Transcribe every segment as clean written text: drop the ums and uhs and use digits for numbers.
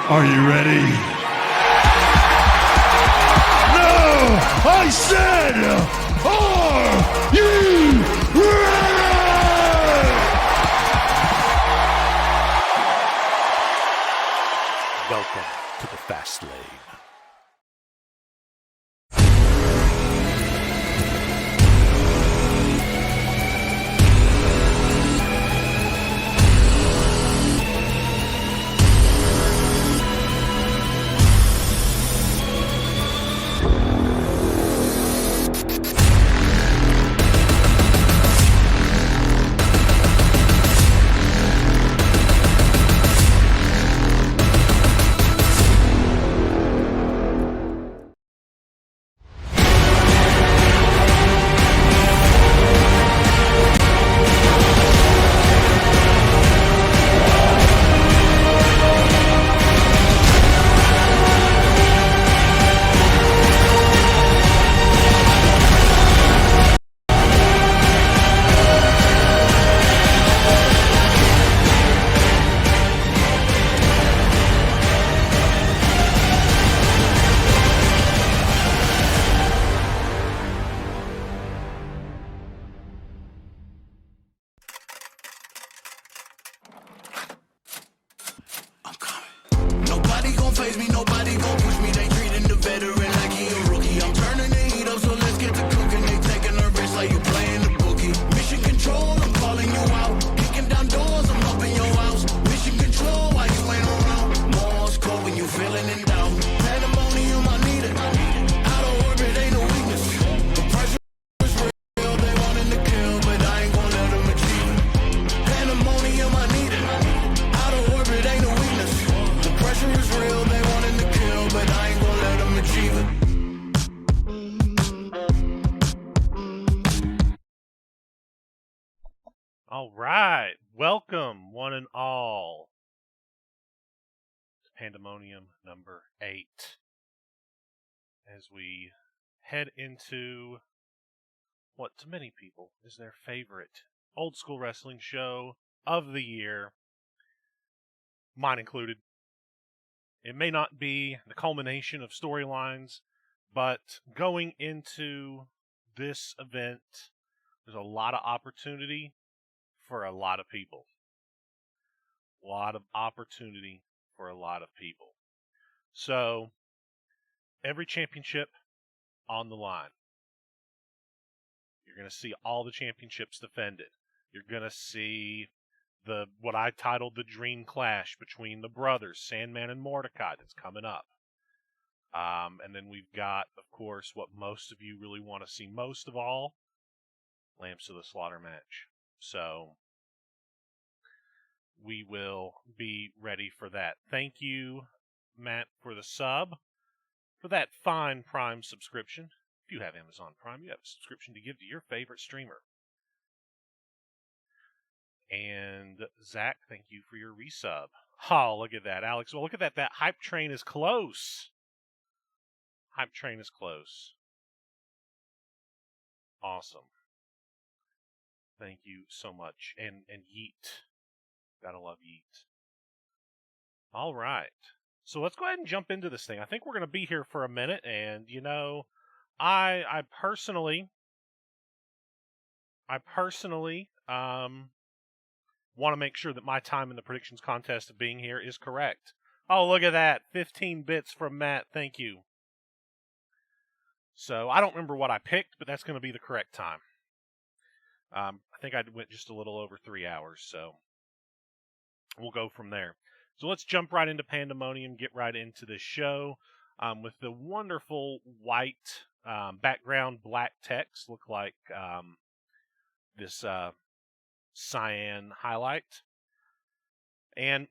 Are you ready? No! I said, are you ready? Welcome to the Fast Lane. Nobody gon' faze me, nobody gon' push me. They treating the veteran like he a rookie. I'm turning the heat up, so let's get to cooking. They taking a risk like you playing the bookie. Mission control, I'm calling you out. Kicking down doors, I'm up in your house. Mission control, why you ain't around? Morse code when you feeling in doubt. Pandemonium, I need it. Out of orbit, ain't no weakness. The pressure is real, they wanting to kill, but I ain't gon' let them achieve it. Pandemonium, I need it. Out of orbit, ain't no weakness. The pressure is real, they wanting to kill, but I ain't gon' let them achieve it. All right. Welcome, one and all, to Pandemonium number 8. As we head into what to many people is their favorite old school wrestling show of the year, mine included. It may not be the culmination of storylines, but going into this event, there's a lot of opportunity for a lot of people. A lot of opportunity for a lot of people. So, every championship on the line. You're going to see all the championships defended. You're going to see what I titled the Dream Clash between the brothers, Sandman and Mordecai, that's coming up. And then we've got, of course, what most of you really want to see most of all, Lambs to the Slaughter match. So, we will be ready for that. Thank you, Matt, for the sub, for that fine Prime subscription. If you have Amazon Prime, you have a subscription to give to your favorite streamer. And Zach, thank you for your resub. Oh, look at that, Alex. Well, look at that. That hype train is close. Hype train is close. Awesome. Thank you so much. And Yeet. Gotta love Yeet. All right. So let's go ahead and jump into this thing. I think we're going to be here for a minute. And, you know, I personally want to make sure that my time in the predictions contest of being here is correct. Oh, look at that. 15 bits from Matt. Thank you. So I don't remember what I picked, but that's going to be the correct time. I think I went just a little over 3 hours, so we'll go from there. So let's jump right into Pandemonium, get right into this show with the wonderful white background, black text, look like this cyan highlight. And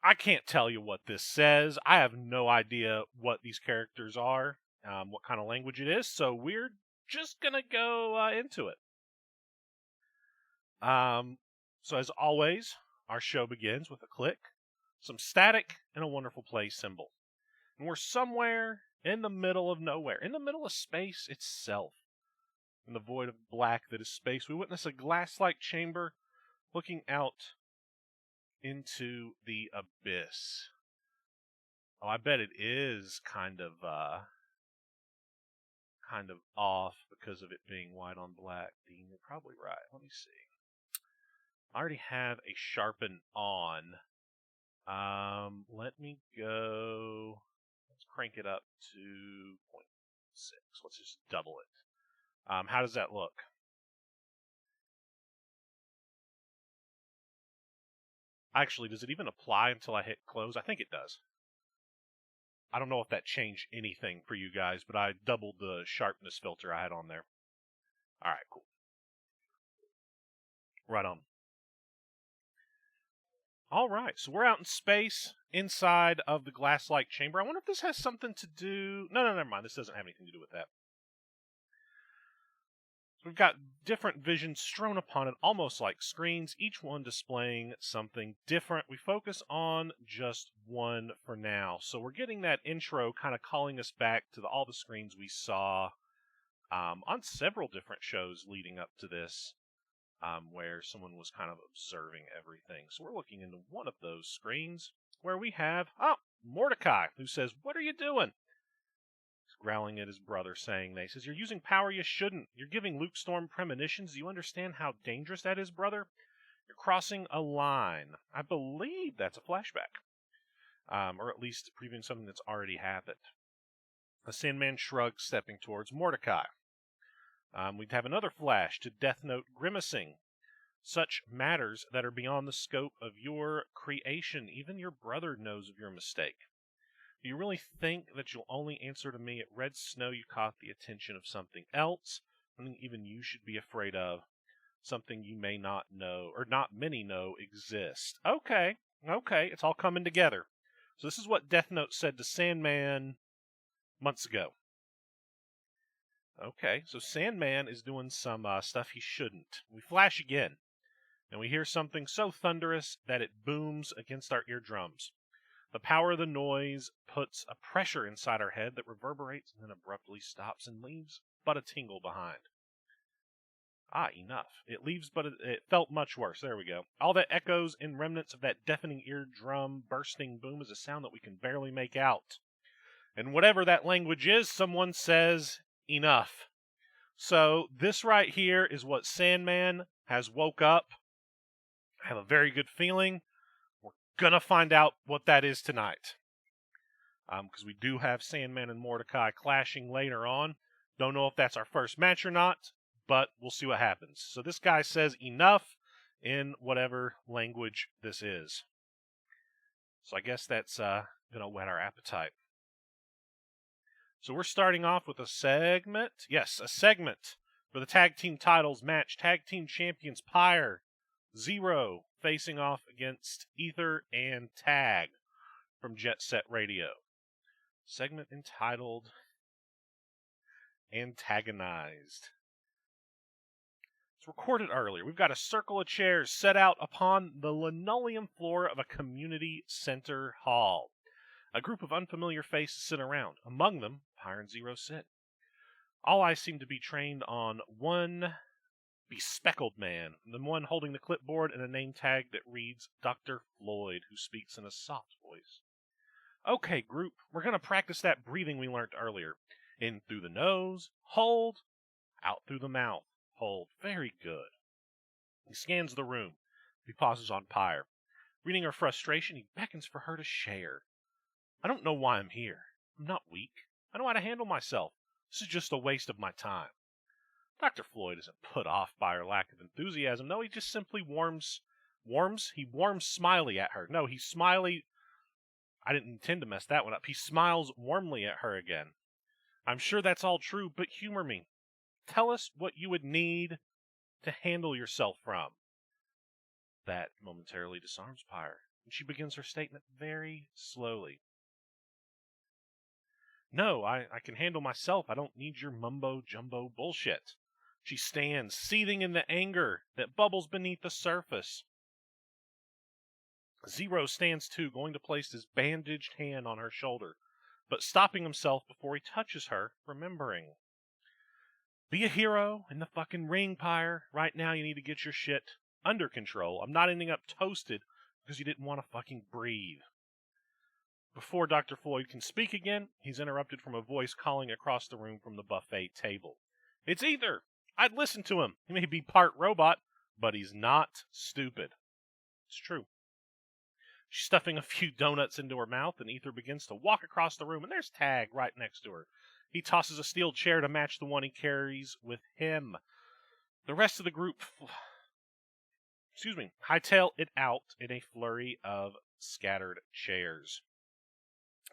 I can't tell you what this says. I have no idea what these characters are, what kind of language it is, so we're just going to go into it. So as always, our show begins with a click, some static, and a wonderful play symbol. And we're somewhere in the middle of nowhere, in the middle of space itself. In the void of black that is space, we witness a glass-like chamber looking out into the abyss. Oh, I bet it is kind of off because of it being white on black. Dean, you're probably right. Let me see. I already have a sharpen on. Let me go. Let's crank it up to 0.6. Let's just double it. How does that look? Actually, does it even apply until I hit close? I think it does. I don't know if that changed anything for you guys, but I doubled the sharpness filter I had on there. All right, cool. Right on. All right, so we're out in space inside of the glass-like chamber. I wonder if this has something to do... No, never mind. This doesn't have anything to do with that. So we've got different visions strewn upon it, almost like screens, each one displaying something different. We focus on just one for now. So we're getting that intro kind of calling us back to all the screens we saw on several different shows leading up to this. Where someone was kind of observing everything. So we're looking into one of those screens where we have, Mordecai, who says, "What are you doing?" He's growling at his brother, saying, he says, "You're using power you shouldn't. You're giving Luke Storm premonitions. Do you understand how dangerous that is, brother? You're crossing a line." I believe that's a flashback. Or at least previewing something that's already happened. The Sandman shrugs, stepping towards Mordecai. We'd have another flash to Death Note grimacing. "Such matters that are beyond the scope of your creation. Even your brother knows of your mistake. Do you really think that you'll only answer to me? At Red Snow you caught the attention of something else, something even you should be afraid of, something you may not know, or not many know exists." Okay, it's all coming together. So this is what Death Note said to Sandman months ago. Okay, so Sandman is doing some stuff he shouldn't. We flash again, and we hear something so thunderous that it booms against our eardrums. The power of the noise puts a pressure inside our head that reverberates and then abruptly stops and leaves but a tingle behind. Enough. It leaves, but it felt much worse. There we go. All that echoes in remnants of that deafening eardrum bursting boom is a sound that we can barely make out. And whatever that language is, someone says, "Enough." So this right here is what Sandman has woke up. I have a very good feeling we're going to find out what that is tonight. Because we do have Sandman and Mordecai clashing later on. Don't know if that's our first match or not, but we'll see what happens. So this guy says enough in whatever language this is. So I guess that's going to whet our appetite. So we're starting off with a segment. Yes, a segment for the tag team titles match. Tag team champions Pyre, Zero facing off against Ether and Tag from Jet Set Radio. Segment entitled Antagonized. It's recorded earlier. We've got a circle of chairs set out upon the linoleum floor of a community center hall. A group of unfamiliar faces sit around. Among them, Pyre and Zero sit. All eyes seem to be trained on one bespectacled man, the one holding the clipboard and a name tag that reads Dr. Floyd, who speaks in a soft voice. "Okay, group, we're going to practice that breathing we learned earlier. In through the nose, hold. Out through the mouth, hold. Very good." He scans the room. He pauses on Pyre. Reading her frustration, he beckons for her to share. "I don't know why I'm here. I'm not weak. I know how to handle myself. This is just a waste of my time." Dr. Floyd isn't put off by her lack of enthusiasm. No, he just simply warms Smiley at her. No, he's Smiley. I didn't intend to mess that one up. He smiles warmly at her again. "I'm sure that's all true, but humor me. Tell us what you would need to handle yourself from." That momentarily disarms Pyre, and she begins her statement very slowly. "No, I can handle myself. I don't need your mumbo-jumbo bullshit." She stands, seething in the anger that bubbles beneath the surface. Zero stands too, going to place his bandaged hand on her shoulder, but stopping himself before he touches her, remembering. "Be a hero in the fucking ring, Pyre. Right now you need to get your shit under control. I'm not ending up toasted because you didn't want to fucking breathe." Before Dr. Floyd can speak again, he's interrupted from a voice calling across the room from the buffet table. It's Ether! I'd listen to him. He may be part robot, but he's not stupid. It's true. She's stuffing a few donuts into her mouth, and Ether begins to walk across the room, and there's Tag right next to her. He tosses a steel chair to match the one he carries with him. The rest of the group, hightail it out in a flurry of scattered chairs.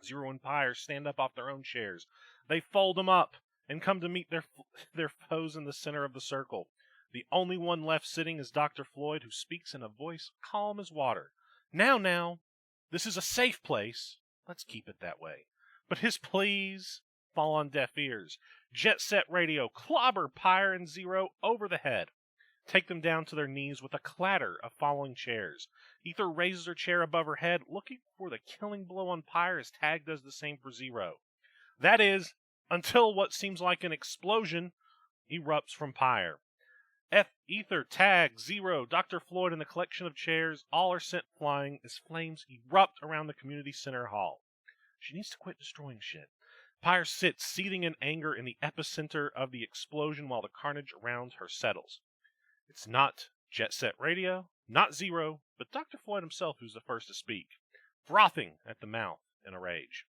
Zero and Pyre stand up off their own chairs. They fold them up and come to meet their foes in the center of the circle. The only one left sitting is Dr. Floyd, who speaks in a voice calm as water. Now, this is a safe place. Let's keep it that way. But his pleas fall on deaf ears. Jet Set Radio clobber Pyre and Zero over the head. Take them down to their knees with a clatter of falling chairs. Ether raises her chair above her head, looking for the killing blow on Pyre as Tag does the same for Zero. That is, until what seems like an explosion erupts from Pyre. Ether, Tag, Zero, Dr. Floyd, and the collection of chairs all are sent flying as flames erupt around the community center hall. She needs to quit destroying shit. Pyre sits, seething in anger in the epicenter of the explosion while the carnage around her settles. It's not Jet Set Radio, not Zero, but Dr. Floyd himself who's the first to speak, frothing at the mouth in a rage.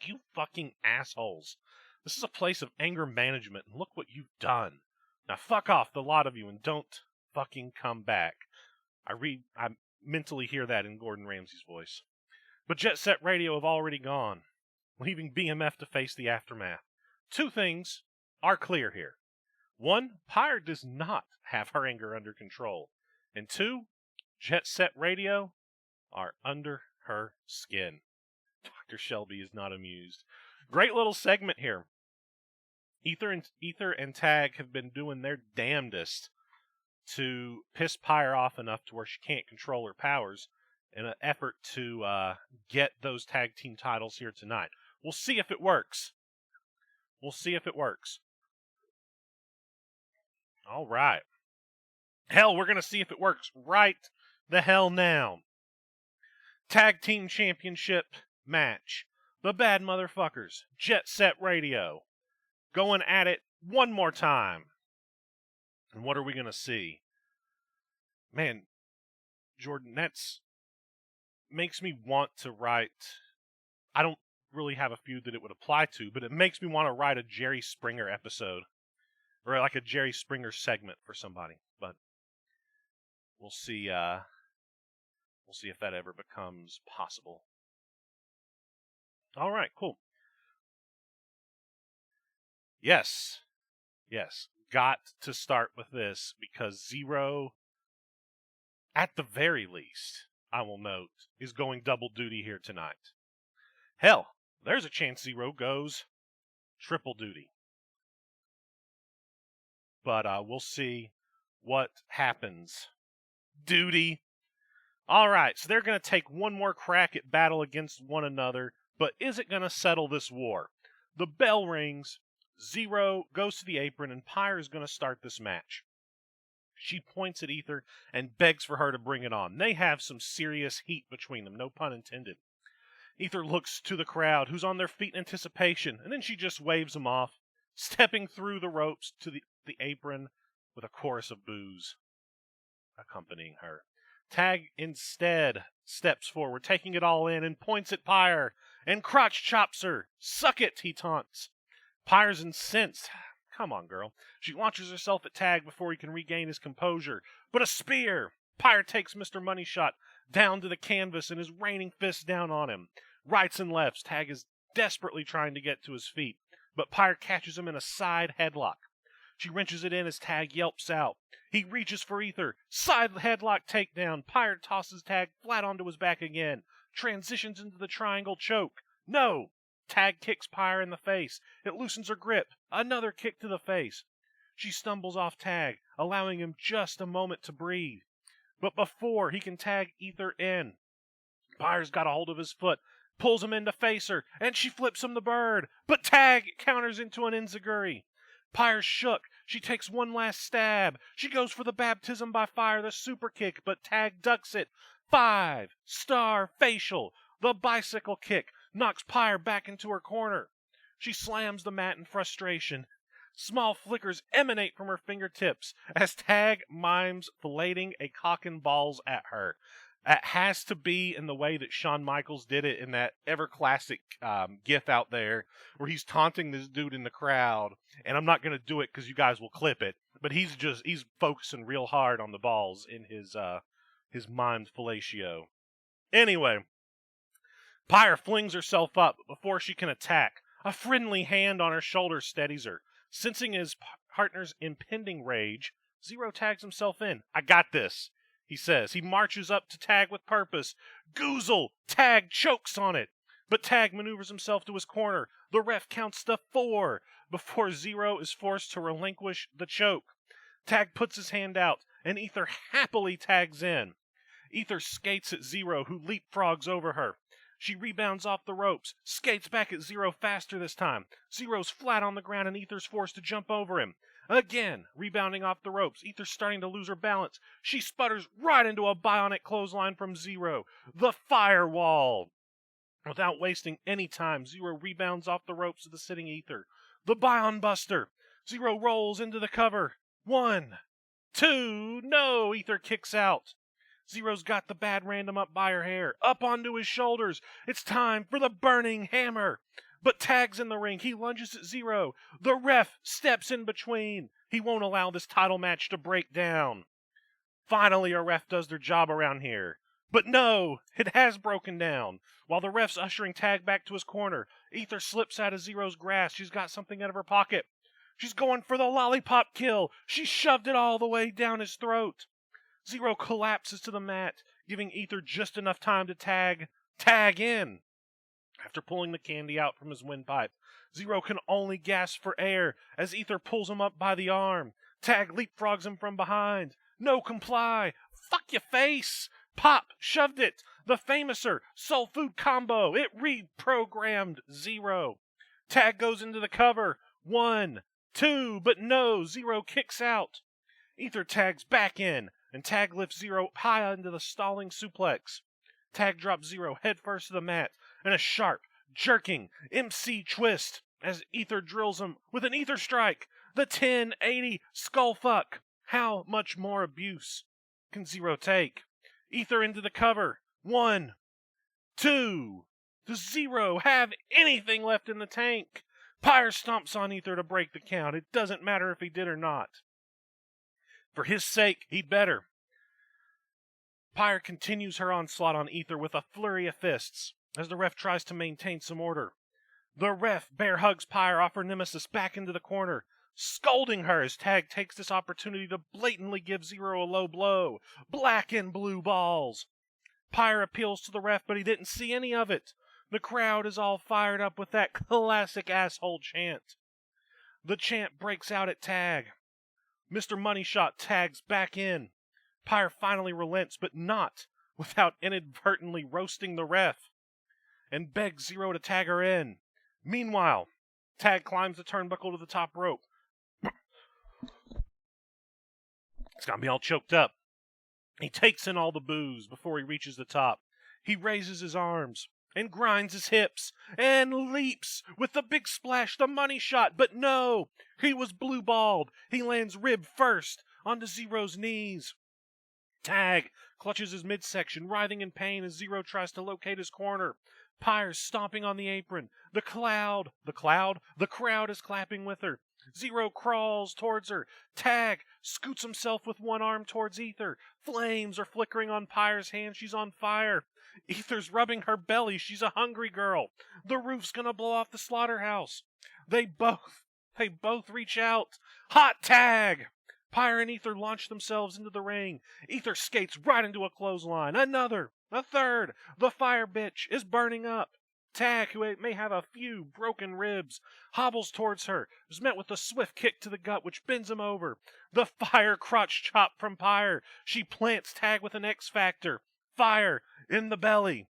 You fucking assholes. This is a place of anger management, and look what you've done. Now fuck off, the lot of you, and don't fucking come back. I mentally hear that in Gordon Ramsay's voice. But Jet Set Radio have already gone, leaving BMF to face the aftermath. Two things are clear here. One, Pyre does not have her anger under control. And two, Jet Set Radio are under her skin. Dr. Shelby is not amused. Great little segment here. Ether and Tag have been doing their damnedest to piss Pyre off enough to where she can't control her powers in an effort to get those tag team titles here tonight. We'll see if it works. All right. Hell, we're going to see if it works right the hell now. Tag team championship match. The Bad Motherfuckers, Jet Set Radio, going at it one more time. And what are we going to see? Man, Jordan, that's makes me want to write. I don't really have a feud that it would apply to, but it makes me want to write a Jerry Springer episode. Or like a Jerry Springer segment for somebody. But we'll see if that ever becomes possible. All right, cool. Yes. Got to start with this because Zero, at the very least, I will note, is going double duty here tonight. Hell, there's a chance Zero goes triple duty. But we'll see what happens. Duty. All right, so they're going to take one more crack at battle against one another, but is it going to settle this war? The bell rings, Zero goes to the apron, and Pyre is going to start this match. She points at Ether and begs for her to bring it on. They have some serious heat between them, no pun intended. Ether looks to the crowd, who's on their feet in anticipation, and then she just waves them off, stepping through the ropes to the apron with a chorus of boos accompanying her. Tag instead steps forward, taking it all in, and points at Pyre, and crotch chops her. Suck it, he taunts. Pyre's incensed. Come on, girl. She launches herself at Tag before he can regain his composure. But a spear! Pyre takes Mr. Money Shot down to the canvas and is raining fists down on him. Rights and lefts, Tag is desperately trying to get to his feet, but Pyre catches him in a side headlock. She wrenches it in as Tag yelps out. He reaches for Ether. Side headlock takedown. Pyre tosses Tag flat onto his back again. Transitions into the triangle choke. No! Tag kicks Pyre in the face. It loosens her grip. Another kick to the face. She stumbles off Tag, allowing him just a moment to breathe. But before he can tag Ether in, Pyre's got a hold of his foot, pulls him in to face her, and she flips him the bird. But Tag counters into an enziguri. Pyre's shook. She takes one last stab. She goes for the baptism by fire, the super kick, but Tag ducks it. 5-star facial. The bicycle kick knocks Pyre back into her corner. She slams the mat in frustration. Small flickers emanate from her fingertips as Tag mimes filleting a cock and balls at her. It has to be in the way that Shawn Michaels did it in that ever-classic gif out there where he's taunting this dude in the crowd. And I'm not going to do it because you guys will clip it. But he's focusing real hard on the balls in his mimed fellatio. Anyway, Pyre flings herself up before she can attack. A friendly hand on her shoulder steadies her. Sensing his partner's impending rage, Zero tags himself in. I got this, he says. He marches up to Tag with purpose. Goozle! Tag chokes on it. But Tag maneuvers himself to his corner. The ref counts to 4 before Zero is forced to relinquish the choke. Tag puts his hand out, and Ether happily tags in. Ether skates at Zero, who leapfrogs over her. She rebounds off the ropes, skates back at Zero faster this time. Zero's flat on the ground and Ether's forced to jump over him. Again, rebounding off the ropes, Ether's starting to lose her balance. She sputters right into a bionic clothesline from Zero. The firewall! Without wasting any time, Zero rebounds off the ropes of the sitting Ether. The Bion Buster! Zero rolls into the cover. 1, 2, no! Ether kicks out. Zero's got the bad random up by her hair, up onto his shoulders. It's time for the burning hammer. But Tag's in the ring. He lunges at Zero. The ref steps in between. He won't allow this title match to break down. Finally, a ref does their job around here. But no, it has broken down. While the ref's ushering Tag back to his corner, Ether slips out of Zero's grasp. She's got something out of her pocket. She's going for the lollipop kill. She shoved it all the way down his throat. Zero collapses to the mat, giving Ether just enough time to tag in. After pulling the candy out from his windpipe, Zero can only gasp for air as Ether pulls him up by the arm. Tag leapfrogs him from behind. No comply. Fuck your face. Pop shoved it. The famouser soul food combo. It reprogrammed Zero. Tag goes into the cover. 1, 2, but no. Zero kicks out. Ether tags back in. And Tag lifts Zero high into the stalling suplex. Tag drops Zero headfirst to the mat, and a sharp, jerking MC twist as Ether drills him with an Ether strike. The 1080 skullfuck. How much more abuse can Zero take? Ether into the cover. 1, 2. Does Zero have anything left in the tank? Pyre stomps on Ether to break the count. It doesn't matter if he did or not. For his sake, he'd better. Pyre continues her onslaught on Ether with a flurry of fists as the ref tries to maintain some order. The ref bear hugs Pyre off her nemesis back into the corner, scolding her as Tag takes this opportunity to blatantly give Zero a low blow. Black and blue balls. Pyre appeals to the ref, but he didn't see any of it. The crowd is all fired up with that classic asshole chant. The chant breaks out at Tag. Mr. Money Shot tags back in. Pyre finally relents, but not without inadvertently roasting the ref, and begs Zero to tag her in. Meanwhile, Tag climbs the turnbuckle to the top rope. It's got me all choked up. He takes in all the booze before he reaches the top. He raises his arms and grinds his hips and leaps with the big splash, the Money Shot. But no, he was blue-balled. He lands rib first onto Zero's knees. Tag clutches his midsection, writhing in pain as Zero tries to locate his corner. Pyre's stomping on the apron. The crowd is clapping with her. Zero crawls towards her. Tag scoots himself with one arm towards Ether. Flames are flickering on Pyre's hand. She's on fire. Ether's rubbing her belly. She's a hungry girl. The roof's gonna blow off the slaughterhouse. They both reach out. Hot tag! Pyre and Ether launch themselves into the ring. Ether skates right into a clothesline. Another, a third. The fire bitch is burning up. Tag, who may have a few broken ribs, hobbles towards her, is met with a swift kick to the gut which bends him over. The fire crotch chop from Pyre. She plants Tag with an X Factor. Fire in the belly.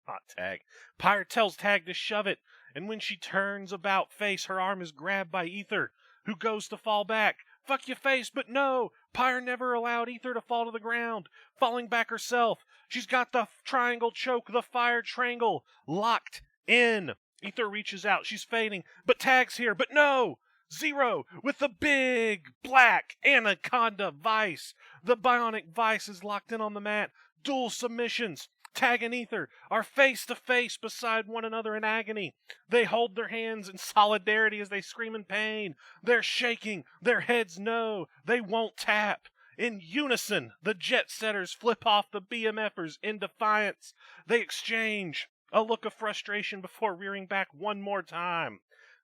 Hot tag. Pyre tells Tag to shove it, and when she turns about face, her arm is grabbed by Ether, who goes to fall back. Fuck your face, but no! Pyre never allowed Ether to fall to the ground. Falling back herself, She's got the triangle choke, the fire triangle locked in. Ether reaches out. She's fading, but Tag's here. But no! Zero with the big black anaconda vice. The bionic vice is locked in on the mat. Dual submissions. Tag and Ether are face to face beside one another in agony. They hold their hands in solidarity as they scream in pain. They're shaking. Their heads know they won't tap. In unison, the jet setters flip off the BMFers in defiance. They exchange a look of frustration before rearing back one more time.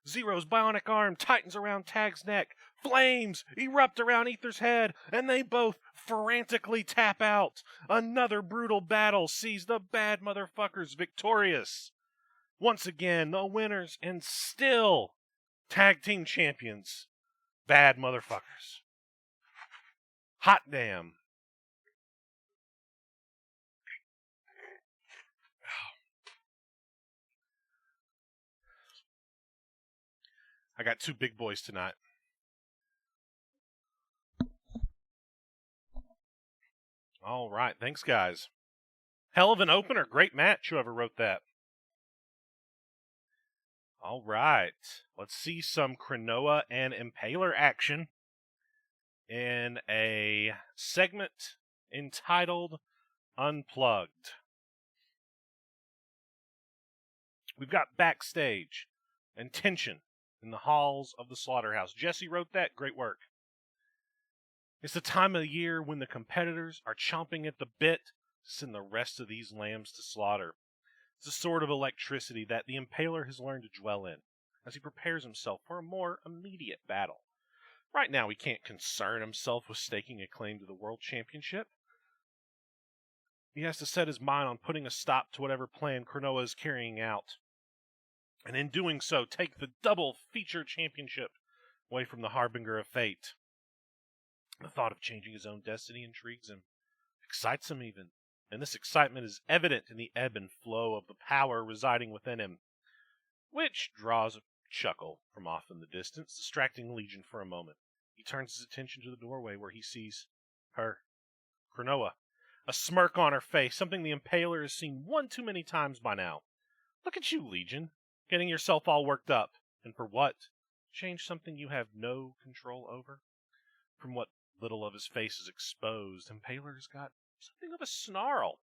Zero's bionic arm tightens around Tag's neck. Flames erupt around Ether's head, and they both frantically tap out. Another brutal battle sees the bad motherfuckers victorious. Once again, the winners and still tag team champions. Bad motherfuckers. Hot damn. I got two big boys tonight. All right. Thanks, guys. Hell of an opener. Great match, whoever wrote that. All right. Let's see some Cronoa and Impaler action in a segment entitled Unplugged. We've got backstage and tension in the halls of the slaughterhouse. Jesse wrote that. Great work. It's the time of the year when the competitors are chomping at the bit to send the rest of these lambs to slaughter. It's a sort of electricity that the Impaler has learned to dwell in as he prepares himself for a more immediate battle. Right now, he can't concern himself with staking a claim to the World Championship. He has to set his mind on putting a stop to whatever plan Cronoa is carrying out. And in doing so, take the double feature championship away from the Harbinger of Fate. The thought of changing his own destiny intrigues him, excites him even, and this excitement is evident in the ebb and flow of the power residing within him, which draws a chuckle from off in the distance, distracting Legion for a moment. He turns his attention to the doorway where he sees her, Cronoa, a smirk on her face, something the Impaler has seen one too many times by now. Look at you, Legion, getting yourself all worked up. And for what? Change something you have no control over? From what little of his face is exposed, Impaler's got something of a snarl.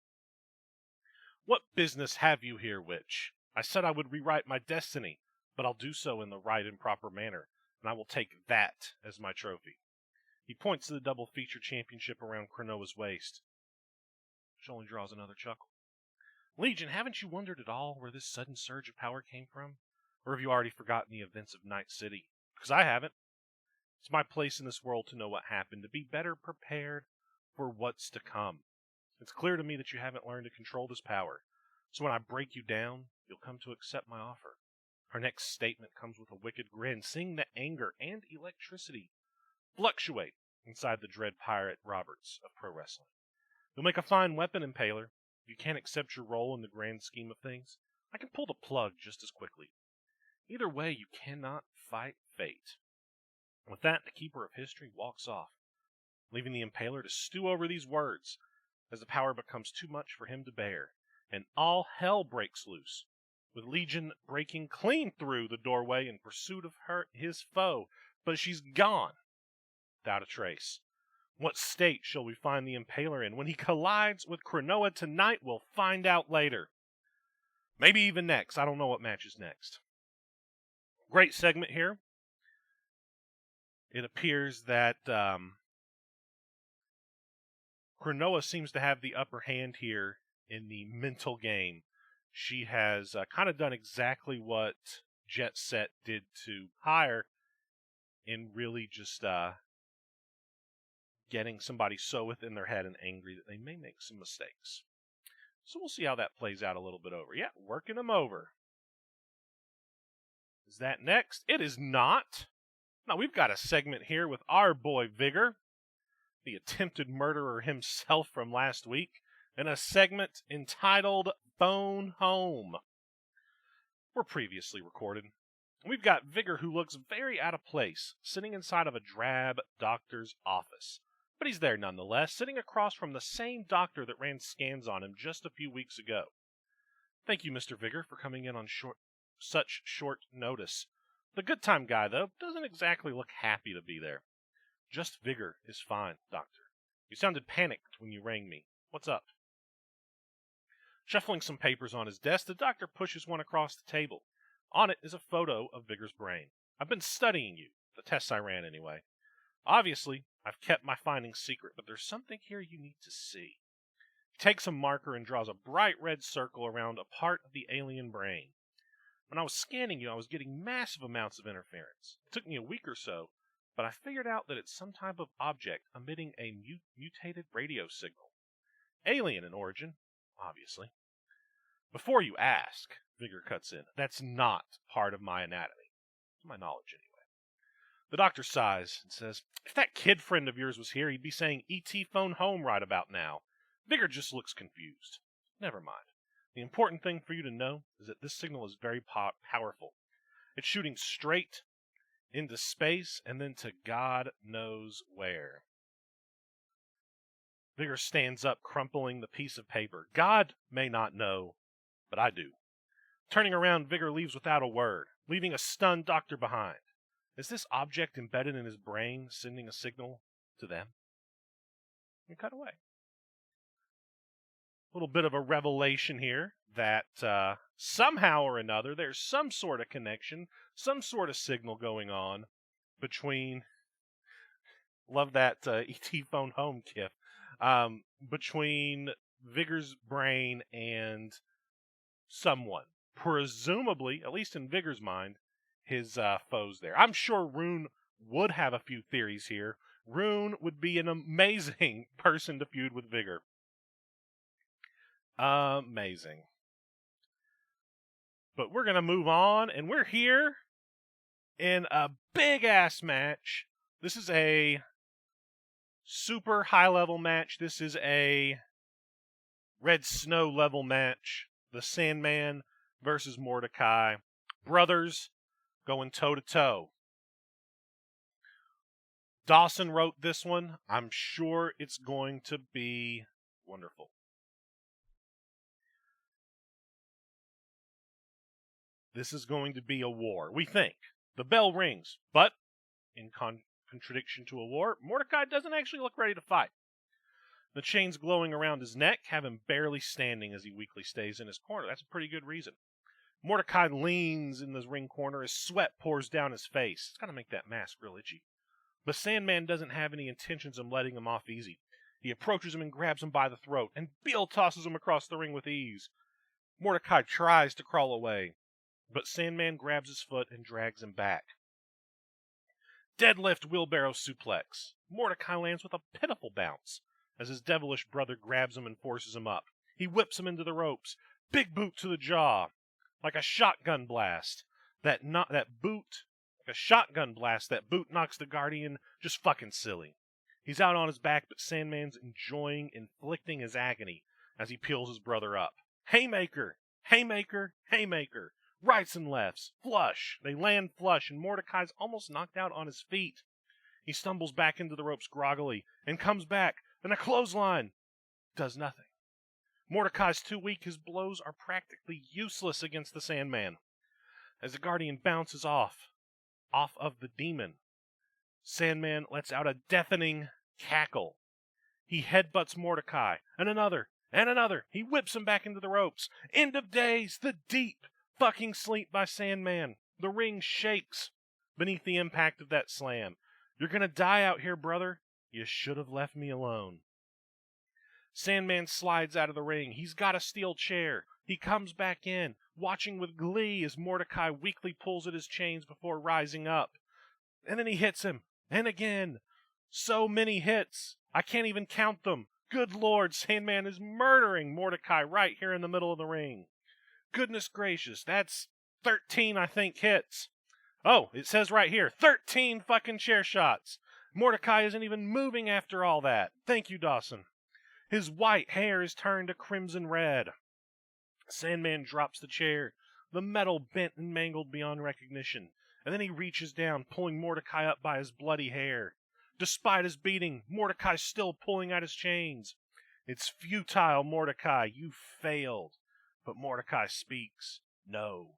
What business have you here, witch? I said I would rewrite my destiny, but I'll do so in the right and proper manner, and I will take that as my trophy. He points to the double feature championship around Cronoa's waist, which only draws another chuckle. Legion, haven't you wondered at all where this sudden surge of power came from? Or have you already forgotten the events of Night City? Because I haven't. It's my place in this world to know what happened, to be better prepared for what's to come. It's clear to me that you haven't learned to control this power. So when I break you down, you'll come to accept my offer. Her next statement comes with a wicked grin, seeing the anger and electricity fluctuate inside the dread pirate Roberts of pro wrestling. You'll make a fine weapon, Impaler. If you can't accept your role in the grand scheme of things, I can pull the plug just as quickly. Either way, you cannot fight fate. With that, the Keeper of History walks off, leaving the Impaler to stew over these words as the power becomes too much for him to bear, and all hell breaks loose, with Legion breaking clean through the doorway in pursuit of his foe, but she's gone without a trace. What state shall we find the Impaler in? When he collides with Cronoa tonight, we'll find out later. Maybe even next. I don't know what match is next. Great segment here. It appears that Cronoa seems to have the upper hand here in the mental game. She has kind of done exactly what Jet Set did to Hire in really just getting somebody so within their head and angry that they may make some mistakes. So we'll see how that plays out a little bit over. Yeah, working them over. Is that next? It is not. Now, we've got a segment here with our boy Vigor, the attempted murderer himself from last week, in a segment entitled Phone Home. We're previously recorded. We've got Vigor, who looks very out of place, sitting inside of a drab doctor's office. But he's there nonetheless, sitting across from the same doctor that ran scans on him just a few weeks ago. Thank you, Mr. Vigor, for coming in on such short notice. The good time guy, though, doesn't exactly look happy to be there. Just Vigor is fine, Doctor. You sounded panicked when you rang me. What's up? Shuffling some papers on his desk, the doctor pushes one across the table. On it is a photo of Vigor's brain. I've been studying you, the tests I ran anyway. Obviously, I've kept my findings secret, but there's something here you need to see. He takes a marker and draws a bright red circle around a part of the alien brain. When I was scanning you, I was getting massive amounts of interference. It took me a week or so, but I figured out that it's some type of object emitting a mutated radio signal. Alien in origin, obviously. Before you ask, Vigor cuts in, that's not part of my anatomy. To my knowledge, anyway. The doctor sighs and says, if that kid friend of yours was here, he'd be saying E.T. phone home right about now. Vigor just looks confused. Never mind. The important thing for you to know is that this signal is very powerful. It's shooting straight into space and then to God knows where. Vigor stands up, crumpling the piece of paper. God may not know, but I do. Turning around, Vigor leaves without a word, leaving a stunned doctor behind. Is this object embedded in his brain sending a signal to them? We cut away. A little bit of a revelation here that somehow or another there's some sort of connection, some sort of signal going on between, love that E.T. phone home gif, between Vigor's brain and someone. Presumably, at least in Vigor's mind, his foes there. I'm sure Rune would have a few theories here. Rune would be an amazing person to feud with Vigor. Amazing. But we're going to move on, and we're here in a big-ass match. This is a super high-level match. This is a Red Snow level match. The Sandman versus Mordecai. Brothers going toe-to-toe. Dawson wrote this one. I'm sure it's going to be wonderful. This is going to be a war, we think. The bell rings, but in contradiction to a war, Mordecai doesn't actually look ready to fight. The chains glowing around his neck have him barely standing as he weakly stays in his corner. That's a pretty good reason. Mordecai leans in the ring corner as sweat pours down his face. It's got to make that mask real itchy. But Sandman doesn't have any intentions of letting him off easy. He approaches him and grabs him by the throat, and Beal tosses him across the ring with ease. Mordecai tries to crawl away, but Sandman grabs his foot and drags him back. Deadlift wheelbarrow suplex. Mordecai lands with a pitiful bounce as his devilish brother grabs him and forces him up. He whips him into the ropes. Big boot to the jaw. Like a shotgun blast. That boot knocks the Guardian just fucking silly. He's out on his back, but Sandman's enjoying inflicting his agony as he peels his brother up. Haymaker! Haymaker! Haymaker! Rights and lefts. Flush. They land flush, and Mordecai's almost knocked out on his feet. He stumbles back into the ropes groggily and comes back, and a clothesline does nothing. Mordecai's too weak. His blows are practically useless against the Sandman. As the Guardian bounces off of the demon, Sandman lets out a deafening cackle. He headbutts Mordecai, and another, and another. He whips him back into the ropes. End of days, the deep fucking sleep by Sandman. The ring shakes beneath the impact of that slam. You're gonna die out here, brother. You should have left me alone. Sandman slides out of the ring. He's got a steel chair. He comes back in, watching with glee as Mordecai weakly pulls at his chains before rising up. And then he hits him. And again. So many hits. I can't even count them. Good Lord, Sandman is murdering Mordecai right here in the middle of the ring. Goodness gracious, that's 13, I think, hits. Oh, it says right here, 13 fucking chair shots. Mordecai isn't even moving after all that. Thank you, Dawson. His white hair is turned to crimson red. Sandman drops the chair, the metal bent and mangled beyond recognition, and then he reaches down, pulling Mordecai up by his bloody hair. Despite his beating, Mordecai's still pulling at his chains. It's futile, Mordecai. You failed. But Mordecai speaks. No.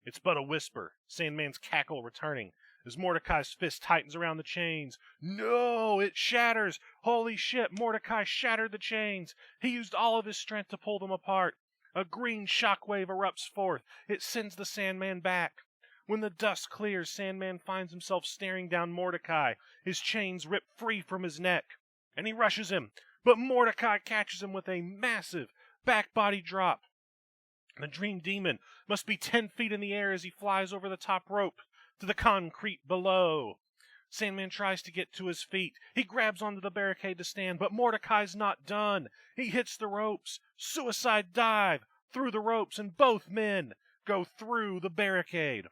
It's but a whisper, Sandman's cackle returning as Mordecai's fist tightens around the chains. No! It shatters! Holy shit, Mordecai shattered the chains! He used all of his strength to pull them apart. A green shockwave erupts forth. It sends the Sandman back. When the dust clears, Sandman finds himself staring down Mordecai, his chains ripped free from his neck. And he rushes him, but Mordecai catches him with a massive back body drop. The Dream Demon must be 10 feet in the air as he flies over the top rope to the concrete below. Sandman tries to get to his feet. He grabs onto the barricade to stand, but Mordecai's not done. He hits the ropes. Suicide dive through the ropes, and both men go through the barricade.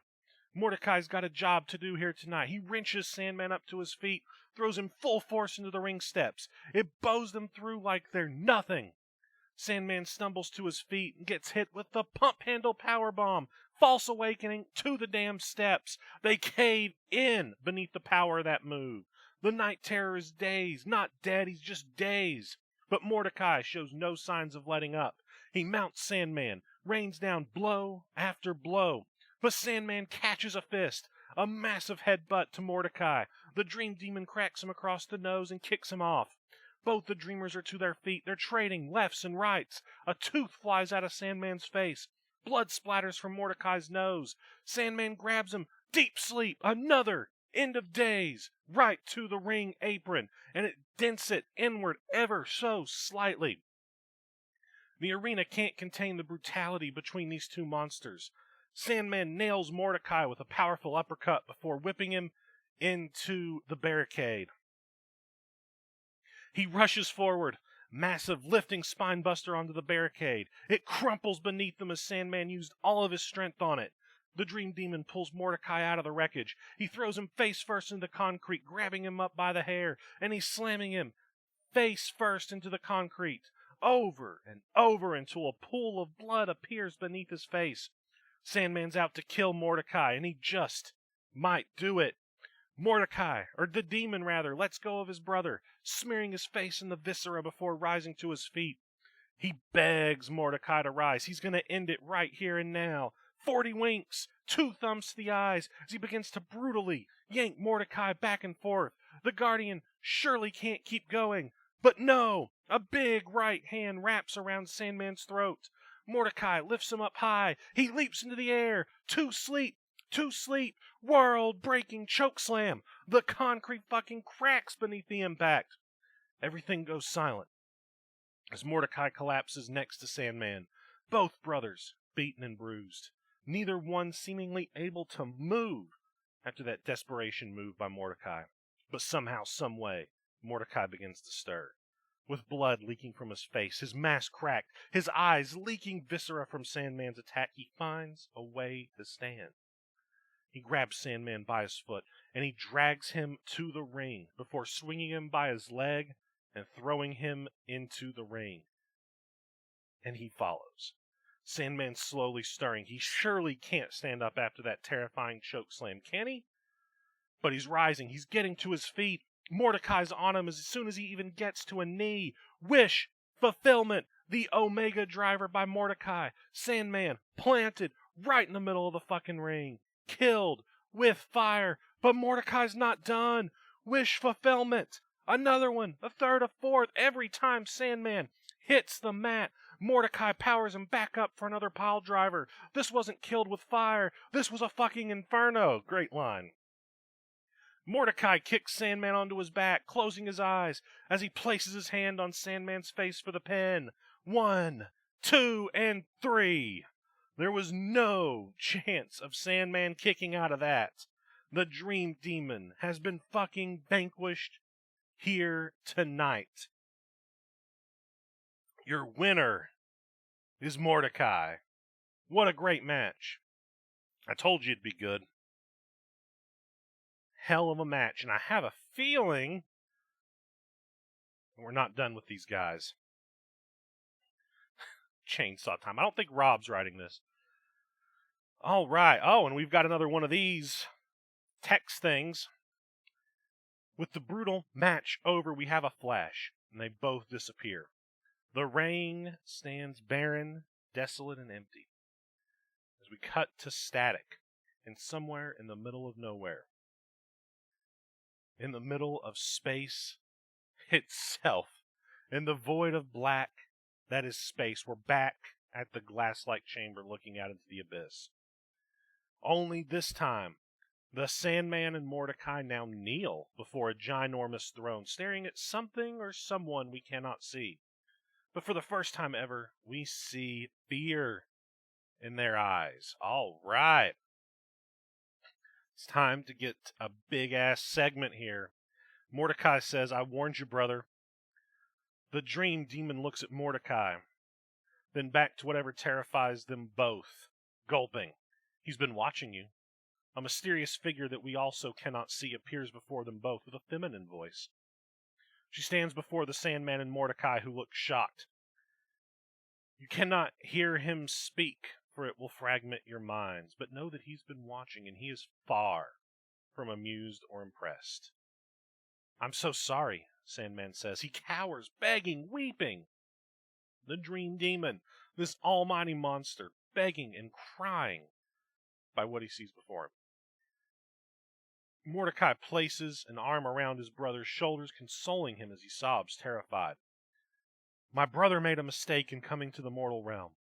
Mordecai's got a job to do here tonight. He wrenches Sandman up to his feet, throws him full force into the ring steps. It bows them through like they're nothing. Sandman stumbles to his feet and gets hit with the pump handle powerbomb. False awakening to the damn steps. They cave in beneath the power of that move. The Night Terror is dazed. Not dead, he's just dazed. But Mordecai shows no signs of letting up. He mounts Sandman, rains down blow after blow. But Sandman catches a fist. A massive headbutt to Mordecai. The Dream Demon cracks him across the nose and kicks him off. Both the Dreamers are to their feet. They're trading lefts and rights. A tooth flies out of Sandman's face. Blood splatters from Mordecai's nose. Sandman grabs him. Deep sleep. Another. End of days. Right to the ring apron. And it dents it inward ever so slightly. The arena can't contain the brutality between these two monsters. Sandman nails Mordecai with a powerful uppercut before whipping him into the barricade. He rushes forward, massive lifting spine buster onto the barricade. It crumples beneath him as Sandman used all of his strength on it. The Dream Demon pulls Mordecai out of the wreckage. He throws him face first into concrete, grabbing him up by the hair, and he's slamming him face first into the concrete, over and over until a pool of blood appears beneath his face. Sandman's out to kill Mordecai, and he just might do it. Mordecai, or the demon rather, lets go of his brother, smearing his face in the viscera before rising to his feet. He begs Mordecai to rise. He's going to end it right here and now. 40 winks, 2 thumbs to the eyes, as he begins to brutally yank Mordecai back and forth. The Guardian surely can't keep going. But no! A big right hand wraps around Sandman's throat. Mordecai lifts him up high. He leaps into the air. To sleep. World-breaking chokeslam. The concrete fucking cracks beneath the impact. Everything goes silent as Mordecai collapses next to Sandman. Both brothers beaten and bruised. Neither one seemingly able to move after that desperation move by Mordecai. But somehow, some way, Mordecai begins to stir. With blood leaking from his face, his mask cracked, his eyes leaking viscera from Sandman's attack, he finds a way to stand. He grabs Sandman by his foot, and he drags him to the ring before swinging him by his leg and throwing him into the ring. And he follows. Sandman's slowly stirring. He surely can't stand up after that terrifying chokeslam, can he? But he's rising. He's getting to his feet. Mordecai's on him as soon as he even gets to a knee. Wish, fulfillment, the Omega Driver by Mordecai. Sandman planted right in the middle of the fucking ring. Killed with fire. But Mordecai's not done. Wish fulfillment. Another one, a third, a fourth. Every time Sandman hits the mat, Mordecai powers him back up for another pile driver. This wasn't killed with fire. This was a fucking inferno. Great line. Mordecai kicks Sandman onto his back, closing his eyes as he places his hand on Sandman's face for the pin. 1, 2, and 3. There was no chance of Sandman kicking out of that. The Dream Demon has been fucking vanquished here tonight. Your winner is Mordecai. What a great match. I told you it'd be good. Hell of a match, and I have a feeling we're not done with these guys. Chainsaw time. I don't think Rob's writing this. All right. Oh, and we've got another one of these text things. With the brutal match over, we have a flash, and they both disappear. The ring stands barren, desolate, and empty. As we cut to static, and somewhere in the middle of nowhere, in the middle of space itself, in the void of black that is space, we're back at the glass-like chamber looking out into the abyss. Only this time, the Sandman and Mordecai now kneel before a ginormous throne, staring at something or someone we cannot see. But for the first time ever, we see fear in their eyes. All right. It's time to get a big-ass segment here. Mordecai says, "I warned you, brother." The dream demon looks at Mordecai, then back to whatever terrifies them both, gulping. "He's been watching you." A mysterious figure that we also cannot see appears before them both with a feminine voice. She stands before the Sandman and Mordecai, who look shocked. You cannot hear him speak, for it will fragment your minds, but know that he's been watching, and he is far from amused or impressed. "I'm so sorry," Sandman says. He cowers, begging, weeping. The dream demon, this almighty monster, begging and crying by what he sees before him. Mordecai places an arm around his brother's shoulders, consoling him as he sobs, terrified. "My brother made a mistake in coming to the mortal realm,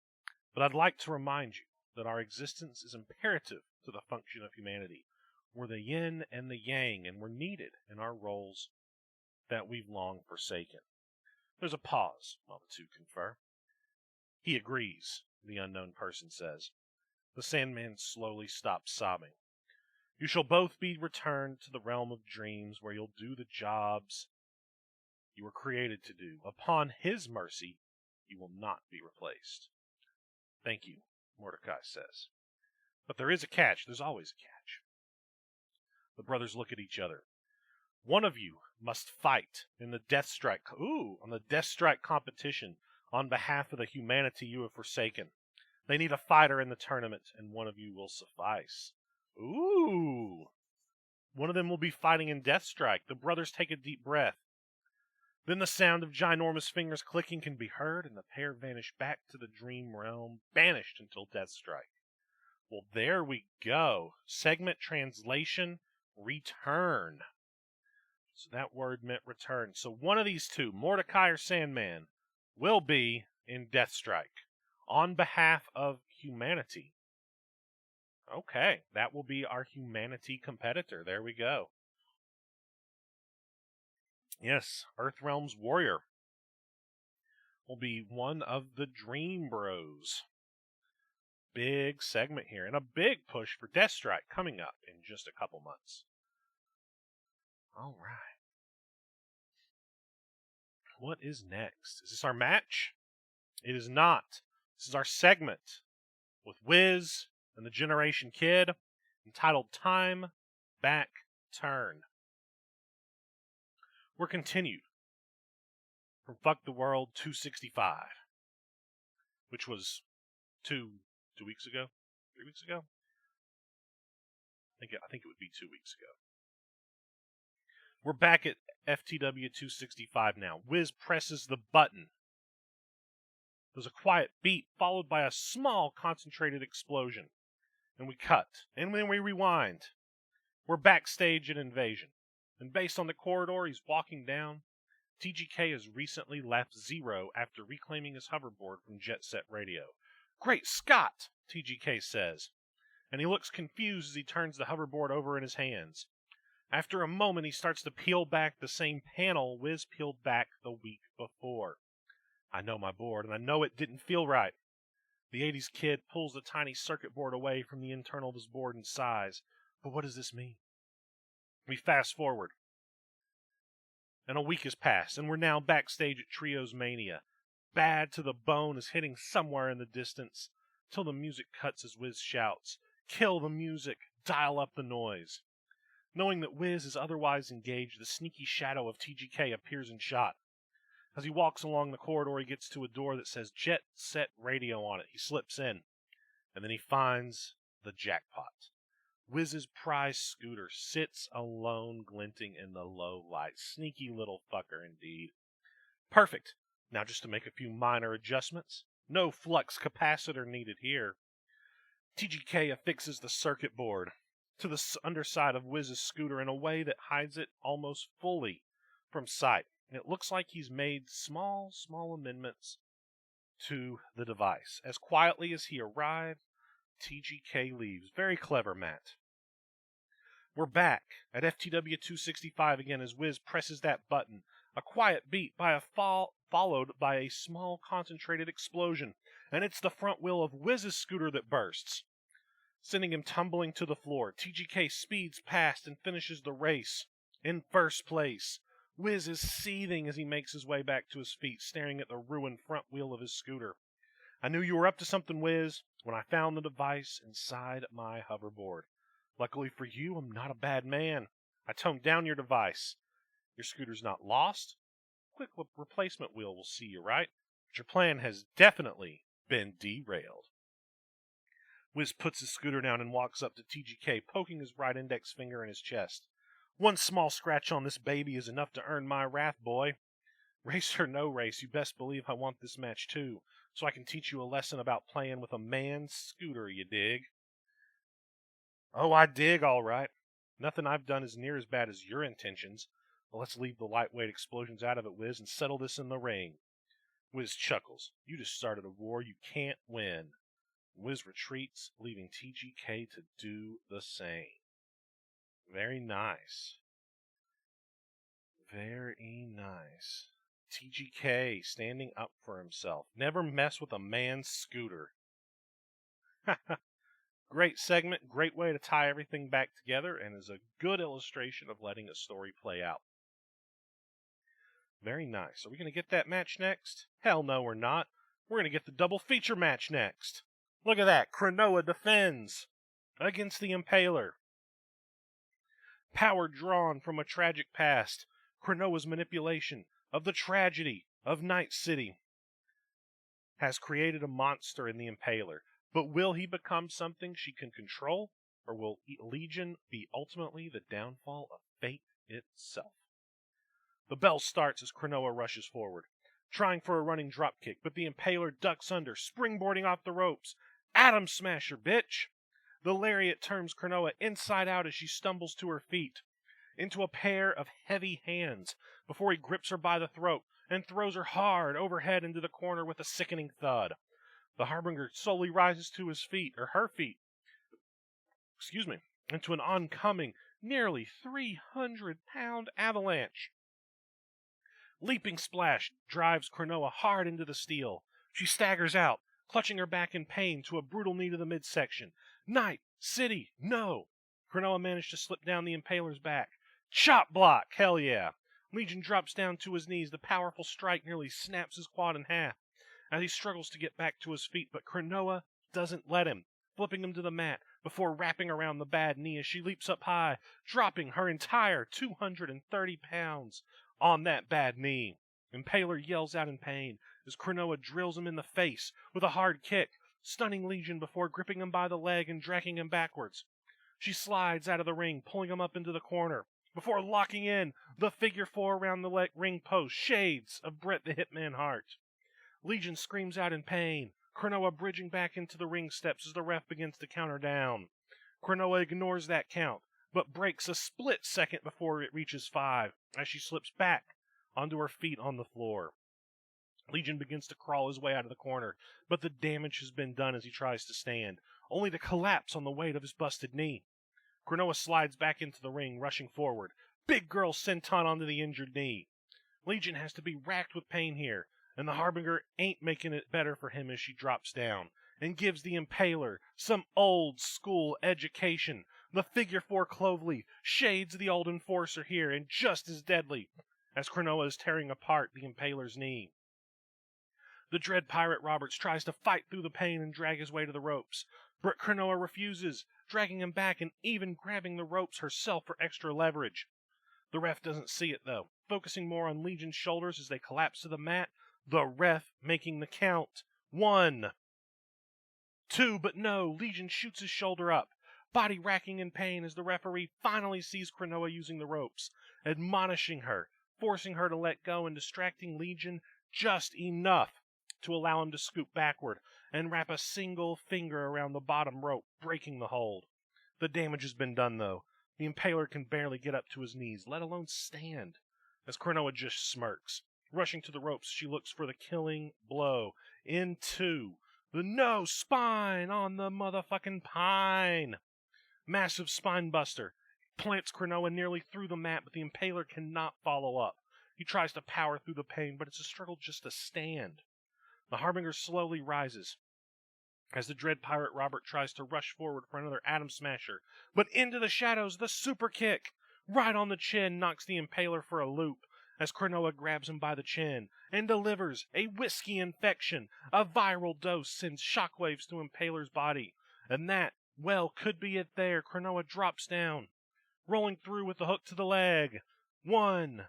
but I'd like to remind you that our existence is imperative to the function of humanity. We're the yin and the yang, and we're needed in our roles that we've long forsaken." There's a pause while the two confer. "He agrees," the unknown person says. The Sandman slowly stops sobbing. "You shall both be returned to the realm of dreams, where you'll do the jobs you were created to do. Upon his mercy, you will not be replaced." "Thank you," Mordecai says. "But there is a catch. There's always a catch." The brothers look at each other. "One of you must fight in the Death Strike. On the Death Strike competition on behalf of the humanity you have forsaken. They need a fighter in the tournament, and one of you will suffice." Ooh! One of them will be fighting in Death Strike. The brothers take a deep breath. Then the sound of ginormous fingers clicking can be heard, and the pair vanish back to the dream realm, banished until Death Strike. Well, there we go. Segment translation, return. So that word meant return. So one of these two, Mordecai or Sandman, will be in Death Strike on behalf of humanity. Okay, that will be our humanity competitor. There we go. Yes, Earthrealm's warrior will be one of the Dream Bros. Big segment here, and a big push for Death Strike coming up in just a couple months. All right. What is next? Is this our match? It is not. This is our segment with Wiz and the Generation Kid, entitled Time Back Turn. We're continued from Fuck the World 265, which was two weeks ago? 3 weeks ago? I think it would be 2 weeks ago. We're back at FTW 265 now. Wiz presses the button. There's a quiet beat followed by a small concentrated explosion. And we cut. And then we rewind. We're backstage at Invasion. And based on the corridor he's walking down, TGK has recently left Zero after reclaiming his hoverboard from Jet Set Radio. "Great Scott," TGK says. And he looks confused as he turns the hoverboard over in his hands. After a moment, he starts to peel back the same panel Wiz peeled back the week before. "I know my board, and I know it didn't feel right." The 80s kid pulls the tiny circuit board away from the internal of his board and sighs. But what does this mean? We fast forward. And a week has passed, and we're now backstage at Trios Mania. Bad to the Bone is hitting somewhere in the distance, till the music cuts as Wiz shouts, "Kill the music, dial up the noise." Knowing that Wiz is otherwise engaged, the sneaky shadow of TGK appears in shot. As he walks along the corridor, he gets to a door that says Jet Set Radio on it. He slips in, and then he finds the jackpot. Wiz's prize scooter sits alone, glinting in the low light. Sneaky little fucker indeed. Perfect. Now just to make a few minor adjustments. No flux capacitor needed here. TGK affixes the circuit board to the underside of Wiz's scooter in a way that hides it almost fully from sight. It looks like he's made small amendments to the device. As quietly as he arrived, TGK leaves. Very clever, Matt. We're back at FTW 265 again as Wiz presses that button. A quiet beat by a followed by a small concentrated explosion, and it's the front wheel of Wiz's scooter that bursts, sending him tumbling to the floor. TGK speeds past and finishes the race in first place. Wiz is seething as he makes his way back to his feet, staring at the ruined front wheel of his scooter. I knew you were up to something, Wiz, when I found the device inside my hoverboard. Luckily for you, I'm not a bad man. I toned down your device. Your scooter's not lost. Quick replacement wheel will see you right. But your plan has definitely been derailed. Wiz puts his scooter down and walks up to TGK, poking his right index finger in his chest. One small scratch on this baby is enough to earn my wrath, boy. Race or no race, you best believe I want this match too, so I can teach you a lesson about playing with a man's scooter, you dig? Oh, I dig, all right. Nothing I've done is near as bad as your intentions. Well, let's leave the lightweight explosions out of it, Wiz, and settle this in the ring. Wiz chuckles. You just started a war you can't win. Wiz retreats, leaving TGK to do the same. Very nice. Very nice. TGK standing up for himself. Never mess with a man's scooter. Great segment, great way to tie everything back together, and is a good illustration of letting a story play out. Very nice. Are we going to get that match next? Hell no, we're not. We're going to get the double feature match next. Look at that. Cronoa defends against the Impaler. Power drawn from a tragic past. Cronoa's manipulation of the tragedy of Night City has created a monster in the Impaler. But will he become something she can control, or will Legion be ultimately the downfall of fate itself? The bell starts as Cronoa rushes forward, trying for a running dropkick, but the Impaler ducks under, springboarding off the ropes. Atom Smasher, bitch! The lariat turns Cronoa inside out as she stumbles to her feet, into a pair of heavy hands, before he grips her by the throat and throws her hard overhead into the corner with a sickening thud. The Harbinger slowly rises to his feet, or her feet, into an oncoming, nearly 300-pound avalanche. Leaping Splash drives Cronoa hard into the steel. She staggers out, clutching her back in pain to a brutal knee to the midsection. Night City, no! Cronoa managed to slip down the Impaler's back. Chop block, hell yeah! Legion drops down to his knees. The powerful strike nearly snaps his quad in half as he struggles to get back to his feet, but Cronoa doesn't let him, flipping him to the mat before wrapping around the bad knee as she leaps up high, dropping her entire 230 pounds on that bad knee. Impaler yells out in pain as Cronoa drills him in the face with a hard kick, stunning Legion before gripping him by the leg and dragging him backwards. She slides out of the ring, pulling him up into the corner, before locking in the figure four around the ring post, shades of Bret the Hitman Hart. Legion screams out in pain, Cronoa bridging back into the ring steps as the ref begins to count her down. Cronoa ignores that count, but breaks a split second before it reaches 5, as she slips back onto her feet on the floor. Legion begins to crawl his way out of the corner, but the damage has been done as he tries to stand, only to collapse on the weight of his busted knee. Cronoa slides back into the ring, rushing forward. Big girl senton onto the injured knee. Legion has to be racked with pain here, and the Harbinger ain't making it better for him as she drops down and gives the Impaler some old school education. The figure four cloveleaf shades the old enforcer here, and just as deadly as Cronoa is tearing apart the Impaler's knee. The Dread Pirate Roberts tries to fight through the pain and drag his way to the ropes, but Cronoa refuses, dragging him back and even grabbing the ropes herself for extra leverage. The ref doesn't see it, though, focusing more on Legion's shoulders as they collapse to the mat, the ref making the count. 1, 2, but no, Legion shoots his shoulder up, body racking in pain as the referee finally sees Cronoa using the ropes, admonishing her, forcing her to let go and distracting Legion just enough to allow him to scoop backward and wrap a single finger around the bottom rope, breaking the hold. The damage has been done, though. The Impaler can barely get up to his knees, let alone stand, as Cronoa just smirks. Rushing to the ropes, she looks for the killing blow into the no spine on the motherfucking pine. Massive spine buster plants Cronoa nearly through the mat, but the Impaler cannot follow up. He tries to power through the pain, but it's a struggle just to stand. The Harbinger slowly rises as the Dread Pirate Robert tries to rush forward for another Atom Smasher, but into the shadows, the super kick right on the chin knocks the Impaler for a loop as Cronoa grabs him by the chin and delivers a whiskey infection. A viral dose sends shockwaves through Impaler's body, and that, well, could be it there. Cronoa drops down, rolling through with the hook to the leg. 1,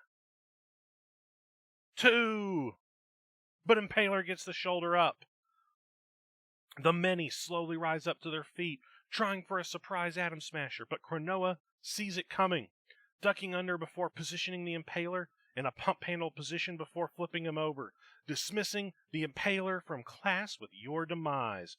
2, but Impaler gets the shoulder up. The many slowly rise up to their feet, trying for a surprise Atom Smasher, but Cronoa sees it coming, ducking under before positioning the Impaler in a pump handle position before flipping him over, dismissing the Impaler from class with your demise.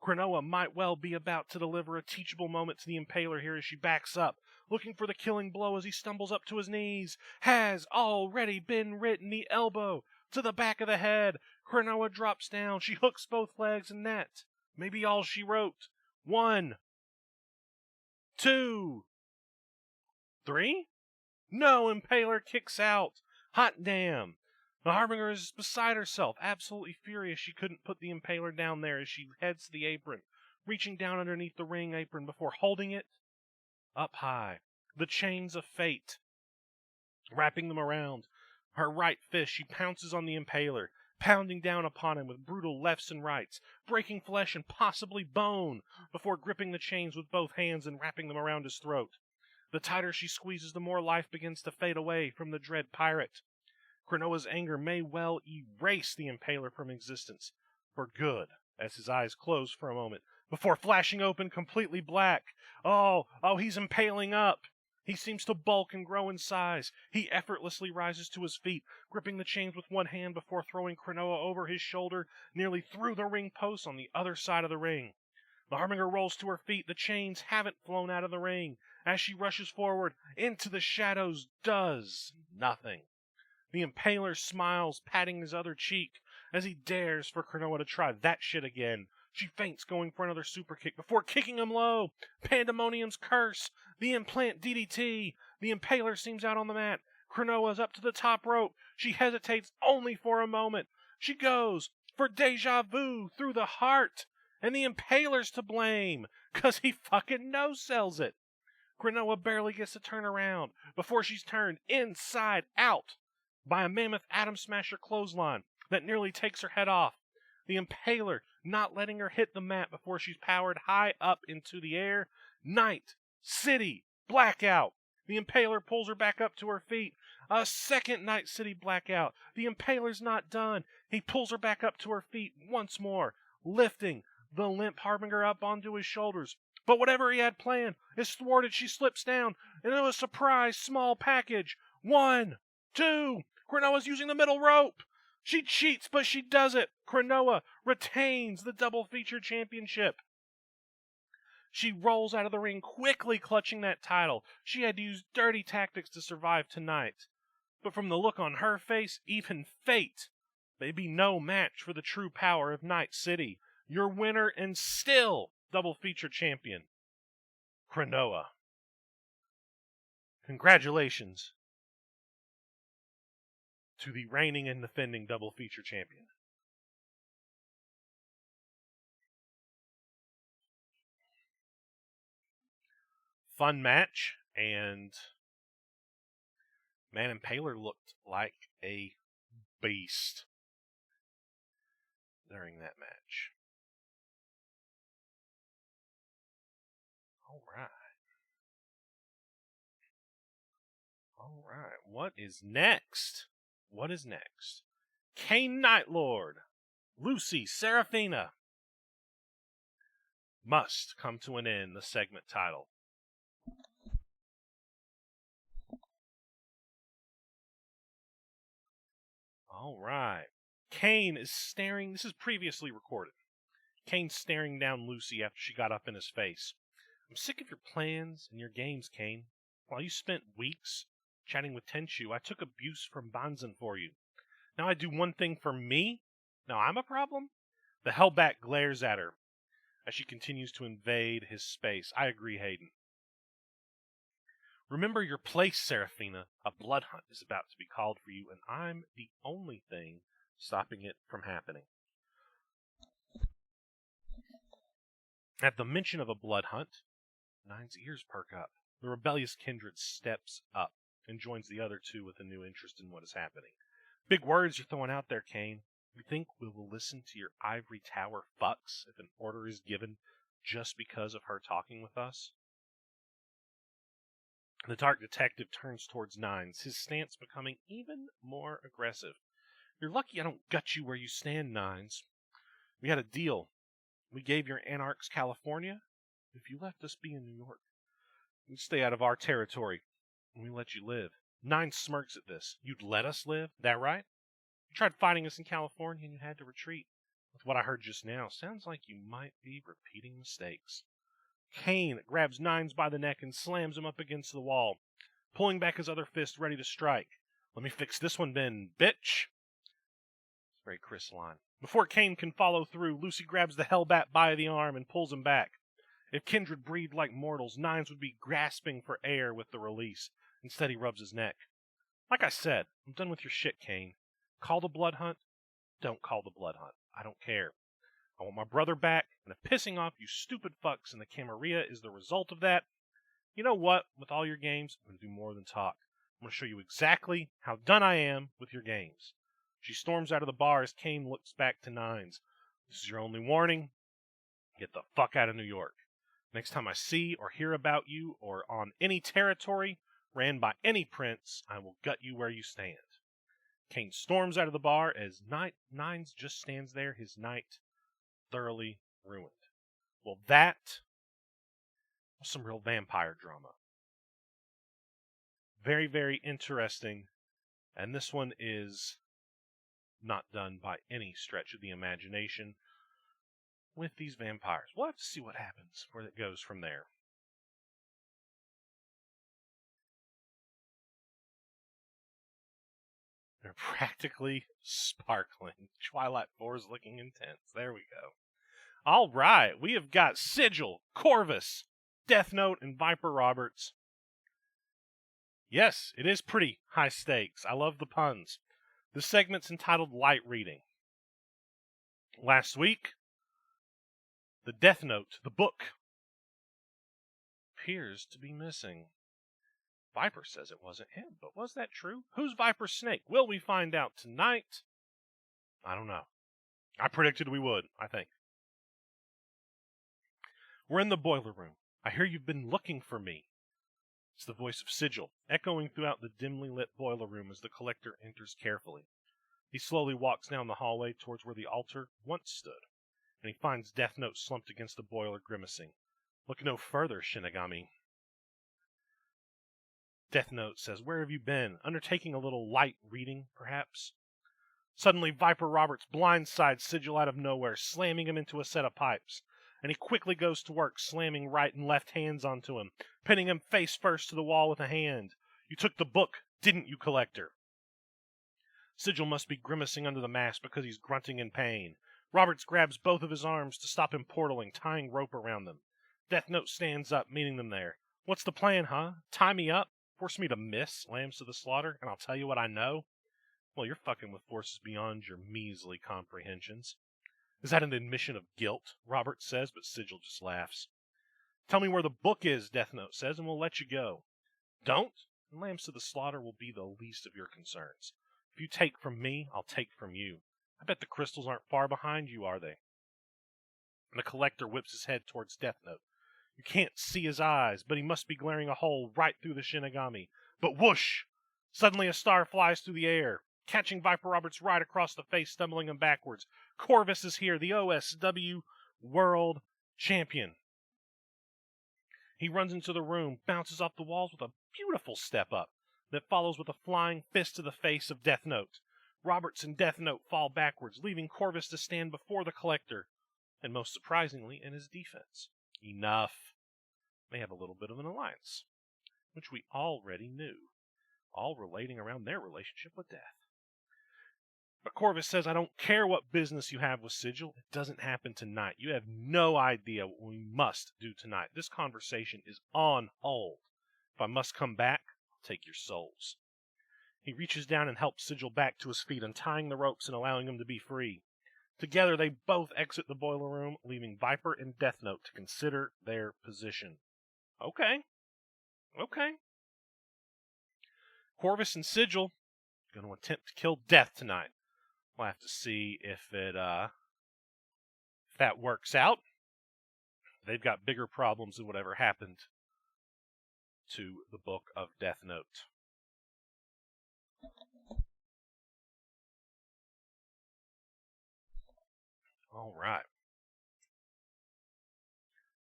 Cronoa might well be about to deliver a teachable moment to the Impaler here as she backs up, looking for the killing blow as he stumbles up to his knees. Has already been written, the elbow to the back of the head. Cronoa drops down. She hooks both legs, and that may be all she wrote. 1, 2, 3? No, Impaler kicks out. Hot damn. The Harbinger is beside herself, absolutely furious she couldn't put the Impaler down there as she heads to the apron, reaching down underneath the ring apron before holding it up high. The chains of fate, wrapping them around her right fist, she pounces on the Impaler, pounding down upon him with brutal lefts and rights, breaking flesh and possibly bone before gripping the chains with both hands and wrapping them around his throat. The tighter she squeezes, the more life begins to fade away from the Dread Pirate. Cronoa's anger may well erase the Impaler from existence for good, as his eyes close for a moment, before flashing open completely black. Oh, he's impaling up. He seems to bulk and grow in size. He effortlessly rises to his feet, gripping the chains with one hand before throwing Cronoa over his shoulder, nearly through the ring post on the other side of the ring. The Harbinger rolls to her feet. The chains haven't flown out of the ring. As she rushes forward into the shadows, does nothing. The Impaler smiles, patting his other cheek, as he dares for Cronoa to try that shit again. She feints, going for another super kick before kicking him low. Pandemonium's curse, the implant DDT. The Impaler seems out on the mat. Cronoa's up to the top rope. She hesitates only for a moment. She goes for deja vu through the heart. And the Impaler's to blame, 'cause he fucking no-sells it. Cronoa barely gets to turn around before she's turned inside out by a mammoth Atom Smasher clothesline that nearly takes her head off. The Impaler not letting her hit the mat before she's powered high up into the air. Night City Blackout. The Impaler pulls her back up to her feet. A second Night City Blackout. The Impaler's not done. He pulls her back up to her feet once more, lifting the limp Harbinger up onto his shoulders. But whatever he had planned is thwarted. She slips down into a surprise small package. 1, 2. Cronoa's using the middle rope. She cheats, but she does it. Cronoa retains the double feature championship. She rolls out of the ring, quickly clutching that title. She had to use dirty tactics to survive tonight. But from the look on her face, even fate may be no match for the true power of Night City. Your winner and still double feature champion, Cronoa. Congratulations to the reigning and defending double feature champion. Fun match, and man, Impaler looked like a beast during that match. All right. What is next? Kane Nightlord, Lucy Serafina, must come to an end, the segment title. All right. Kane is staring. This is previously recorded. Kane's staring down Lucy after she got up in his face. I'm sick of your plans and your games, Kane. While you spent weeks chatting with Tenchu, I took abuse from Banzan for you. Now I do one thing for me? Now I'm a problem? The Hellbat glares at her as she continues to invade his space. I agree, Hayden. Remember your place, Seraphina. A blood hunt is about to be called for you, and I'm the only thing stopping it from happening. At the mention of a blood hunt, Nine's ears perk up. The rebellious kindred steps up and joins the other two with a new interest in what is happening. Big words you're throwing out there, Kane. You think we will listen to your ivory tower fucks if an order is given just because of her talking with us? The dark detective turns towards Nines, his stance becoming even more aggressive. You're lucky I don't gut you where you stand, Nines. We had a deal. We gave your anarchs California. If you left us be in New York, you'd stay out of our territory, and we let you live. Nines smirks at this. You'd let us live? That right? You tried fighting us in California, and you had to retreat. With what I heard just now, sounds like you might be repeating mistakes. Kane grabs Nines by the neck and slams him up against the wall, pulling back his other fist ready to strike. Let me fix this one, Ben, bitch. It's very crystalline. Before Kane can follow through, Lucy grabs the Hellbat by the arm and pulls him back. If kindred breathed like mortals, Nines would be grasping for air with the release. Instead, he rubs his neck. Like I said, I'm done with your shit, Kane. Call the blood hunt? Don't call the blood hunt. I don't care. I want my brother back, and if pissing off you stupid fucks in the Camarilla is the result of that, you know what? With all your games, I'm going to do more than talk. I'm going to show you exactly how done I am with your games. She storms out of the bar as Kane looks back to Nines. This is your only warning. Get the fuck out of New York. Next time I see or hear about you or on any territory ran by any prince, I will gut you where you stand. Kane storms out of the bar as Nines just stands there, his night thoroughly ruined. Well, that was some real vampire drama. Very, very interesting. And this one is not done by any stretch of the imagination with these vampires. We'll have to see what happens, where it goes from there. They're practically sparkling. Twilight 4 is looking intense. There we go. All right, we have got Sigil, Corvus, Death Note, and Viper Roberts. Yes, it is pretty high stakes. I love the puns. The segment's entitled Light Reading. Last week, the Death Note, the book, appears to be missing. Viper says it wasn't him, but was that true? Who's Viper's snake? Will we find out tonight? I don't know. I predicted we would, I think. We're in the boiler room. I hear you've been looking for me. It's the voice of Sigil, echoing throughout the dimly lit boiler room as the collector enters carefully. He slowly walks down the hallway towards where the altar once stood, and he finds Death Note slumped against the boiler, grimacing. Look no further, Shinigami. Death Note says, where have you been? Undertaking a little light reading, perhaps? Suddenly, Viper Roberts blindsides Sigil out of nowhere, slamming him into a set of pipes. And he quickly goes to work, slamming right and left hands onto him, pinning him face first to the wall with a hand. You took the book, didn't you, Collector? Sigil must be grimacing under the mask because he's grunting in pain. Roberts grabs both of his arms to stop him portaling, tying rope around them. Death Note stands up, meeting them there. What's the plan, huh? Tie me up? Force me to miss Lambs to the Slaughter, and I'll tell you what I know? Well, you're fucking with forces beyond your measly comprehensions. Is that an admission of guilt? Roberts says, but Sigil just laughs. Tell me where the book is, Death Note says, and we'll let you go. Don't? And Lambs to the Slaughter will be the least of your concerns. If you take from me, I'll take from you. I bet the crystals aren't far behind you, are they? And the Collector whips his head towards Death Note. You can't see his eyes, but he must be glaring a hole right through the Shinigami. But whoosh! Suddenly a star flies through the air, catching Viper Roberts right across the face, stumbling him backwards. Corvus is here, the OSW World champion. He runs into the room, bounces off the walls with a beautiful step up that follows with a flying fist to the face of Death Note. Roberts and Death Note fall backwards, leaving Corvus to stand before the Collector, and most surprisingly, in his defense. Enough. They have a little bit of an alliance, which we already knew, all relating around their relationship with Death. But Corvus says, I don't care what business you have with Sigil. It doesn't happen tonight. You have no idea what we must do tonight. This conversation is on hold. If I must come back, I'll take your souls. He reaches down and helps Sigil back to his feet, untying the ropes and allowing him to be free. Together, they both exit the boiler room, leaving Viper and Death Note to consider their position. Okay. Corvus and Sigil are going to attempt to kill Death tonight. We'll have to see if that works out. They've got bigger problems than whatever happened to the book of Death Note. All right.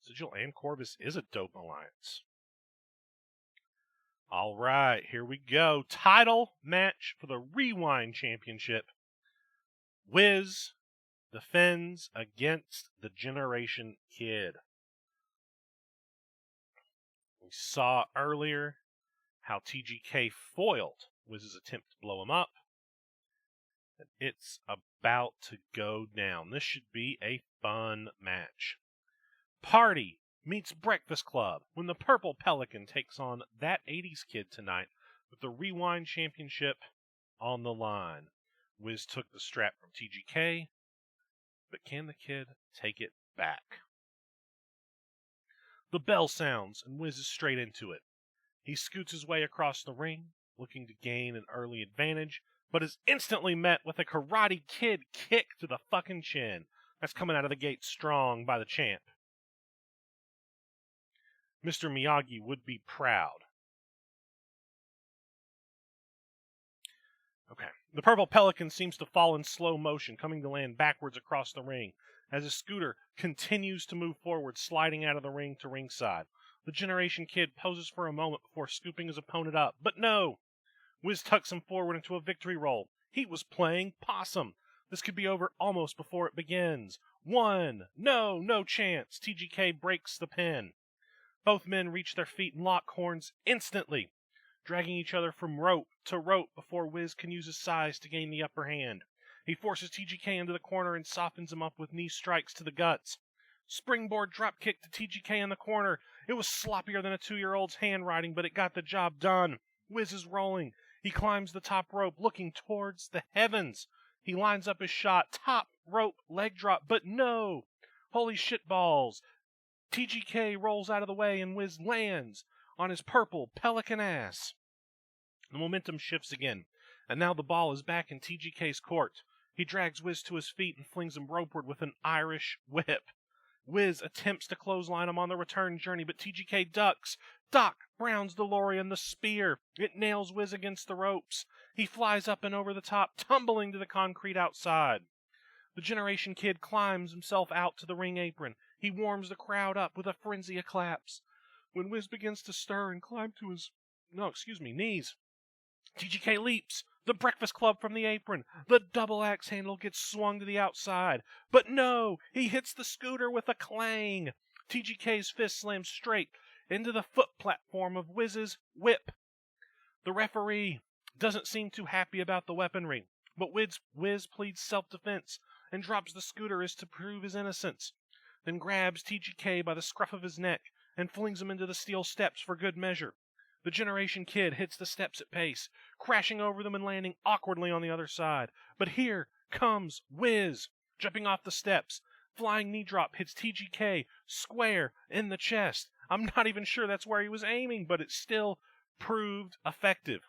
Sigil and Corvus is a dope alliance. All right, here we go. Title match for the Rewind Championship. Wiz defends against the Generation Kid. We saw earlier how TGK foiled Wiz's attempt to blow him up. And it's about to go down. This should be a fun match. Party meets Breakfast Club when the Purple Pelican takes on that 80s Kid tonight with the Rewind Championship on the line. Wiz took the strap from TGK, but can the Kid take it back? The bell sounds, and Wiz is straight into it. He scoots his way across the ring, looking to gain an early advantage, but is instantly met with a Karate Kid kick to the fucking chin. That's coming out of the gate strong by the champ. Mr. Miyagi would be proud. Okay. The Purple Pelican seems to fall in slow motion, coming to land backwards across the ring, as his scooter continues to move forward, sliding out of the ring to ringside. The Generation Kid poses for a moment before scooping his opponent up, but no! Wiz tucks him forward into a victory roll. He was playing possum. This could be over almost before it begins. One! No chance! TGK breaks the pin. Both men reach their feet and lock horns instantly, dragging each other from rope to rope before Wiz can use his size to gain the upper hand. He forces TGK into the corner and softens him up with knee strikes to the guts. Springboard dropkick to TGK in the corner. It was sloppier than a 2-year-old's handwriting, but it got the job done. Wiz is rolling. He climbs the top rope, looking towards the heavens. He lines up his shot. Top rope leg drop, but no! Holy shit balls! TGK rolls out of the way and Wiz lands on his purple pelican ass. The momentum shifts again, and now the ball is back in TGK's court. He drags Wiz to his feet and flings him ropeward with an Irish whip. Wiz attempts to clothesline him on the return journey, but TGK ducks. Doc Brown's DeLorean, the spear. It nails Wiz against the ropes. He flies up and over the top, tumbling to the concrete outside. The Generation Kid climbs himself out to the ring apron. He warms the crowd up with a frenzy of claps. When Wiz begins to stir and climb to his knees, TGK leaps. The Breakfast Club from the apron. The double axe handle gets swung to the outside. But no! He hits the scooter with a clang. TGK's fist slams straight into the foot platform of Wiz's whip. The referee doesn't seem too happy about the weaponry, but Wiz pleads self-defense and drops the scooter as to prove his innocence, then grabs TGK by the scruff of his neck and flings him into the steel steps for good measure. The Generation Kid hits the steps at pace, crashing over them and landing awkwardly on the other side. But here comes Wiz, jumping off the steps. Flying knee drop hits TGK square in the chest. I'm not even sure that's where he was aiming, but it still proved effective.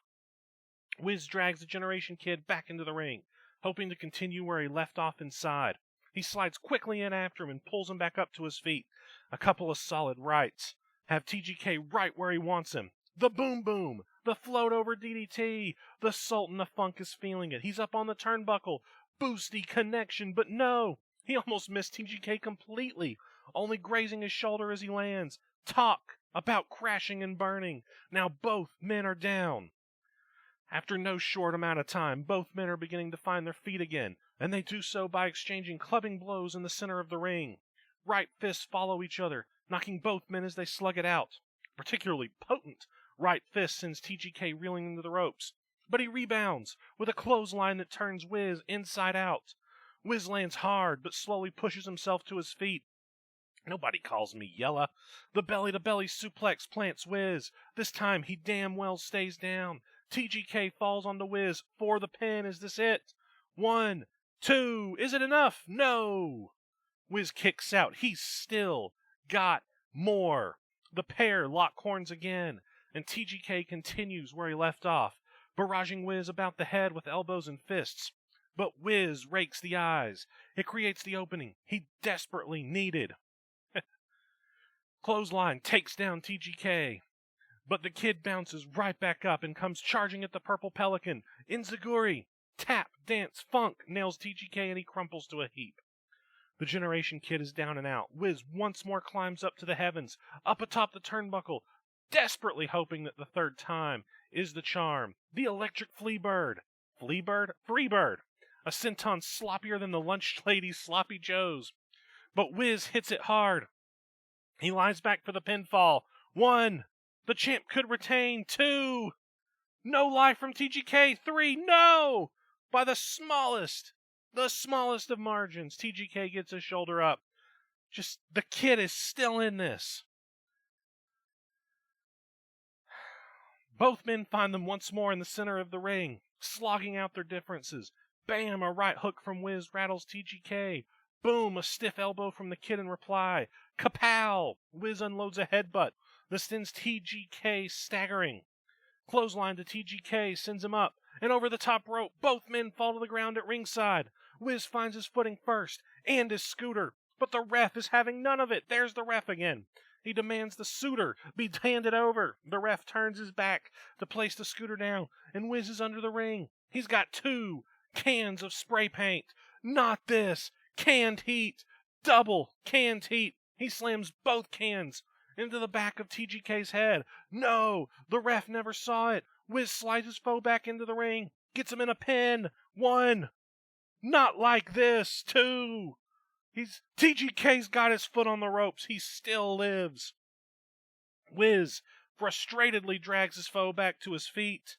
Wiz drags the Generation Kid back into the ring, hoping to continue where he left off inside. He slides quickly in after him and pulls him back up to his feet. A couple of solid rights have TGK right where he wants him. The boom boom, the float over DDT. The Sultan of Funk is feeling it. He's up on the turnbuckle. Boosty connection, but no. He almost missed TGK completely. only grazing his shoulder as he lands. Talk about crashing and burning. Now both men are down. After no short amount of time, both men are beginning to find their feet again, and they do so by exchanging clubbing blows in the center of the ring. Right fists follow each other, knocking both men as they slug it out. Particularly potent right fist sends TGK reeling into the ropes, but he rebounds with a clothesline that turns Wiz inside out. Wiz lands hard, but slowly pushes himself to his feet. Nobody calls me Yella. The belly-to-belly suplex plants Wiz. This time he damn well stays down. TGK falls onto Wiz for the pin. Is this it? 1, 2. Is it enough? No. Wiz kicks out. He's still got more. The pair lock horns again, and TGK continues where he left off, barraging Wiz about the head with elbows and fists. But Wiz rakes the eyes. It creates the opening he desperately needed. Clothesline takes down TGK, but the kid bounces right back up and comes charging at the Purple Pelican. Enziguri, tap, dance, funk, nails TGK and he crumples to a heap. The Generation Kid is down and out. Wiz once more climbs up to the heavens, up atop the turnbuckle, desperately hoping that the third time is the charm. The Electric Fleabird. Freebird. A senton sloppier than the lunch lady's sloppy joes. But Wiz hits it hard. He lies back for the pinfall. 1. The champ could retain. 2. No life from TGK. 3. No! By the smallest of margins, TGK gets his shoulder up. Just, the kid is still in this. Both men find them once more in the center of the ring, slogging out their differences. Bam, a right hook from Wiz rattles TGK. Boom, a stiff elbow from the kid in reply. Kapow! Wiz unloads a headbutt that sends TGK staggering. Clothesline to TGK sends him up, and over the top rope, both men fall to the ground at ringside. Wiz finds his footing first, and his scooter, but the ref is having none of it. There's the ref again. He demands the scooter be handed over. The ref turns his back to place the scooter down, and Wiz is under the ring. He's got 2 cans of spray paint. Not this. Canned heat. Double canned heat. He slams both cans into the back of TGK's head. No, the ref never saw it. Wiz slides his foe back into the ring. Gets him in a pin. 1. Not like this. 2. TGK's got his foot on the ropes. He still lives. Wiz frustratedly drags his foe back to his feet.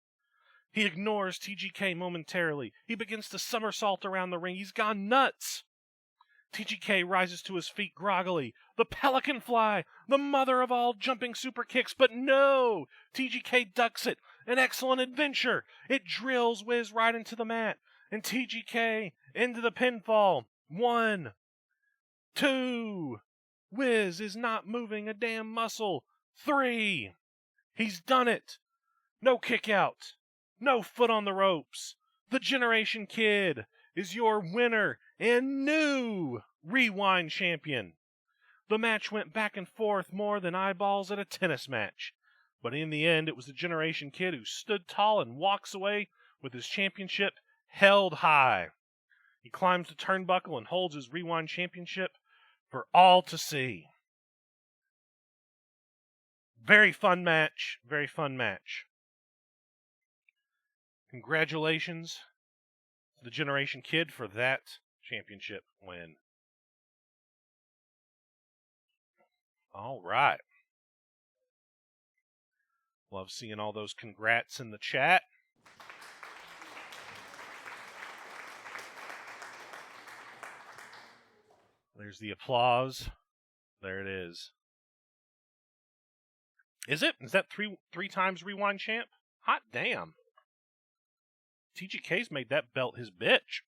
He ignores TGK momentarily. He begins to somersault around the ring. He's gone nuts. TGK rises to his feet groggily. The Pelican Fly, the mother of all jumping super kicks, but no! TGK ducks it. An excellent adventure. It drills Wiz right into the mat. And TGK into the pinfall. 1, 2. Wiz is not moving a damn muscle. 3. He's done it. No kick out. No foot on the ropes. The Generation Kid is your winner and new Rewind champion. The match went back and forth more than eyeballs at a tennis match. But in the end, it was the Generation Kid who stood tall and walks away with his championship held high. He climbs the turnbuckle and holds his Rewind championship for all to see. Very fun match. Very fun match. Congratulations to the Generation Kid for that championship win. All right. Love seeing all those congrats in the chat. There's the applause. There it is. Is it? Is that three times Rewind champ? Hot damn. TGK's made that belt his bitch.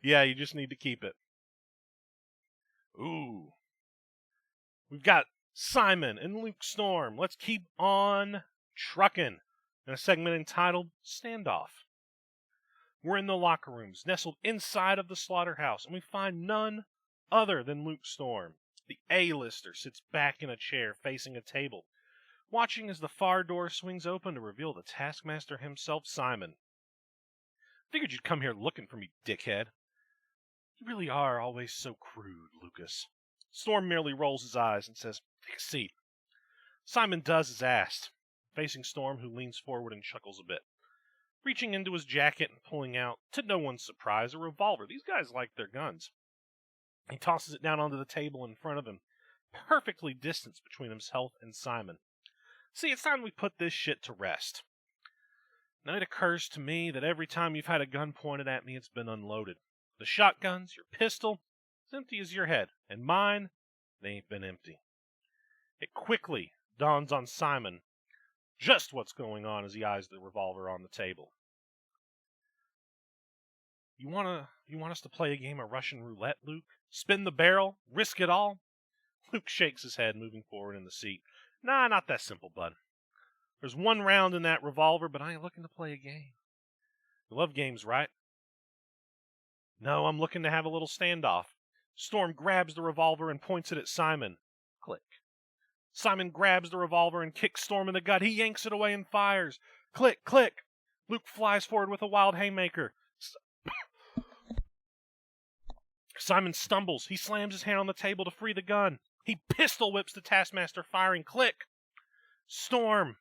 Yeah, you just need to keep it. Ooh. We've got Simon and Luke Storm. Let's keep on trucking in a segment entitled Standoff. We're in the locker rooms, nestled inside of the slaughterhouse, and we find none other than Luke Storm. The A-lister sits back in a chair facing a table watching as the far door swings open to reveal the taskmaster himself, Simon. Figured you'd come here looking for me, dickhead. You really are always so crude, Lucas. Storm merely rolls his eyes and says, "Take a seat." Simon does as asked, facing Storm, who leans forward and chuckles a bit, reaching into his jacket and pulling out, to no one's surprise, a revolver. These guys like their guns. He tosses it down onto the table in front of him, perfectly distanced between himself and Simon. See, it's time we put this shit to rest. Now it occurs to me that every time you've had a gun pointed at me, it's been unloaded. The shotguns, your pistol, as empty as your head, and mine, they ain't been empty. It quickly dawns on Simon just what's going on as he eyes the revolver on the table. You want us to play a game of Russian roulette, Luke? Spin the barrel? Risk it all? Luke shakes his head, moving forward in the seat. Nah, not that simple, bud. There's one round in that revolver, but I ain't looking to play a game. You love games, right? No, I'm looking to have a little standoff. Storm grabs the revolver and points it at Simon. Click. Simon grabs the revolver and kicks Storm in the gut. He yanks it away and fires. Click, click. Luke flies forward with a wild haymaker. Simon stumbles. He slams his hand on the table to free the gun. He pistol whips the taskmaster, firing. Click. Storm.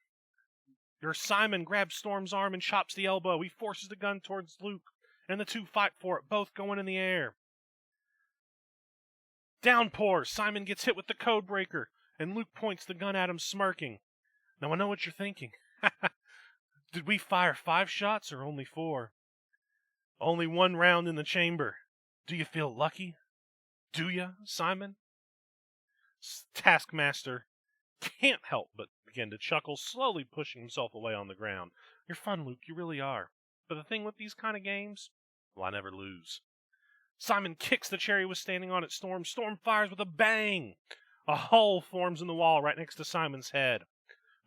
Simon grabs Storm's arm and chops the elbow. He forces the gun towards Luke, and the two fight for it, both going in the air. Downpour. Simon gets hit with the code breaker, and Luke points the gun at him, smirking. Now I know what you're thinking. Did we fire 5 shots or only 4? Only 1 round in the chamber. Do you feel lucky? Do you, Simon? Taskmaster can't help but begin to chuckle, slowly pushing himself away on the ground. You're fun, Luke, you really are. But the thing with these kind of games, well, I never lose. Simon kicks the chair he was standing on at Storm. Storm fires with a bang. A hole forms in the wall right next to Simon's head.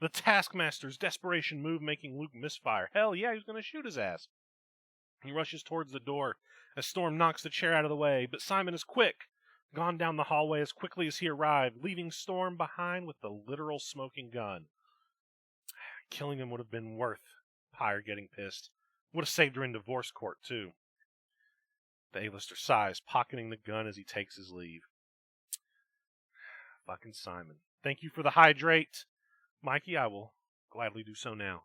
The Taskmaster's desperation move making Luke misfire. Hell yeah, he's going to shoot his ass. He rushes towards the door as Storm knocks the chair out of the way, but Simon is quick, gone down the hallway as quickly as he arrived, leaving Storm behind with the literal smoking gun. Killing him would have been worth Pyre getting pissed. Would have saved her in divorce court, too. The A-lister sighs, pocketing the gun as he takes his leave. Fucking Simon. Thank you for the hydrate. Mikey, I will gladly do so now.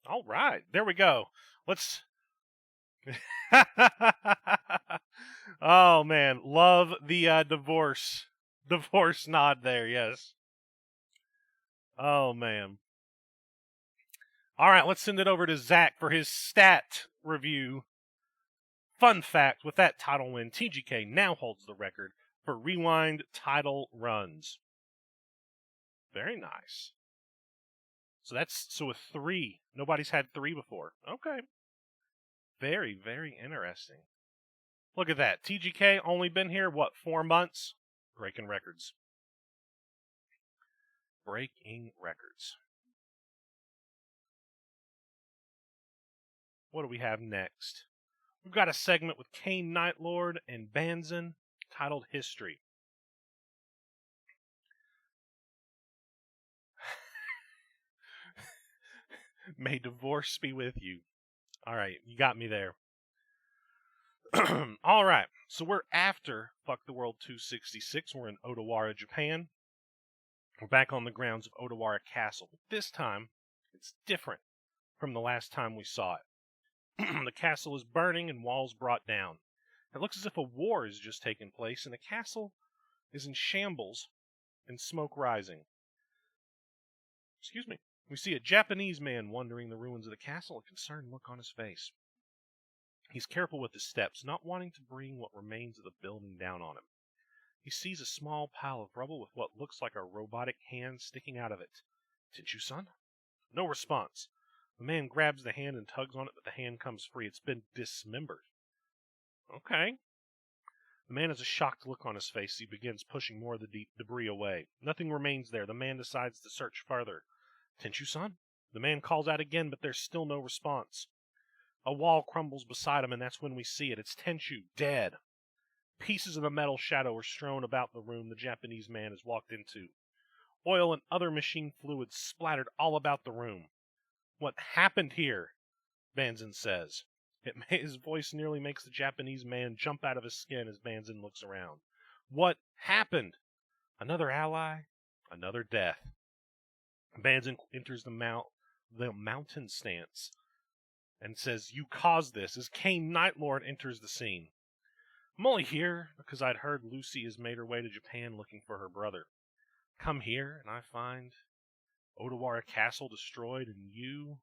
All right, there we go. Let's... Oh, man. Love the divorce nod there, yes. Oh, man. All right, let's send it over to Zach for his stat review. Fun fact, with that title win, TGK now holds the record for Rewind title runs. Very nice. So with 3. Nobody's had 3 before. Okay. Very, very interesting. Look at that. TGK only been here, 4 months? Breaking records. Breaking records. What do we have next? We've got a segment with Kane Nightlord and Banzan titled History. May divorce be with you. All right, you got me there. All right, so we're after Fuck the World 266. We're in Odawara, Japan. We're back on the grounds of Odawara Castle. But this time, it's different from the last time we saw it. The castle is burning and walls brought down. It looks as if a war has just taken place, and the castle is in shambles and smoke rising. Excuse me. We see a Japanese man wandering the ruins of the castle, a concerned look on his face. He's careful with his steps, not wanting to bring what remains of the building down on him. He sees a small pile of rubble with what looks like a robotic hand sticking out of it. Tenchu-san? No response. The man grabs the hand and tugs on it, but the hand comes free. It's been dismembered. Okay. The man has a shocked look on his face as he begins pushing more of the debris away. Nothing remains there. The man decides to search further. Tenchu-san? The man calls out again, but there's still no response. A wall crumbles beside him, and that's when we see it. It's Tenchu, dead. Pieces of the metal shadow are strewn about the room the Japanese man has walked into. Oil and other machine fluids splattered all about the room. What happened here? Banzan says. His voice nearly makes the Japanese man jump out of his skin as Banzan looks around. What happened? Another ally? Another death. Banzan enters the mountain stance and says, "You caused this," as Kane Nightlord enters the scene. "I'm only here because I'd heard Lucy has made her way to Japan looking for her brother. Come here, and I find Odawara Castle destroyed, and you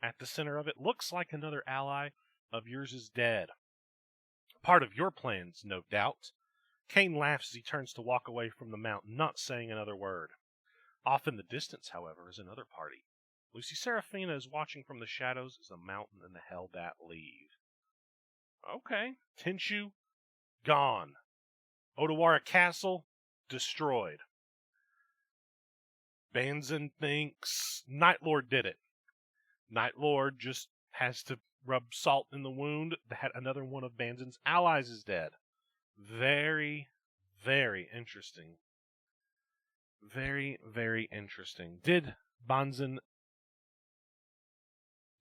at the center of it. Looks like another ally of yours is dead. Part of your plans, no doubt." Kane laughs as he turns to walk away from the mountain, not saying another word. Off in the distance, however, is another party. Lucy Serafina is watching from the shadows as the mountain and the Hellbat leave. Okay. Tenshu, gone. Odawara Castle, destroyed. Banzan thinks Nightlord did it. Nightlord just has to rub salt in the wound that another one of Banzan's allies is dead. Very, very interesting. Very, very interesting. Did Banzan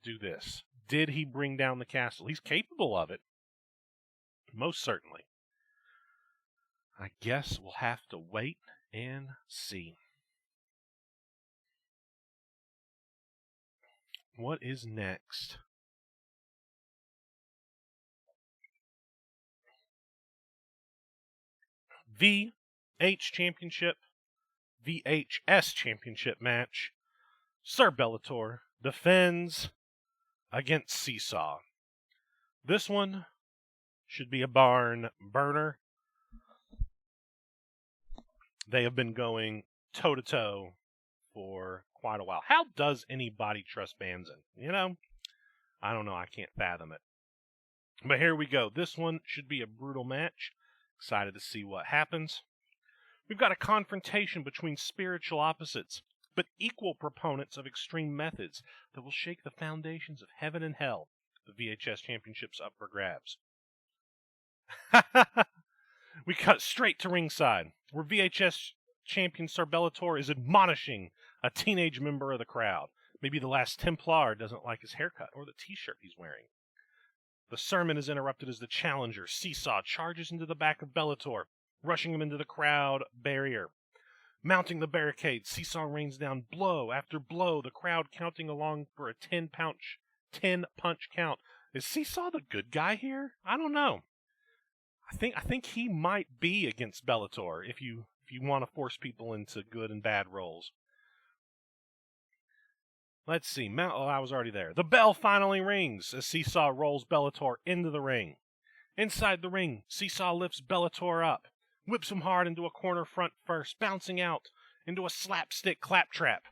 do this? Did he bring down the castle? He's capable of it. Most certainly. I guess we'll have to wait and see. What is next? VHS Championship match. Sir Bellator defends against Seesaw. This one should be a barn burner. They have been going toe-to-toe for quite a while. How does anybody trust Banzan? You know, I don't know. I can't fathom it. But here we go. This one should be a brutal match. Excited to see what happens. We've got a confrontation between spiritual opposites, but equal proponents of extreme methods that will shake the foundations of heaven and hell. The VHS Championship's up for grabs. We cut straight to ringside, where VHS champion Sir Bellator is admonishing a teenage member of the crowd. Maybe the last Templar doesn't like his haircut or the t-shirt he's wearing. The sermon is interrupted as the challenger, Seesaw, charges into the back of Bellator, rushing him into the crowd barrier. Mounting the barricade, Seesaw rains down blow after blow, the crowd counting along for a 10-punch count. Is Seesaw the good guy here? I don't know. I think he might be against Bellator if you want to force people into good and bad roles. Let's see. I was already there. The bell finally rings as Seesaw rolls Bellator into the ring. Inside the ring, Seesaw lifts Bellator up, whips him hard into a corner front first, bouncing out into a slapstick claptrap.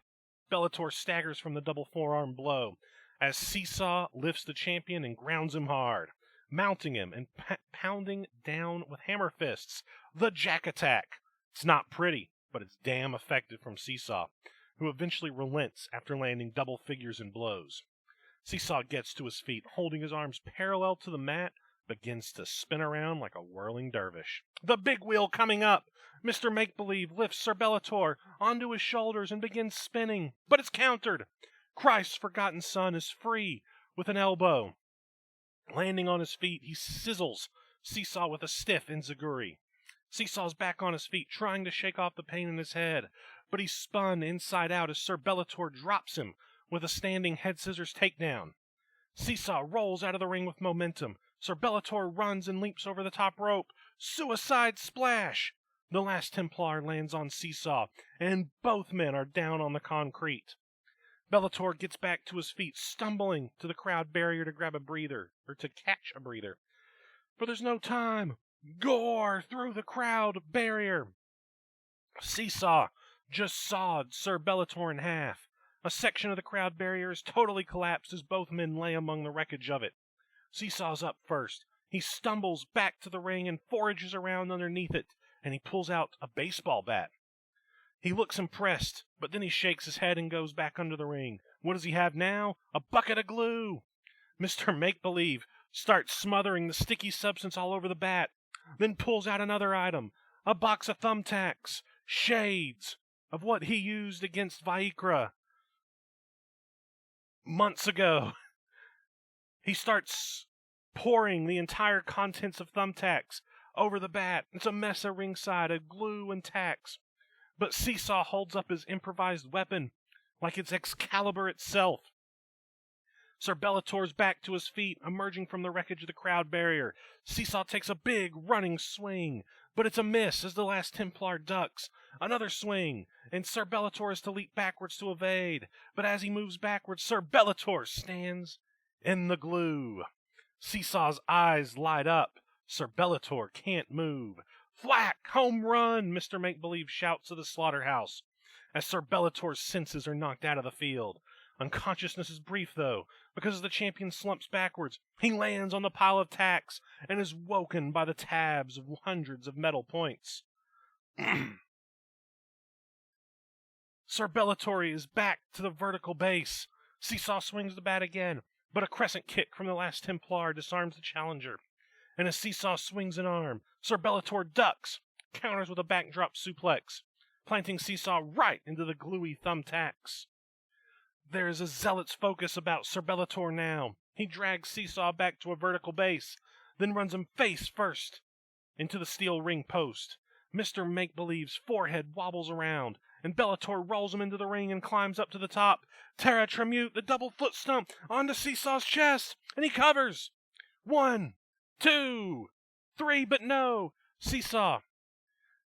Bellator staggers from the double forearm blow as Seesaw lifts the champion and grounds him hard, mounting him and pounding down with hammer fists. The Jack Attack. It's not pretty, but it's damn effective from Seesaw, who eventually relents after landing double figures in blows. Seesaw gets to his feet, holding his arms parallel to the mat, begins to spin around like a whirling dervish. The big wheel coming up. Mr. Make-Believe lifts Sir Bellator onto his shoulders and begins spinning, but it's countered. Christ's forgotten son is free with an elbow. Landing on his feet, he sizzles Seesaw with a stiff enziguri. Seesaw's back on his feet, trying to shake off the pain in his head, but he's spun inside out as Sir Bellator drops him with a standing head scissors takedown. Seesaw rolls out of the ring with momentum. Sir Bellator runs and leaps over the top rope. Suicide splash! The last Templar lands on Seesaw, and both men are down on the concrete. Bellator gets back to his feet, stumbling to the crowd barrier to grab a breather, or to catch a breather. For there's no time. Gore through the crowd barrier. Seesaw just sawed Sir Bellator in half. A section of the crowd barrier is totally collapsed as both men lay among the wreckage of it. Seesaw's up first. He stumbles back to the ring and forages around underneath it, and he pulls out a baseball bat. He looks impressed, but then he shakes his head and goes back under the ring. What does he have now? A bucket of glue. Mr. Make-Believe starts smothering the sticky substance all over the bat. then pulls out another item, a box of thumbtacks, shades of what he used against Vaikra months ago. He starts pouring the entire contents of thumbtacks over the bat. It's a mess at ringside of glue and tacks. But Seesaw holds up his improvised weapon like it's Excalibur itself. Sir Bellator's back to his feet, emerging from the wreckage of the crowd barrier. Seesaw takes a big running swing, but it's a miss as the last Templar ducks. Another swing, and Sir Bellator is to leap backwards to evade. But as he moves backwards, Sir Bellator stands in the glue. Seesaw's eyes light up. Sir Bellator can't move. Thwack! Home run! Mr. Make-Believe shouts to the slaughterhouse as Sir Bellator's senses are knocked out of the field. Unconsciousness is brief, though, because as the champion slumps backwards, he lands on the pile of tacks and is woken by the tabs of hundreds of metal points. Sir Bellator is back to the vertical base. Seesaw swings the bat again, but a crescent kick from the last Templar disarms the challenger. And as Seesaw swings an arm, Sir Bellator ducks, counters with a backdrop suplex, planting Seesaw right into the gluey thumbtacks. There is a zealot's focus about Sir Bellator now. He drags Seesaw back to a vertical base, then runs him face first into the steel ring post. Mr. Make-Believe's forehead wobbles around, and Bellator rolls him into the ring and climbs up to the top. Terra Tremute, the double foot stomp onto Seesaw's chest, and he covers. 1, 2, 3, but no. Seesaw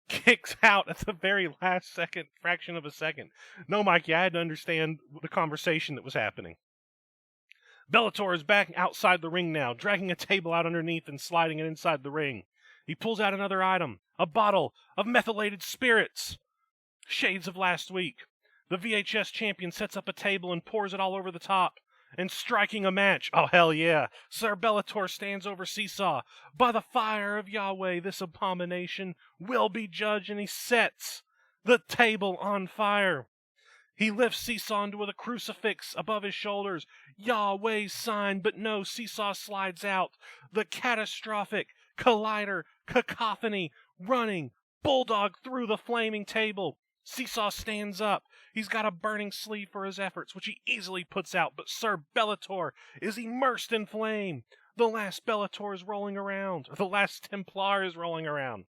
kicks out at the very last fraction of a second. No, Mikey, I had to understand the conversation that was happening. Bellator is back outside the ring now, dragging a table out underneath and sliding it inside the ring. He pulls out another item, a bottle of methylated spirits. Shades of last week. The VHS champion sets up a table and pours it all over the top. And striking a match, oh hell yeah, Sir Bellator stands over Seesaw. By the fire of Yahweh, this abomination will be judged, and he sets the table on fire. He lifts Seesaw into a crucifix above his shoulders, Yahweh's sign, but no, Seesaw slides out. The catastrophic collider cacophony running bulldog through the flaming table. Seesaw stands up. He's got a burning sleeve for his efforts, which he easily puts out, but Sir Bellator is immersed in flame. The last Bellator is rolling around. The last Templar is rolling around.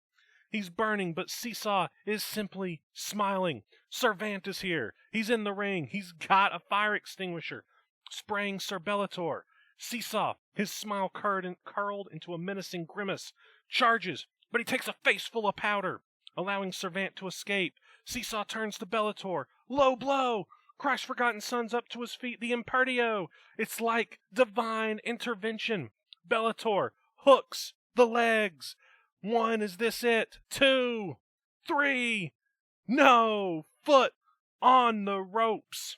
He's burning, but Seesaw is simply smiling. Servant is here. He's in the ring. He's got a fire extinguisher, spraying Sir Bellator. Seesaw, his smile curled into a menacing grimace, charges, but he takes a face full of powder, allowing Servant to escape. Seesaw turns to Bellator. Low blow! Christ's Forgotten Son's up to his feet. The Impertio. It's like divine intervention. Bellator hooks the legs. 1, is this it? 2, 3, no! Foot on the ropes.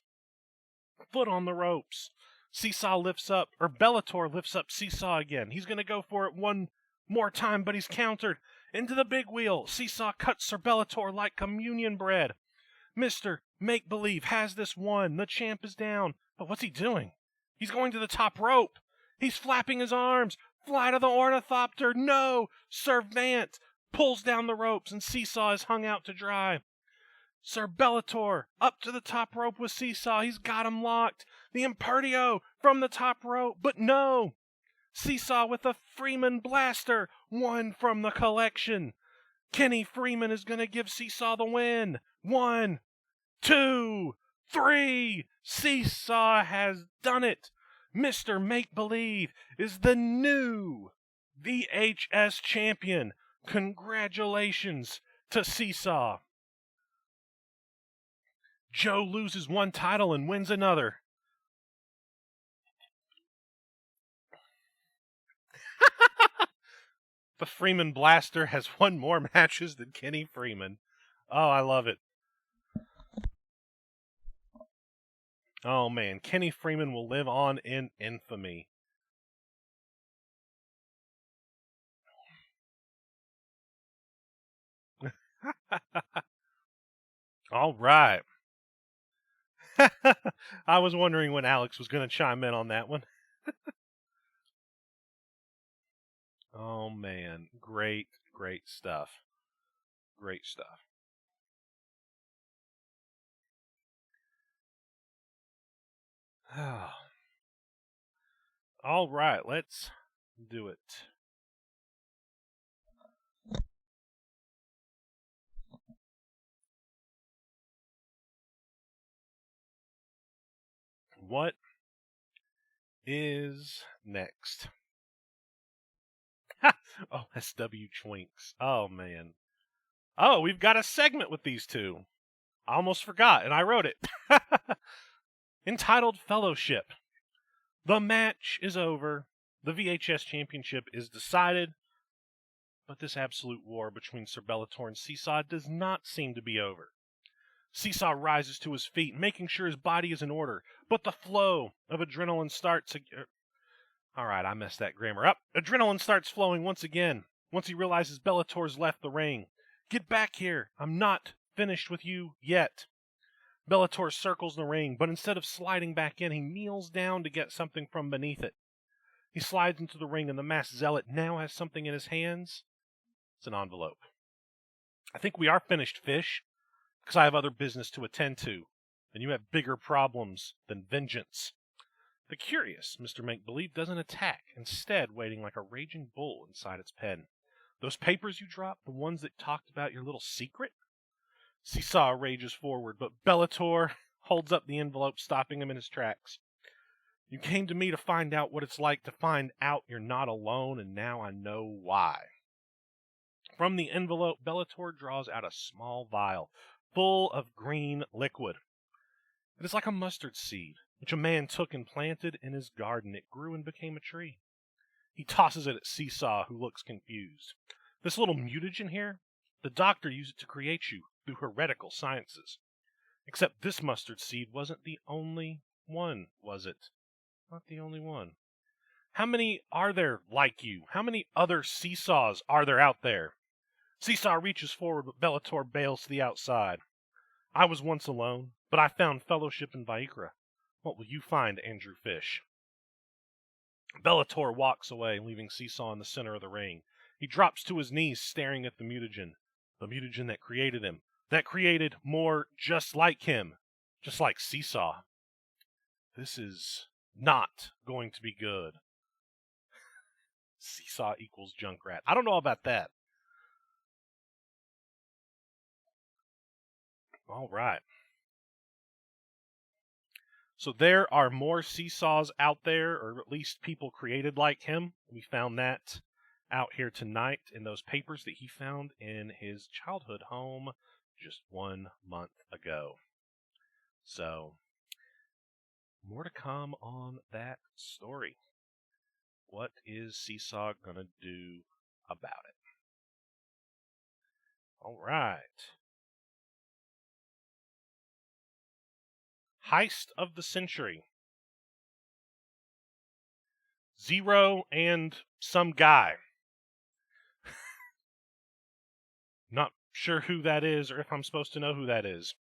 Foot on the ropes. Bellator lifts up Seesaw again. He's going to go for it one more time, but he's countered. Into the big wheel, Seesaw cuts Sir Bellator like communion bread. Mr. Make-Believe has this one. The champ is down. But what's he doing? He's going to the top rope. He's flapping his arms. Fly to the ornithopter. No! Servant pulls down the ropes, and Seesaw is hung out to dry. Sir Bellator up to the top rope with Seesaw. He's got him locked. The Impertio from the top rope. But no! Seesaw with a Freeman blaster, one from the collection. Kenny Freeman is going to give Seesaw the win. 1, 2, 3. Seesaw has done it. Mr. Make-Believe is the new VHS champion. Congratulations to Seesaw. Joe loses one title and wins another. The Freeman Blaster has won more matches than Kenny Freeman. Oh, I love it. Oh, man. Kenny Freeman will live on in infamy. All right. I was wondering when Alex was going to chime in on that one. Oh, man. Great, great stuff. Great stuff. All right, let's do it. What is next? OSW Twinks. Oh, man. Oh, we've got a segment with these two. I almost forgot, and I wrote it. Entitled Fellowship. The match is over. The VHS Championship is decided. But this absolute war between Sir Bellator and Seesaw does not seem to be over. Seesaw rises to his feet, making sure his body is in order. But the flow of adrenaline starts... All right, I messed that grammar up. Adrenaline starts flowing once again, once he realizes Bellator's left the ring. Get back here. I'm not finished with you yet. Bellator circles the ring, but instead of sliding back in, he kneels down to get something from beneath it. He slides into the ring, and the masked zealot now has something in his hands. It's an envelope. I think we are finished, Fish, because I have other business to attend to, and you have bigger problems than vengeance. The curious Mr. Make-Believe doesn't attack, instead waiting like a raging bull inside its pen. Those papers you dropped, the ones that talked about your little secret? Seesaw rages forward, but Bellator holds up the envelope, stopping him in his tracks. You came to me to find out what it's like to find out you're not alone, and now I know why. From the envelope, Bellator draws out a small vial full of green liquid. It is like a mustard seed, which a man took and planted in his garden. It grew and became a tree. He tosses it at Seesaw, who looks confused. This little mutagen here, the doctor used it to create you through heretical sciences. Except this mustard seed wasn't the only one, was it? Not the only one. How many are there like you? How many other Seesaws are there out there? Seesaw reaches forward, but Bellator bails to the outside. I was once alone, but I found fellowship in Vaikra. What will you find, Andrew Fish? Bellator walks away, leaving Seesaw in the center of the ring. He drops to his knees, staring at the mutagen that created him, that created more just like him, just like Seesaw. This is not going to be good. Seesaw equals Junkrat. I don't know about that. All right. So there are more Seesaws out there, or at least people created like him. We found that out here tonight in those papers that he found in his childhood home just 1 month ago. So, more to come on that story. What is Seesaw gonna do about it? All right. Heist of the Century. Zero and some guy. Not sure who that is or if I'm supposed to know who that is.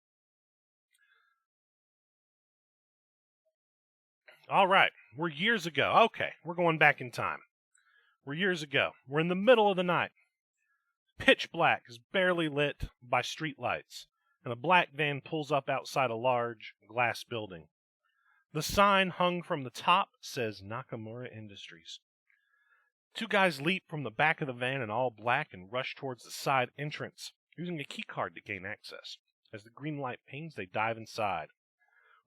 All right. We're years ago. Okay. We're going back in time. We're years ago. We're in the middle of the night. Pitch black is barely lit by street lights, and a black van pulls up outside a large glass building. The sign hung from the top says Nakamura Industries. Two guys leap from the back of the van in all black and rush towards the side entrance, using a key card to gain access. As the green light pings, they dive inside.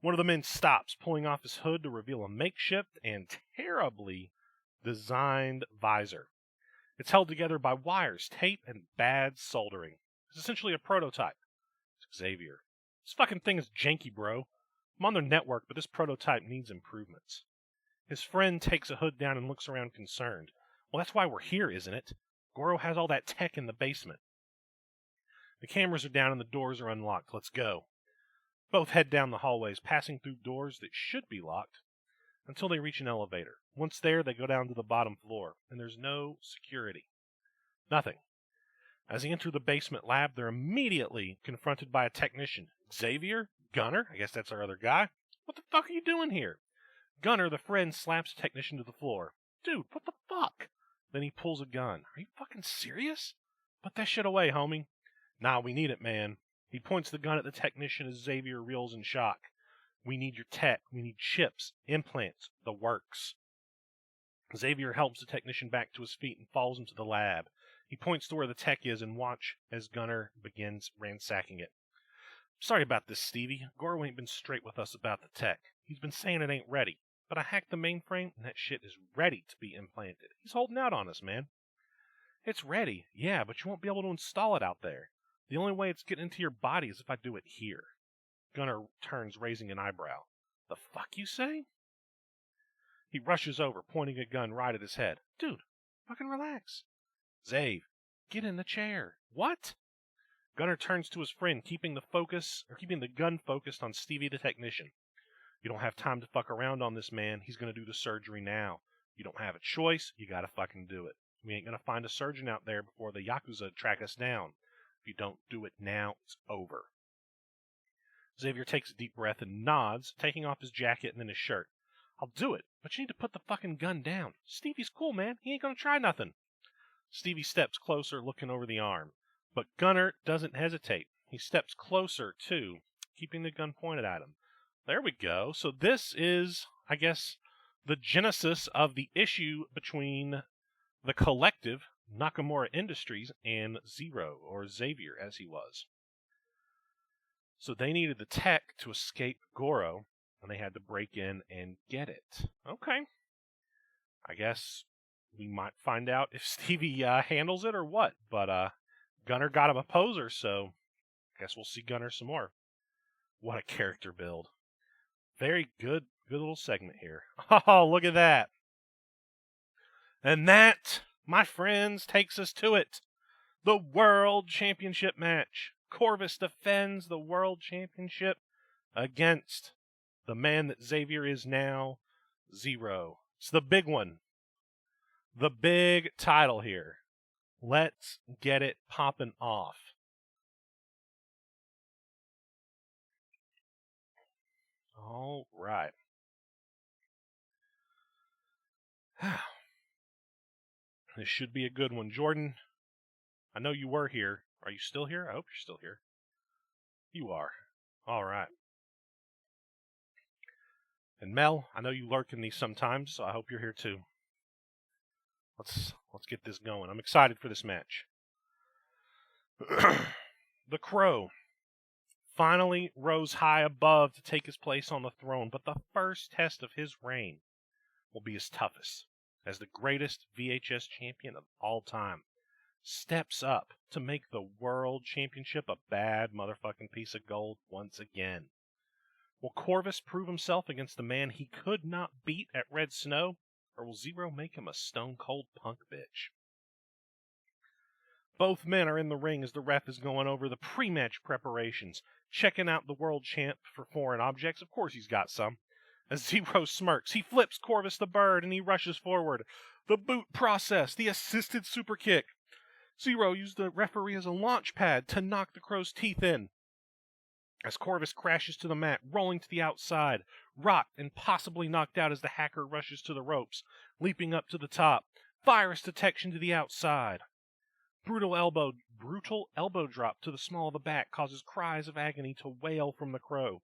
One of the men stops, pulling off his hood to reveal a makeshift and terribly designed visor. It's held together by wires, tape, and bad soldering. It's essentially a prototype. It's Xavier. This fucking thing is janky, bro. I'm on their network, but this prototype needs improvements. His friend takes a hood down and looks around concerned. Well, that's why we're here, isn't it? Goro has all that tech in the basement. The cameras are down and the doors are unlocked. Let's go. Both head down the hallways, passing through doors that should be locked, until they reach an elevator. Once there, they go down to the bottom floor, and there's no security. Nothing. As they enter the basement lab, they're immediately confronted by a technician. Xavier? Gunner? I guess that's our other guy. What the fuck are you doing here? Gunner, the friend, slaps the technician to the floor. Dude, what the fuck? Then he pulls a gun. Are you fucking serious? Put that shit away, homie. Nah, we need it, man. He points the gun at the technician as Xavier reels in shock. We need your tech. We need chips, implants, the works. Xavier helps the technician back to his feet and follows him to the lab. He points to where the tech is and watch as Gunner begins ransacking it. Sorry about this, Stevie. Goro ain't been straight with us about the tech. He's been saying it ain't ready. But I hacked the mainframe and that shit is ready to be implanted. He's holding out on us, man. It's ready, yeah, but you won't be able to install it out there. The only way it's getting into your body is if I do it here. Gunner turns, raising an eyebrow. The fuck you say? He rushes over, pointing a gun right at his head. Dude, fucking relax. Zave, get in the chair. What? Gunner turns to his friend, keeping the gun focused on Stevie the technician. You don't have time to fuck around on this man. He's gonna do the surgery now. You don't have a choice. You gotta fucking do it. We ain't gonna find a surgeon out there before the Yakuza track us down. If you don't do it now, it's over. Xavier takes a deep breath and nods, taking off his jacket and then his shirt. I'll do it, but you need to put the fucking gun down. Stevie's cool, man. He ain't gonna try nothing. Stevie steps closer, looking over the arm. But Gunner doesn't hesitate. He steps closer, too, keeping the gun pointed at him. There we go. So this is, I guess, the genesis of the issue between the collective, Nakamura Industries, and Zero, or Xavier, as he was. So they needed the tech to escape Goro, and they had to break in and get it. Okay. I guess we might find out if Stevie handles it or what, but Gunner got him a poser, so I guess we'll see Gunner some more. What a character build. Very good little segment here. Oh, look at that. And that, my friends, takes us to it. The World Championship match. Corvus defends the World Championship against the man that Xavier is now, Zero. It's the big one. The big title here. Let's get it popping off. All right. This should be a good one. Jordan, I know you were here. Are you still here? I hope you're still here. You are. All right. And Mel, I know you lurk in these sometimes, so I hope you're here too. Let's get this going. I'm excited for this match. The Crow finally rose high above to take his place on the throne, but the first test of his reign will be his toughest, as the greatest VHS champion of all time steps up to make the World Championship a bad motherfucking piece of gold once again. Will Corvus prove himself against the man he could not beat at Red Snow, or will Zero make him a stone-cold punk bitch? Both men are in the ring as the ref is going over the pre-match preparations, checking out the world champ for foreign objects. Of course he's got some. As Zero smirks, he flips Corvus the bird and he rushes forward. The boot process, the assisted super kick. Zero used the referee as a launch pad to knock the Crow's teeth in. As Corvus crashes to the mat, rolling to the outside, rocked and possibly knocked out as the hacker rushes to the ropes, leaping up to the top. Virus detection to the outside. Brutal elbow drop to the small of the back causes cries of agony to wail from the Crow,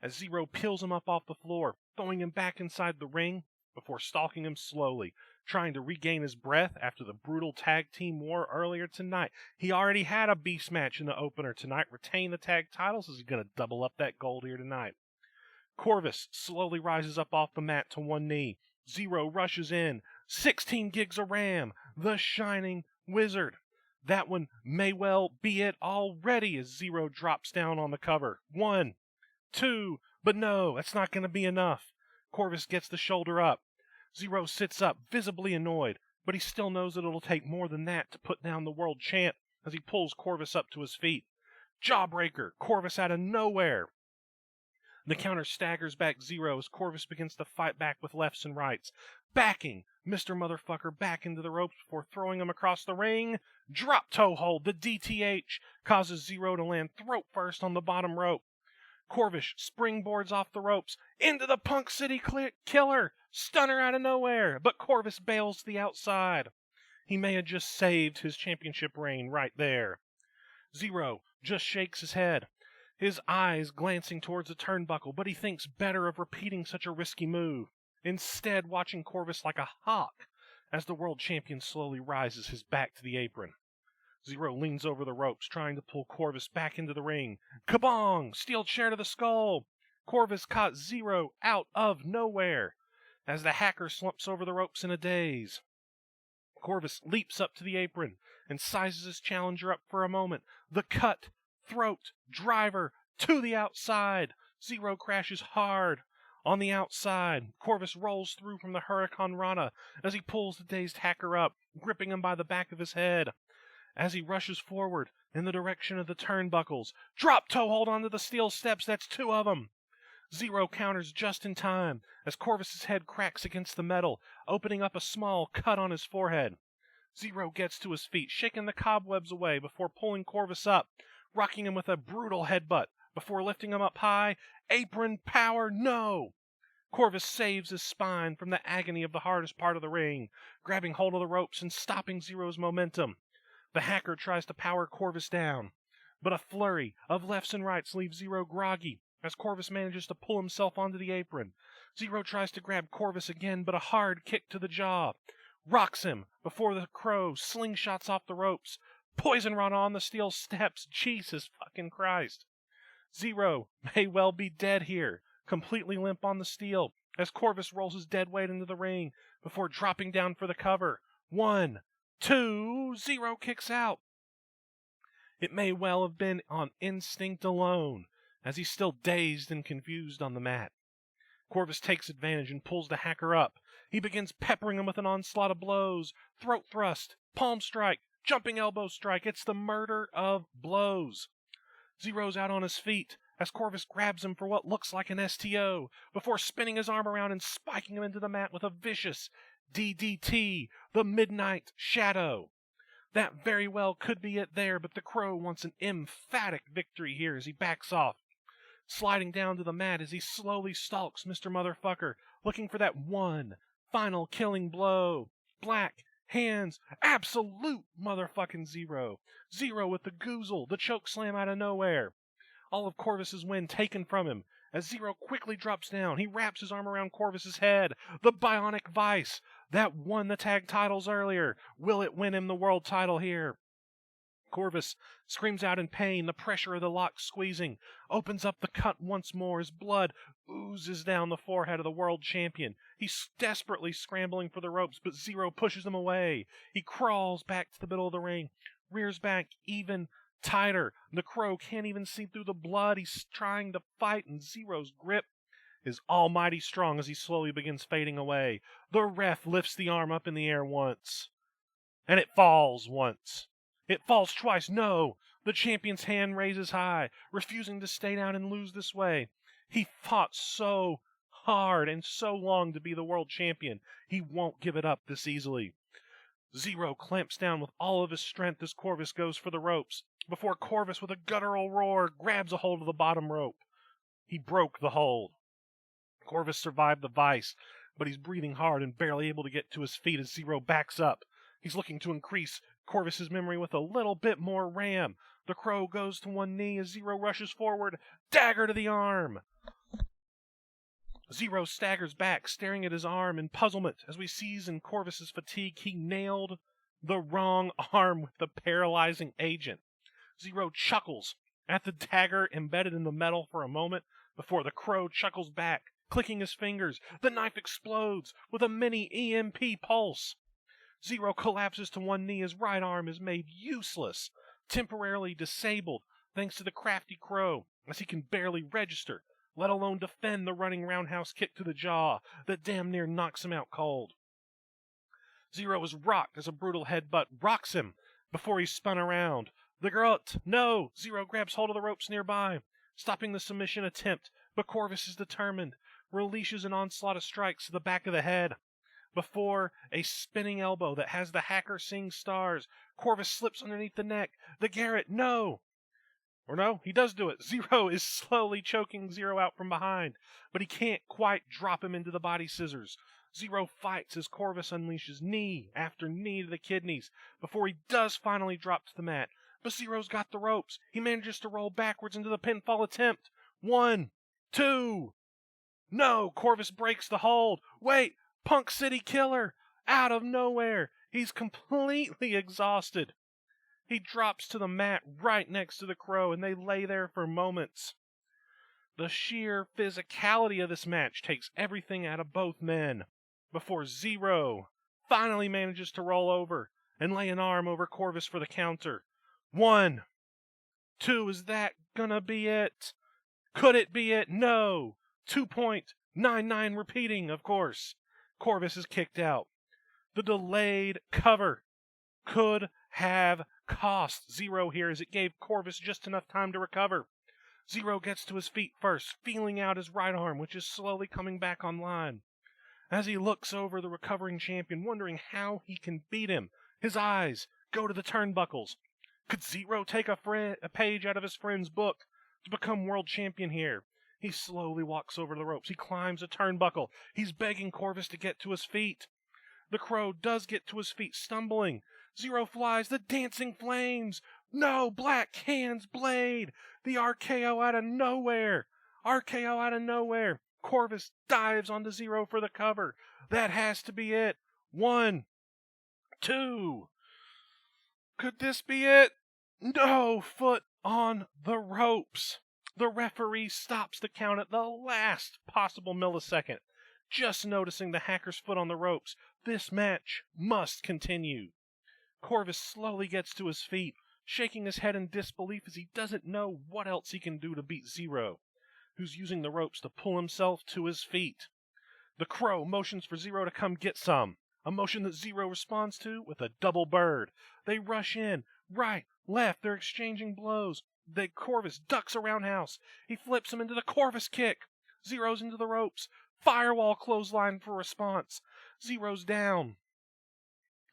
as Zero peels him up off the floor, throwing him back inside the ring before stalking him slowly, trying to regain his breath after the brutal tag team war earlier tonight. He already had a beast match in the opener tonight, retained the tag titles, as he's going to double up that gold here tonight. Corvus slowly rises up off the mat to one knee. Zero rushes in. 16 gigs of RAM. The Shining Wizard. That one may well be it already as Zero drops down on the cover. 1, 2, but no, that's not going to be enough. Corvus gets the shoulder up. Zero sits up, visibly annoyed, but he still knows that it'll take more than that to put down the world champ as he pulls Corvus up to his feet. Jawbreaker, Corvus out of nowhere. The counter staggers back Zero as Corvus begins to fight back with lefts and rights, backing Mr. Motherfucker back into the ropes before throwing him across the ring. Drop toe hold, the DTH, causes Zero to land throat first on the bottom rope. Corvus springboards off the ropes into the Punk City Killer, stunner out of nowhere, but Corvus bails to the outside. He may have just saved his championship reign right there. Zero just shakes his head, his eyes glancing towards the turnbuckle, but he thinks better of repeating such a risky move, instead watching Corvus like a hawk as the world champion slowly rises, his back to the apron. Zero leans over the ropes, trying to pull Corvus back into the ring. Kabong! Steel chair to the skull! Corvus caught Zero out of nowhere as the hacker slumps over the ropes in a daze. Corvus leaps up to the apron and sizes his challenger up for a moment. The cut, throat, driver, to the outside. Zero crashes hard on the outside. Corvus rolls through from the Hurricane Rana as he pulls the dazed hacker up, gripping him by the back of his head. As he rushes forward in the direction of the turnbuckles. Drop toe hold onto the steel steps, that's two of them. Zero counters just in time as Corvus's head cracks against the metal, opening up a small cut on his forehead. Zero gets to his feet, shaking the cobwebs away before pulling Corvus up, rocking him with a brutal headbutt before lifting him up high. Apron power, no! Corvus saves his spine from the agony of the hardest part of the ring, grabbing hold of the ropes and stopping Zero's momentum. The hacker tries to power Corvus down, but a flurry of lefts and rights leaves Zero groggy as Corvus manages to pull himself onto the apron. Zero tries to grab Corvus again, but a hard kick to the jaw rocks him before the crow slingshots off the ropes. Poison run on the steel steps. Jesus fucking Christ. Zero may well be dead here, completely limp on the steel, as Corvus rolls his dead weight into the ring before dropping down for the cover. 1, 2, Zero kicks out. It may well have been on instinct alone, as he's still dazed and confused on the mat. Corvus takes advantage and pulls the hacker up. He begins peppering him with an onslaught of blows, throat thrust, palm strike, jumping elbow strike. It's the murder of blows. Zero's out on his feet as Corvus grabs him for what looks like an STO before spinning his arm around and spiking him into the mat with a vicious DDT, the Midnight Shadow. That very well could be it there, but the Crow wants an emphatic victory here as he backs off, sliding down to the mat as he slowly stalks Mr. Motherfucker, looking for that one final killing blow. Black hands, absolute motherfucking Zero. Zero with the goozle, the choke slam out of nowhere. All of Corvus's wind taken from him. As Zero quickly drops down, he wraps his arm around Corvus's head. The Bionic Vice that won the tag titles earlier. Will it win him the world title here? Corvus screams out in pain, the pressure of the lock squeezing, opens up the cut once more as blood oozes down the forehead of the world champion. He's desperately scrambling for the ropes, but Zero pushes him away. He crawls back to the middle of the ring, rears back even tighter. The Crow can't even see through the blood. He's trying to fight, and Zero's grip is almighty strong as he slowly begins fading away. The ref lifts the arm up in the air once, and it falls once. It falls twice. No! The champion's hand raises high, refusing to stay down and lose this way. He fought so hard and so long to be the world champion. He won't give it up this easily. Zero clamps down with all of his strength as Corvus goes for the ropes, before Corvus, with a guttural roar, grabs a hold of the bottom rope. He broke the hold. Corvus survived the vice, but he's breathing hard and barely able to get to his feet as Zero backs up. He's looking to increase Corvus's memory with a little bit more ram. The Crow goes to one knee as Zero rushes forward. Dagger to the arm. Zero staggers back, staring at his arm in puzzlement as we seize in Corvus's fatigue. He nailed the wrong arm with the paralyzing agent. Zero chuckles at the dagger embedded in the metal for a moment before the Crow chuckles back, clicking his fingers. The knife explodes with a mini EMP pulse. Zero collapses to one knee. His right arm is made useless, temporarily disabled thanks to the crafty Crow, as he can barely register, let alone defend the running roundhouse kick to the jaw that damn near knocks him out cold. Zero is rocked as a brutal headbutt rocks him before he's spun around. The garrote, no! Zero grabs hold of the ropes nearby, stopping the submission attempt, but Corvus is determined, releases an onslaught of strikes to the back of the head. Before a spinning elbow that has the hacker seeing stars, Corvus slips underneath the neck. The garrote, no! Or no, he does do it. Zero is slowly choking Zero out from behind, but he can't quite drop him into the body scissors. Zero fights as Corvus unleashes knee after knee to the kidneys before he does finally drop to the mat. But Zero's got the ropes. He manages to roll backwards into the pinfall attempt. 1, 2. No, Corvus breaks the hold. Wait, Punk City Killer. Out of nowhere. He's completely exhausted. He drops to the mat right next to the Crow, and they lay there for moments. The sheer physicality of this match takes everything out of both men before Zero finally manages to roll over and lay an arm over Corvus for the counter. 1, 2, is that gonna be it? Could it be it? No. 2.99 repeating, of course. Corvus is kicked out. The delayed cover could have cost Zero here, as it gave Corvus just enough time to recover. Zero gets to his feet first, feeling out his right arm, which is slowly coming back online. As he looks over the recovering champion, wondering how he can beat him, his eyes go to the turnbuckles. Could Zero take a page out of his friend's book to become world champion here? He slowly walks over the ropes. He climbs a turnbuckle. He's begging Corvus to get to his feet. The Crow does get to his feet, stumbling. Zero flies, the dancing flames. No, Black Hand's blade. The RKO out of nowhere. RKO out of nowhere. Corvus dives onto Zero for the cover. That has to be it. 1, 2. Could this be it? No, foot on the ropes. The referee stops the count at the last possible millisecond. Just noticing the hacker's foot on the ropes, this match must continue. Corvus slowly gets to his feet, shaking his head in disbelief as he doesn't know what else he can do to beat Zero, who's using the ropes to pull himself to his feet. The Crow motions for Zero to come get some, a motion that Zero responds to with a double bird. They rush in, right, left, they're exchanging blows. Corvus ducks a roundhouse. He flips him into the Corvus kick. Zero's into the ropes. Firewall clothesline for response. Zero's down.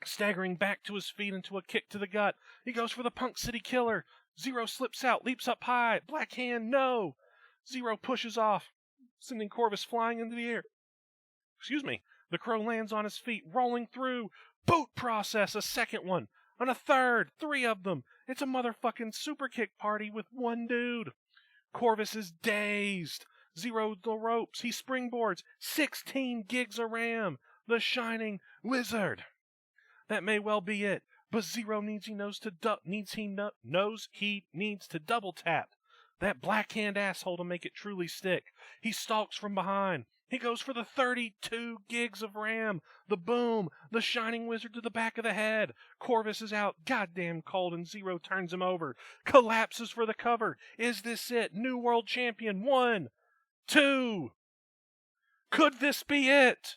Staggering back to his feet into a kick to the gut. He goes for the Punk City Killer. Zero slips out, leaps up high. Black Hand, no. Zero pushes off, sending Corvus flying into the air. The Crow lands on his feet, rolling through. Boot process, a second one. And a third, 3 of them. It's a motherfucking super kick party with one dude. Corvus is dazed. Zero the ropes. He springboards. 16 gigs of RAM. The Shining Wizard. That may well be it, but Zero knows he needs to double tap that Black Hand asshole to make it truly stick. He stalks from behind. He goes for the 32 gigs of RAM. The boom. The Shining Wizard to the back of the head. Corvus is out. Goddamn cold, and Zero turns him over. Collapses for the cover. Is this it? New world champion. 1, 2. Could this be it?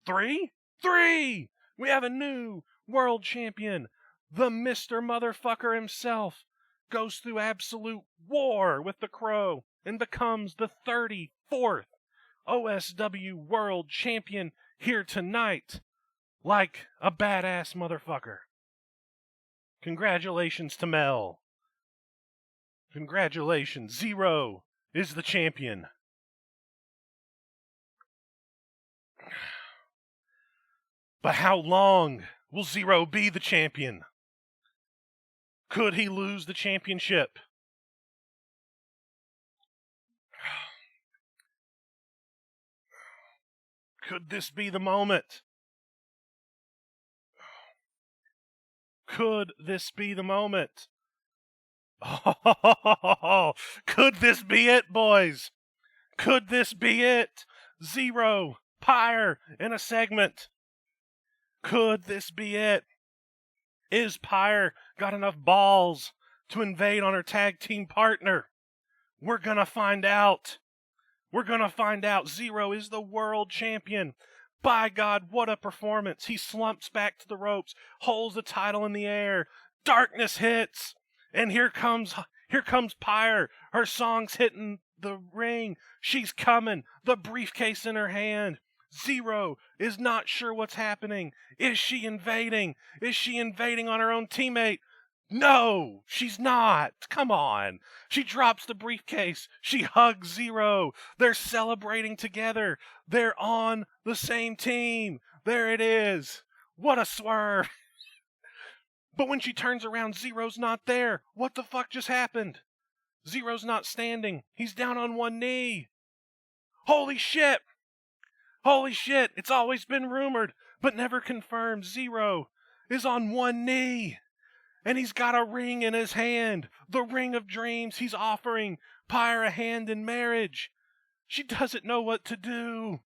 3? 3! We have a new world champion. The Mr. Motherfucker himself goes through absolute war with the Crow and becomes the 34th OSW World Champion here tonight, like a badass motherfucker. Congratulations to Mel. Congratulations, Zero is the champion. But how long will Zero be the champion? Could he lose the championship? Could this be the moment? Could this be the moment? Oh, could this be it, boys? Could this be it? Zero, Pyre in a segment. Could this be it? Is Pyre got enough balls to invade on her tag team partner? We're gonna find out. We're gonna find out. Zero is the world champion. By God, what a performance. He slumps back to the ropes, holds the title in the air. Darkness hits. And here comes Pyre. Her song's hitting the ring. She's coming. The briefcase in her hand. Zero is not sure what's happening. Is she invading? Is she invading on her own teammate? No, she's not. Come on. She drops the briefcase. She hugs Zero. They're celebrating together. They're on the same team. There it is. What a swerve. But when she turns around, Zero's not there. What the fuck just happened? Zero's not standing. He's down on one knee. Holy shit. Holy shit. It's always been rumored, but never confirmed. Zero is on one knee. And he's got a ring in his hand. The ring of dreams. He's offering Pyre a hand in marriage. She doesn't know what to do.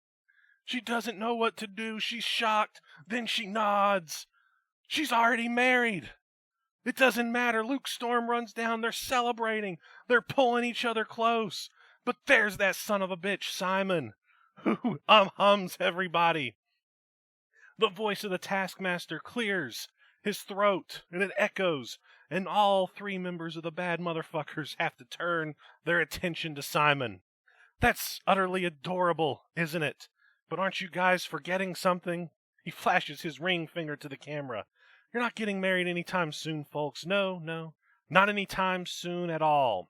She doesn't know what to do. She's shocked. Then she nods. She's already married. It doesn't matter. Luke Storm runs down. They're celebrating. They're pulling each other close. But there's that son of a bitch, Simon, who hums everybody. The voice of the Taskmaster clears his throat, and it echoes, and all three members of the bad motherfuckers have to turn their attention to Simon. That's utterly adorable, isn't it? But aren't you guys forgetting something? He flashes his ring finger to the camera. You're not getting married anytime soon, folks. No, not anytime soon at all.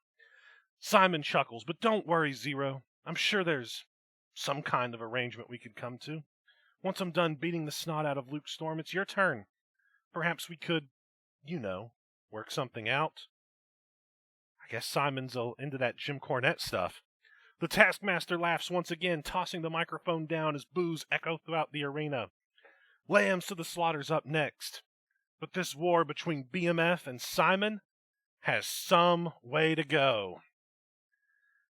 Simon chuckles, but don't worry, Zero. I'm sure there's some kind of arrangement we could come to. Once I'm done beating the snot out of Luke Storm, it's your turn. Perhaps we could, work something out. I guess Simon's into that Jim Cornette stuff. The Taskmaster laughs once again, tossing the microphone down as boos echo throughout the arena. Lambs to the Slaughter's up next. But this war between BMF and Simon has some way to go.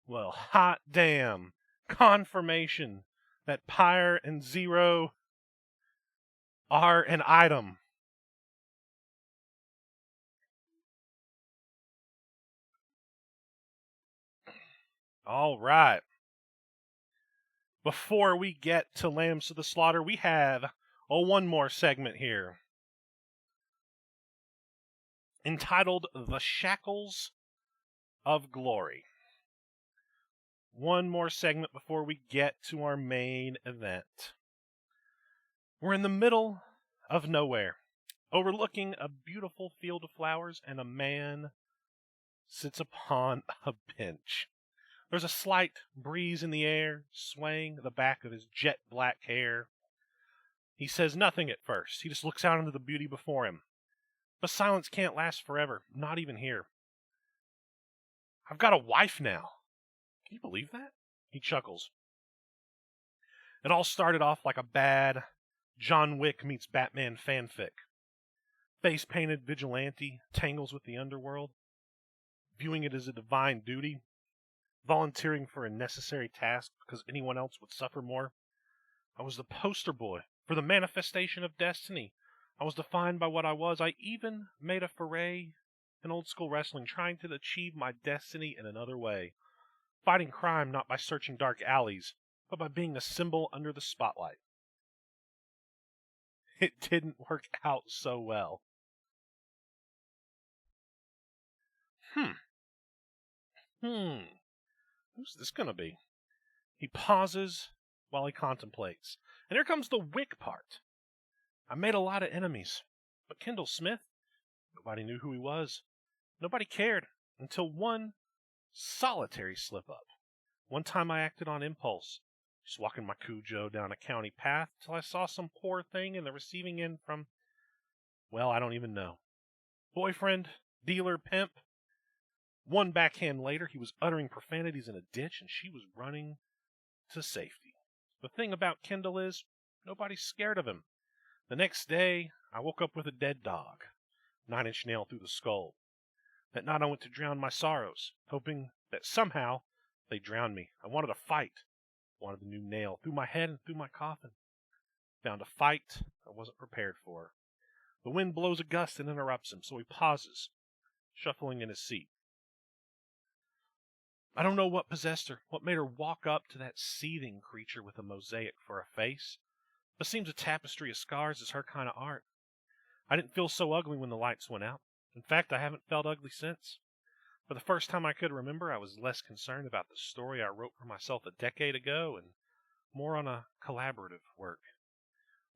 Well, hot damn. Confirmation that Pyre and Zero are an item. All right. Before we get to Lambs to the Slaughter, we have one more segment here entitled The Shackles of Glory. One more segment before we get to our main event. We're in the middle of nowhere, overlooking a beautiful field of flowers, and a man sits upon a bench. There's a slight breeze in the air, swaying the back of his jet black hair. He says nothing at first. He just looks out into the beauty before him. But silence can't last forever, not even here. I've got a wife now. Can you believe that? He chuckles. It all started off like a bad John Wick meets Batman fanfic. Face-painted vigilante tangles with the underworld, viewing it as a divine duty, volunteering for a necessary task because anyone else would suffer more. I was the poster boy for the manifestation of destiny. I was defined by what I was. I even made a foray in old school wrestling, trying to achieve my destiny in another way. Fighting crime not by searching dark alleys, but by being a symbol under the spotlight. It didn't work out so well. Who's this gonna be? He pauses while he contemplates. And here comes the Wick part. I made a lot of enemies, but Kendall Smith, nobody knew who he was. Nobody cared until one solitary slip-up. One time I acted on impulse, just walking my Cujo down a county path till I saw some poor thing in the receiving end from, well, I don't even know. Boyfriend, dealer, pimp. One backhand later, he was uttering profanities in a ditch, and she was running to safety. The thing about Kendall is, nobody's scared of him. The next day, I woke up with a dead dog, 9-inch nail through the skull. That night I went to drown my sorrows, hoping that somehow they'd drown me. I wanted a fight. Wanted the new nail through my head and through my coffin. Found a fight I wasn't prepared for. The wind blows a gust and interrupts him, so he pauses, shuffling in his seat. I don't know what possessed her, what made her walk up to that seething creature with a mosaic for a face. But seems a tapestry of scars is her kind of art. I didn't feel so ugly when the lights went out. In fact, I haven't felt ugly since. For the first time I could remember, I was less concerned about the story I wrote for myself a decade ago and more on a collaborative work.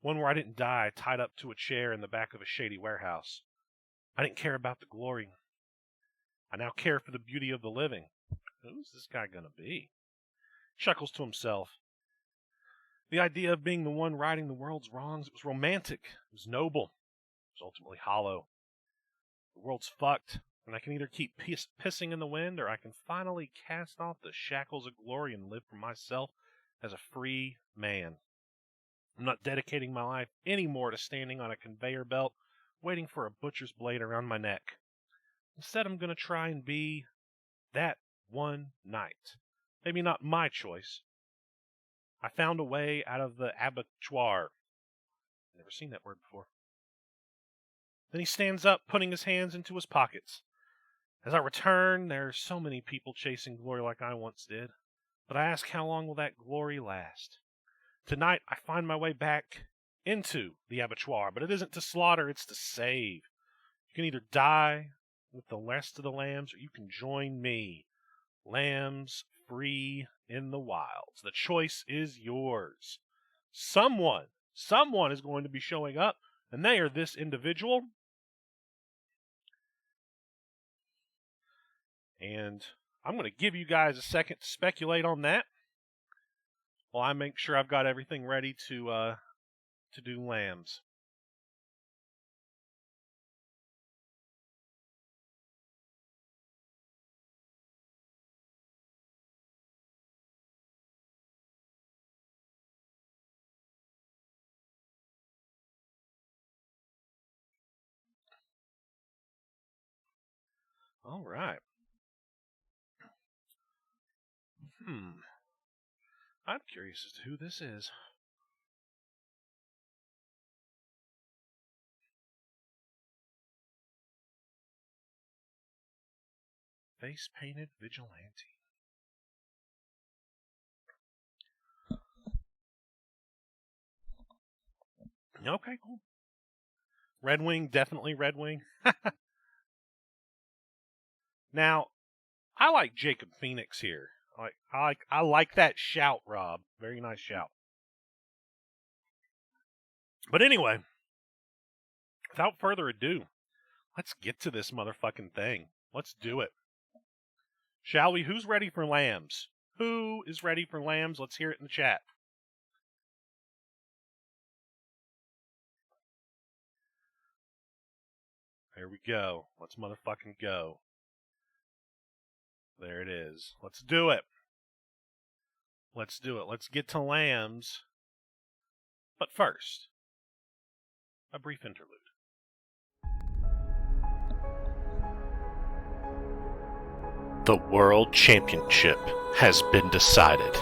One where I didn't die tied up to a chair in the back of a shady warehouse. I didn't care about the glory. I now care for the beauty of the living. Who's this guy gonna be? Chuckles to himself. The idea of being the one righting the world's wrongs, it was romantic, it was noble, it was ultimately hollow. The world's fucked, and I can either keep pissing in the wind, or I can finally cast off the shackles of glory and live for myself as a free man. I'm not dedicating my life anymore to standing on a conveyor belt, waiting for a butcher's blade around my neck. Instead, I'm going to try and be that one night. Maybe not my choice. I found a way out of the abattoir. Never seen that word before. Then he stands up, putting his hands into his pockets. As I return, there are so many people chasing glory like I once did. But I ask, how long will that glory last? Tonight, I find my way back into the abattoir, but it isn't to slaughter, it's to save. You can either die with the rest of the lambs, or you can join me. Lambs free in the wilds. The choice is yours. Someone is going to be showing up, and they are this individual. And I'm going to give you guys a second to speculate on that while I make sure I've got everything ready to do lambs. All right. I'm curious as to who this is. Face-painted vigilante. Okay, cool. Red Wing, definitely Red Wing. Now, I like Jacob Phoenix here. I like that shout, Rob. Very nice shout. But anyway, without further ado, let's get to this motherfucking thing. Let's do it. Shall we? Who's ready for lambs? Who is ready for lambs? Let's hear it in the chat. There we go. Let's motherfucking go. There it is. Let's do it. Let's do it. Let's get to lambs. But first, a brief interlude. The World Championship has been decided.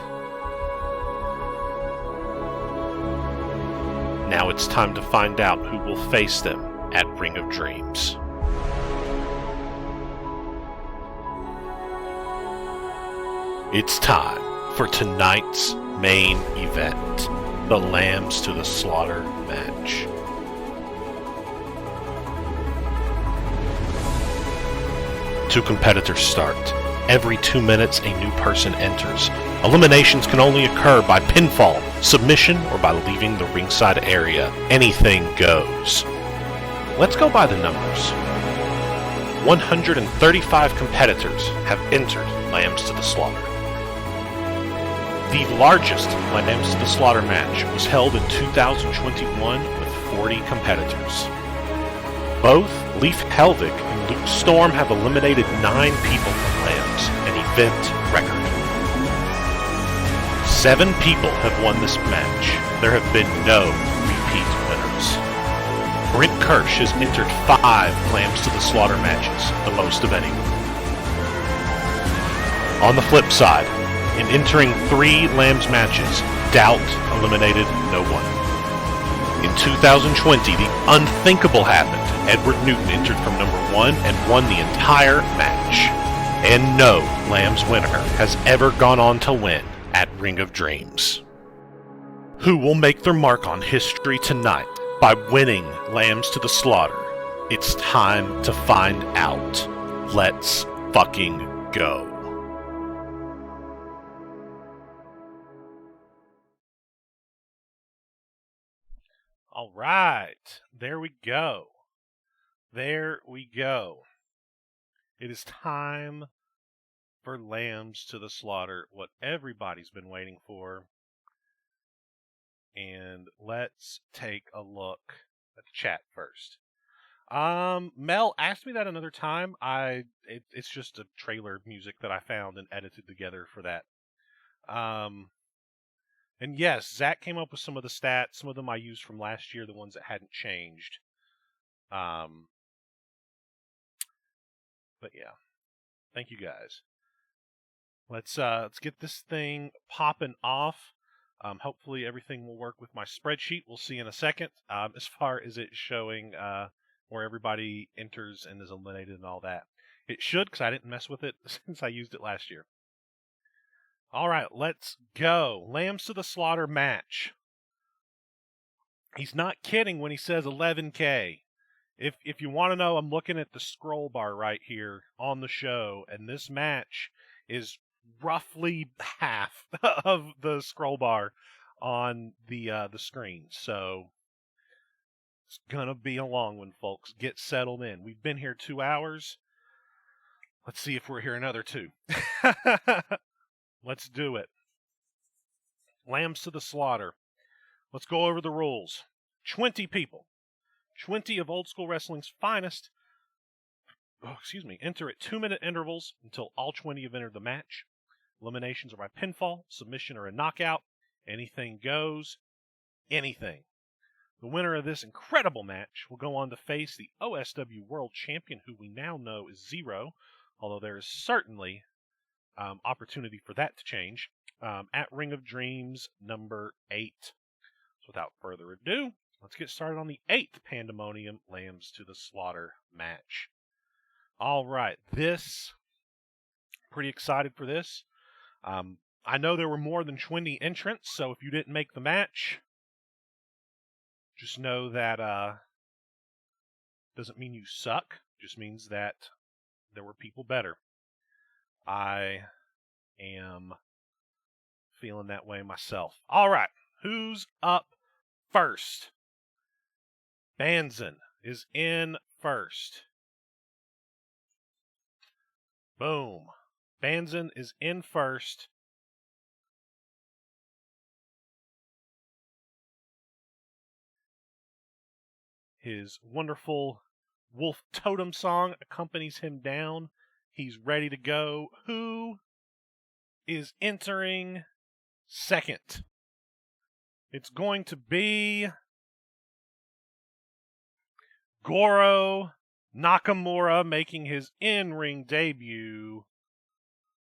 Now it's time to find out who will face them at Ring of Dreams. It's time for tonight's main event, the Lambs to the Slaughter match. Two competitors start. Every 2 minutes, a new person enters. Eliminations can only occur by pinfall, submission, or by leaving the ringside area. Anything goes. Let's go by the numbers. 135 competitors have entered Lambs to the Slaughter. The largest Lambs to the Slaughter match was held in 2021 with 40 competitors. Both Leif Helvig and Luke Storm have eliminated 9 people from Lambs, an event record. 7 people have won this match. There have been no repeat winners. Brent Kirsch has entered 5 Lambs to the Slaughter matches, the most of anyone. On the flip side, in entering 3 Lambs matches, Doubt eliminated no one. In 2020, the unthinkable happened. Edward Newton entered from number 1 and won the entire match. And no Lambs winner has ever gone on to win at Ring of Dreams. Who will make their mark on history tonight by winning Lambs to the Slaughter? It's time to find out. Let's fucking go. All right, there we go. there we go. It is time for Lambs to the Slaughter, what everybody's been waiting for. And let's take a look at the chat first. Mel, ask me that another time. It's just a trailer music that I found and edited together for that. And yes, Zach came up with some of the stats. Some of them I used from last year, the ones that hadn't changed. But yeah, thank you guys. Let's get this thing popping off. Hopefully everything will work with my spreadsheet. We'll see in a second. As far as it showing where everybody enters and is eliminated and all that, it should, because I didn't mess with it since I used it last year. All right, let's go. Lambs to the Slaughter match. He's not kidding when he says 11K. If you want to know, I'm looking at the scroll bar right here on the show, and this match is roughly half of the scroll bar on the screen. So it's gonna be a long one, folks. Get settled in. We've been here 2 hours. Let's see if we're here another 2. Let's do it. Lambs to the Slaughter. Let's go over the rules. 20 people. 20 of Old School Wrestling's finest, enter at 2-minute intervals until all 20 have entered the match. Eliminations are by pinfall, submission, or a knockout. Anything goes. Anything. The winner of this incredible match will go on to face the OSW World Champion, who we now know is Zero, although there is certainly opportunity for that to change, at Ring of Dreams number 8. So without further ado, let's get started on the 8th Pandemonium Lambs to the Slaughter match. All right, pretty excited for this. I know there were more than 20 entrants, so if you didn't make the match, just know that doesn't mean you suck. Just means that there were people better. I am feeling that way myself. All right, who's up first? Banzan is in first. Boom. Banzan is in first. His wonderful wolf totem song accompanies him down. He's ready to go. Who is entering second? It's going to be Goro Nakamura making his in-ring debut.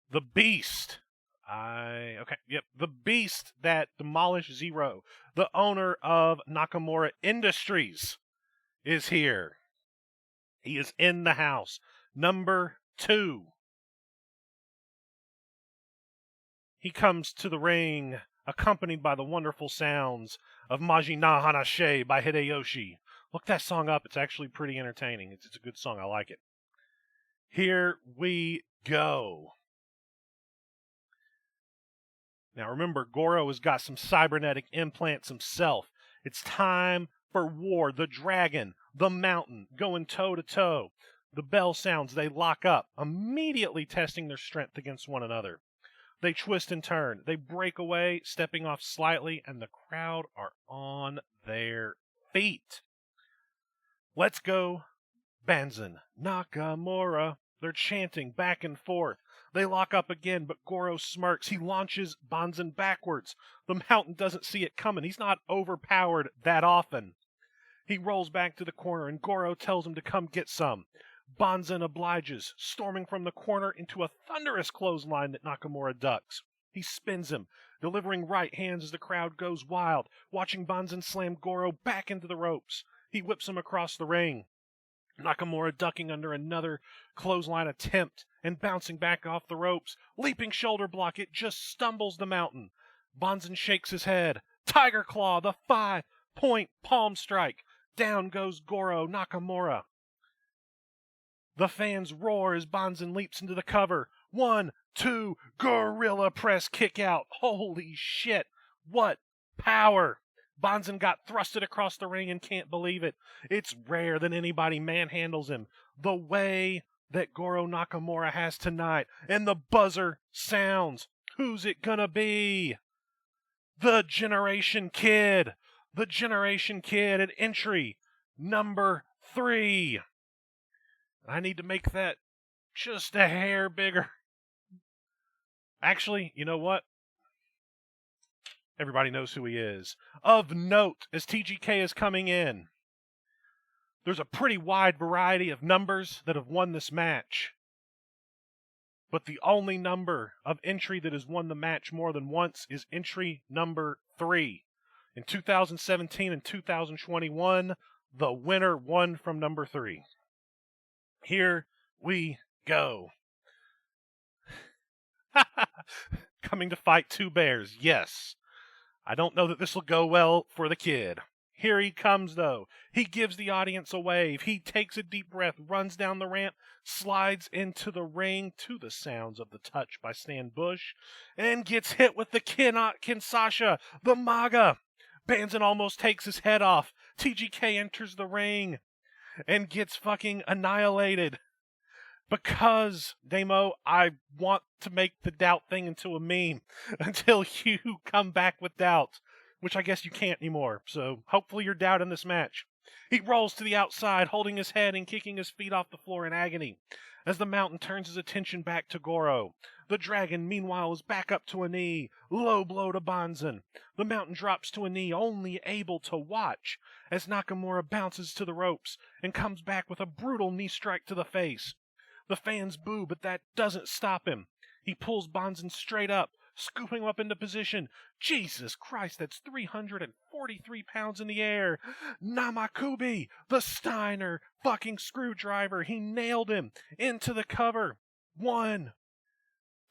The Beast. The Beast that demolished Zero, the owner of Nakamura Industries, is here. He is in the house. Number 2. He comes to the ring accompanied by the wonderful sounds of Majina Hanashe by Hideyoshi. Look that song up. It's actually pretty entertaining. It's a good song. I like it. Here we go. Now remember, Goro has got some cybernetic implants himself. It's time for war. The dragon, the mountain, going toe-to-toe. The bell sounds, they lock up, immediately testing their strength against one another. They twist and turn. They break away, stepping off slightly, and the crowd are on their feet. Let's go, Banzan, Nakamura. They're chanting back and forth. They lock up again, but Goro smirks. He launches Banzan backwards. The mountain doesn't see it coming. He's not overpowered that often. He rolls back to the corner, and Goro tells him to come get some. Banzan obliges, storming from the corner into a thunderous clothesline that Nakamura ducks. He spins him, delivering right hands as the crowd goes wild, watching Banzan slam Goro back into the ropes. He whips him across the ring. Nakamura ducking under another clothesline attempt and bouncing back off the ropes. Leaping shoulder block, it just stumbles the mountain. Banzan shakes his head. Tiger Claw, the 5-point palm strike. Down goes Goro Nakamura. The fans roar as Banzan leaps into the cover. 1, 2, gorilla press kick out. Holy shit, what power. Bonzen got thrusted across the ring and can't believe it. It's rare that anybody manhandles him the way that Goro Nakamura has tonight. And the buzzer sounds. Who's it gonna be? The Generation Kid. The Generation Kid at entry number 3. I need to make that just a hair bigger. Actually, you know what? Everybody knows who he is. Of note, as TGK is coming in, there's a pretty wide variety of numbers that have won this match. But the only number of entry that has won the match more than once is entry number 3. In 2017 and 2021, the winner won from number 3. Here we go. Coming to fight two bears, yes. I don't know that this will go well for the kid. Here he comes, though. He gives the audience a wave. He takes a deep breath, runs down the ramp, slides into the ring to the sounds of the touch by Stan Bush, and gets hit with the Kinshasa, the MAGA. Banzan almost takes his head off. TGK enters the ring and gets fucking annihilated. Because, Damo, I want to make the doubt thing into a meme until you come back with doubt, which I guess you can't anymore. So hopefully you're doubt in this match. He rolls to the outside, holding his head and kicking his feet off the floor in agony, as the Mountain turns his attention back to Goro. The Dragon, meanwhile, is back up to a knee. Low blow to Bonzen. The Mountain drops to a knee, only able to watch as Nakamura bounces to the ropes and comes back with a brutal knee strike to the face. The fans boo, but that doesn't stop him. He pulls Bonzen straight up, scooping him up into position. Jesus Christ, that's 343 pounds in the air. Namakubi, the Steiner fucking screwdriver. He nailed him into the cover. 1,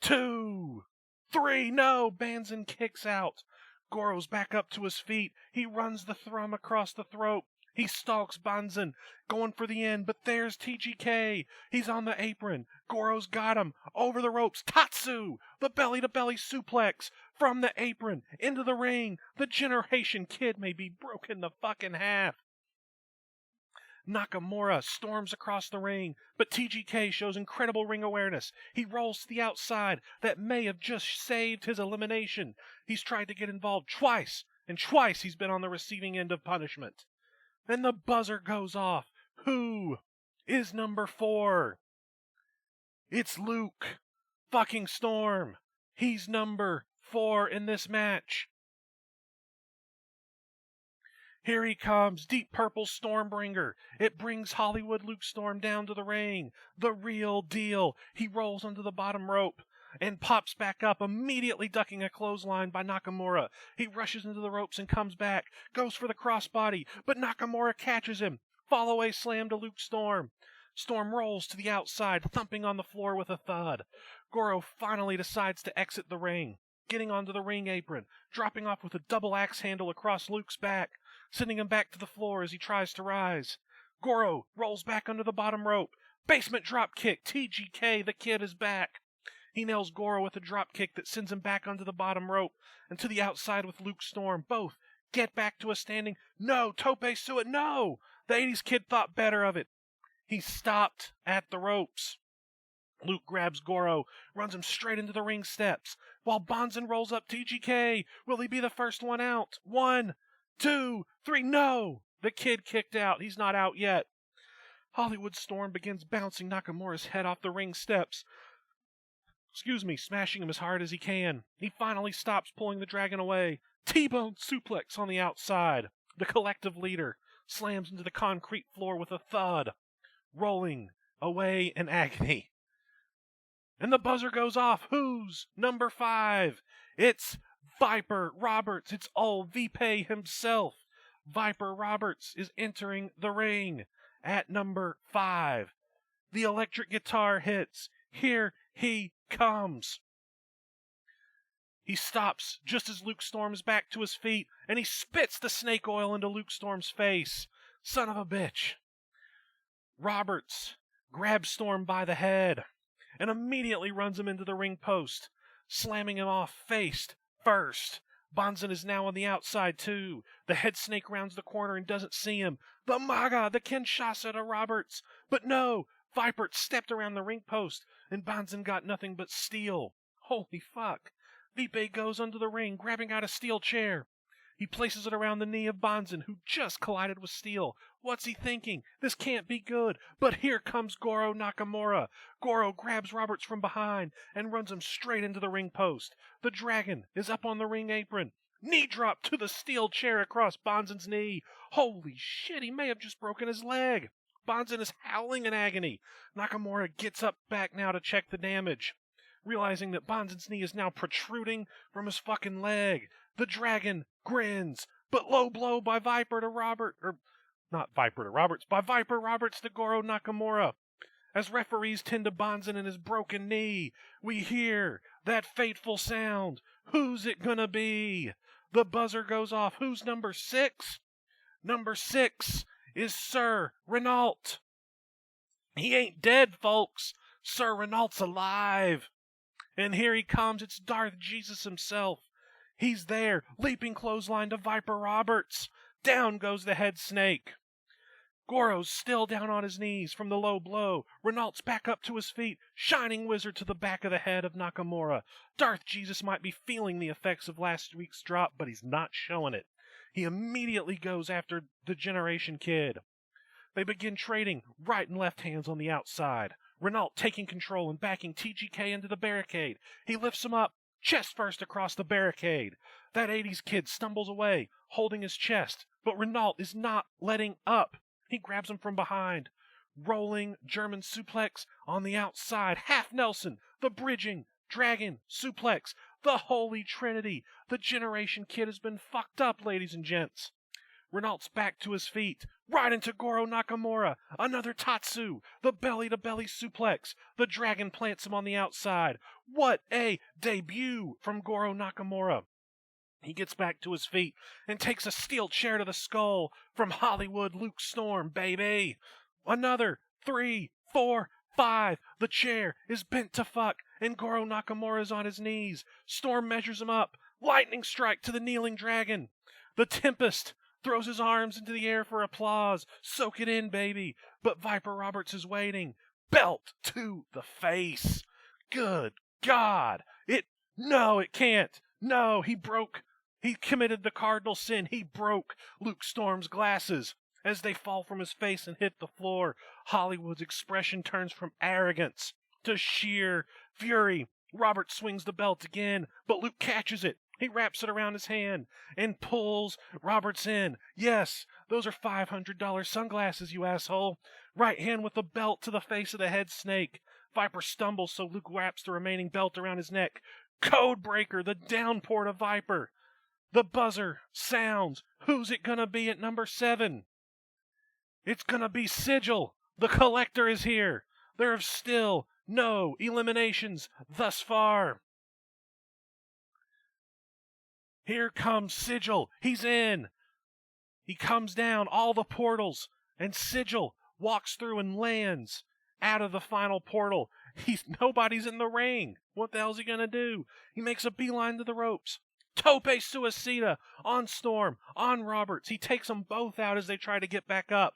2, 3. No, Bonzen kicks out. Goro's back up to his feet. He runs the thumb across the throat. He stalks Bonzen, going for the end, but there's TGK. He's on the apron. Goro's got him. Over the ropes. Tatsu! The belly-to-belly suplex. From the apron. Into the ring. The Generation Kid may be broken the fucking half. Nakamura storms across the ring, but TGK shows incredible ring awareness. He rolls to the outside. That may have just saved his elimination. He's tried to get involved twice, and twice he's been on the receiving end of punishment. Then the buzzer goes off. Who is number 4? It's Luke fucking Storm. He's number 4 in this match. Here he comes, Deep Purple Stormbringer. It brings Hollywood Luke Storm down to the ring. The real deal. He rolls onto the bottom rope and pops back up, immediately ducking a clothesline by Nakamura. He rushes into the ropes and comes back, goes for the crossbody, but Nakamura catches him. Follow-away slam to Luke Storm. Storm rolls to the outside, thumping on the floor with a thud. Goro finally decides to exit the ring, getting onto the ring apron, dropping off with a double axe handle across Luke's back, sending him back to the floor as he tries to rise. Goro rolls back under the bottom rope. Basement drop kick. TGK, the kid, is back. He nails Goro with a drop kick that sends him back onto the bottom rope and to the outside with Luke Storm. Both get back to a standing. No, Tope Suet, no! The 80s kid thought better of it. He stopped at the ropes. Luke grabs Goro, runs him straight into the ring steps, while Bonzen rolls up TGK. Will he be the first one out? 1, 2, 3, no! The kid kicked out. He's not out yet. Hollywood Storm begins bouncing Nakamura's head off the ring steps. Smashing him as hard as he can. He finally stops, pulling the Dragon away. T-bone suplex on the outside. The collective leader slams into the concrete floor with a thud, rolling away in agony. And the buzzer goes off. Who's number 5? It's Viper Roberts. It's old Vipe himself. Viper Roberts is entering the ring at number 5. The electric guitar hits. Here he comes. He stops just as Luke Storm's back to his feet, and he spits the snake oil into Luke Storm's face. Son of a bitch. Roberts grabs Storm by the head and immediately runs him into the ring post, slamming him off face first. Bonzen is now on the outside, too. The head snake rounds the corner and doesn't see him. The Maga, the Kinshasa to Roberts. But no, Vipert stepped around the ring post, and Bonzen got nothing but steel. Holy fuck. Vipe goes under the ring, grabbing out a steel chair. He places it around the knee of Bonzen, who just collided with steel. What's he thinking? This can't be good. But here comes Goro Nakamura. Goro grabs Roberts from behind and runs him straight into the ring post. The Dragon is up on the ring apron. Knee drop to the steel chair across Bonzen's knee. Holy shit, he may have just broken his leg. Bonzen is howling in agony. Nakamura gets up back now to check the damage, realizing that Bonzen's knee is now protruding from his fucking leg. The Dragon grins, but low blow by Viper to Roberts, by Viper Roberts to Goro Nakamura. As referees tend to Bonzen and his broken knee, we hear that fateful sound. Who's it gonna be? The buzzer goes off. Who's number 6? Number 6 is Sir Renault. He ain't dead, folks. Sir Renault's alive. And here he comes. It's Darth Jesus himself. He's there, leaping clothesline to Viper Roberts. Down goes the head snake. Goro's still down on his knees from the low blow. Renault's back up to his feet, shining wizard to the back of the head of Nakamura. Darth Jesus might be feeling the effects of last week's drop, but he's not showing it. He immediately goes after the Generation Kid. They begin trading right and left hands on the outside. Renault taking control and backing TGK into the barricade. He lifts him up, chest first across the barricade. That 80s kid stumbles away, holding his chest, but Renault is not letting up. He grabs him from behind. Rolling German suplex on the outside. Half Nelson, the bridging Dragon suplex. The Holy Trinity. The Generation Kid has been fucked up, ladies and gents. Renault's back to his feet, right into Goro Nakamura. Another Tatsu, the belly-to-belly suplex. The Dragon plants him on the outside. What a debut from Goro Nakamura. He gets back to his feet and takes a steel chair to the skull from Hollywood Luke Storm, baby. Another 3, 4, 5. The chair is bent to fuck, and Goro Nakamura is on his knees. Storm measures him up. Lightning strike to the kneeling Dragon. The Tempest throws his arms into the air for applause. Soak it in, baby. But Viper Roberts is waiting. Belt to the face. Good God. No, it can't. No, he committed the cardinal sin. He broke Luke Storm's glasses. As they fall from his face and hit the floor, Hollywood's expression turns from arrogance to sheer fury. Robert swings the belt again, but Luke catches it. He wraps it around his hand and pulls Roberts in. Yes, those are $500 sunglasses, you asshole. Right hand with the belt to the face of the head snake. Viper stumbles, so Luke wraps the remaining belt around his neck. Codebreaker, the downpour to Viper. The buzzer sounds. Who's it gonna be at number 7? It's gonna be Sigil. The Collector is here. There are still no eliminations thus far. Here comes Sigil. He's in. He comes down all the portals, and Sigil walks through and lands out of the final portal. Nobody's in the ring. What the hell's he gonna do? He makes a beeline to the ropes. Tope Suicida on Storm, on Roberts. He takes them both out as they try to get back up.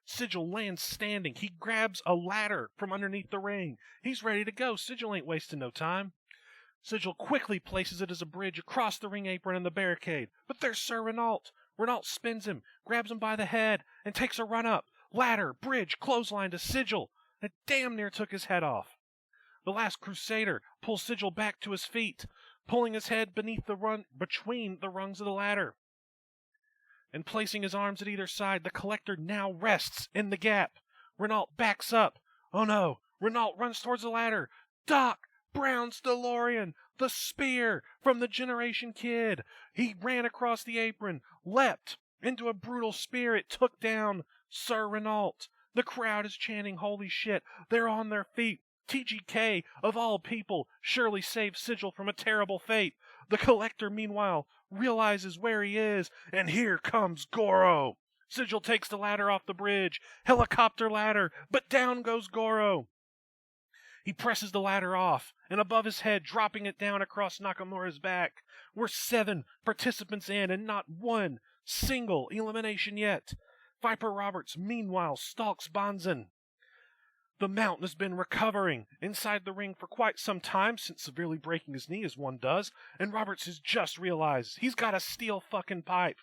Sigil lands standing. He grabs a ladder from underneath the ring. He's ready to go. Sigil ain't wasting no time. Sigil quickly places it as a bridge across the ring apron and the barricade. But there's Sir Renault. Renault spins him, grabs him by the head, and takes a run up. Ladder, bridge, clothesline to Sigil. That damn near took his head off. The Last Crusader pulls Sigil back to his feet, pulling his head between the rungs of the ladder. And placing his arms at either side, the Collector now rests in the gap. Renault backs up. Oh no, Renault runs towards the ladder. Doc Brown's DeLorean, the spear from the Generation Kid. He ran across the apron, leapt into a brutal spear. It took down Sir Renault. The crowd is chanting, holy shit. They're on their feet. TGK, of all people, surely saved Sigil from a terrible fate. The Collector, meanwhile, realizes where he is, and here comes Goro. Sigil takes the ladder off the bridge. Helicopter ladder, but down goes Goro. He presses the ladder off, and above his head, dropping it down across Nakamura's back. We're 7 participants in and not one single elimination yet. Viper Roberts, meanwhile, stalks Bonzen. The Mountain has been recovering inside the ring for quite some time, since severely breaking his knee as one does, and Roberts has just realized he's got a steel fucking pipe.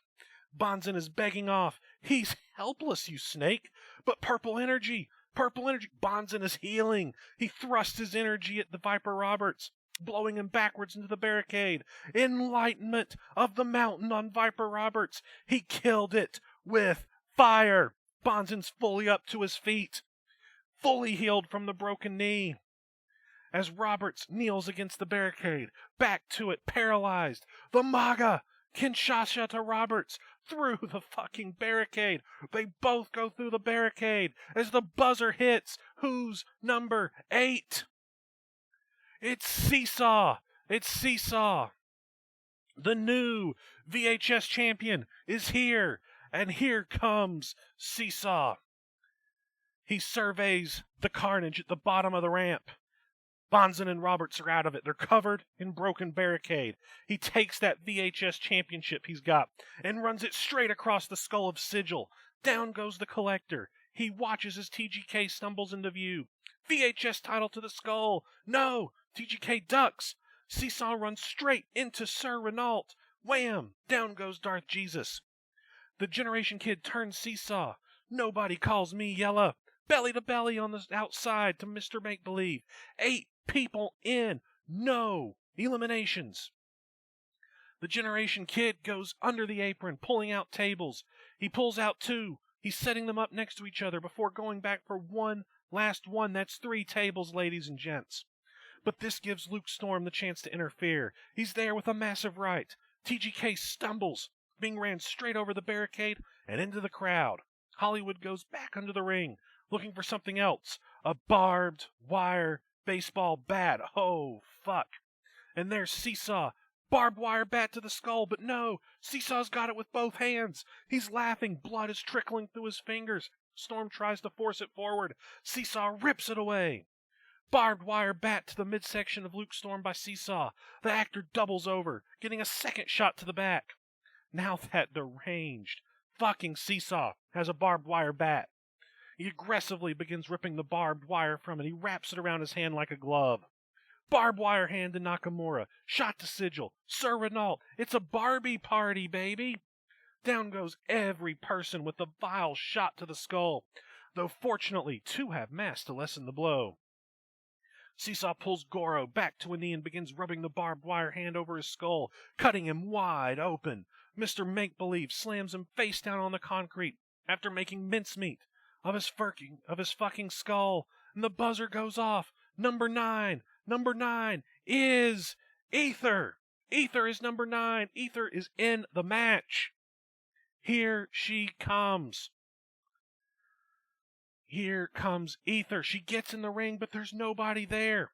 Bonzen is begging off. He's helpless, you snake. But purple energy. Bonzen is healing. He thrusts his energy at the Viper Roberts, blowing him backwards into the barricade. Enlightenment of the Mountain on Viper Roberts. He killed it with fire. Bonzen's fully up to his feet, fully healed from the broken knee. As Roberts kneels against the barricade, back to it, paralyzed, the MAGA Kinshasa to Roberts through the fucking barricade. They both go through the barricade as the buzzer hits. Who's number 8? It's Seesaw. The new VHS champion is here, and here comes Seesaw. He surveys the carnage at the bottom of the ramp. Bonzen and Roberts are out of it. They're covered in broken barricade. He takes that VHS championship he's got and runs it straight across the skull of Sigil. Down goes the collector. He watches as TGK stumbles into view. VHS title to the skull. No! TGK ducks. Seesaw runs straight into Sir Renault. Wham! Down goes Darth Jesus. The Generation Kid turns Seesaw. Nobody calls me Yella. Belly to belly on the outside to Mr. Make-Believe. 8 people in. No eliminations. The Generation Kid goes under the apron, pulling out tables. He pulls out 2. He's setting them up next to each other before going back for one last one. That's 3 tables, ladies and gents. But this gives Luke Storm the chance to interfere. He's there with a massive right. TGK stumbles, being ran straight over the barricade and into the crowd. Hollywood goes back under the ring, looking for something else. A barbed wire baseball bat. Oh, fuck. And there's Seesaw. Barbed wire bat to the skull, but no. Seesaw's got it with both hands. He's laughing. Blood is trickling through his fingers. Storm tries to force it forward. Seesaw rips it away. Barbed wire bat to the midsection of Luke Storm by Seesaw. The actor doubles over, getting a second shot to the back. Now that deranged fucking Seesaw has a barbed wire bat. He aggressively begins ripping the barbed wire from it. He wraps it around his hand like a glove. Barbed wire hand to Nakamura. Shot to Sigil. Sir Renault. It's a Barbie party, baby. Down goes every person with the vile shot to the skull, though fortunately 2 have masks to lessen the blow. Seesaw pulls Goro back to a knee and begins rubbing the barbed wire hand over his skull, cutting him wide open. Mr. Make-Believe slams him face down on the concrete after making mincemeat of his fucking skull, and the buzzer goes off. Number 9 is Ether. Ether is number 9. Ether is in the match. Here she comes. Here comes Ether. She gets in the ring, but there's nobody there.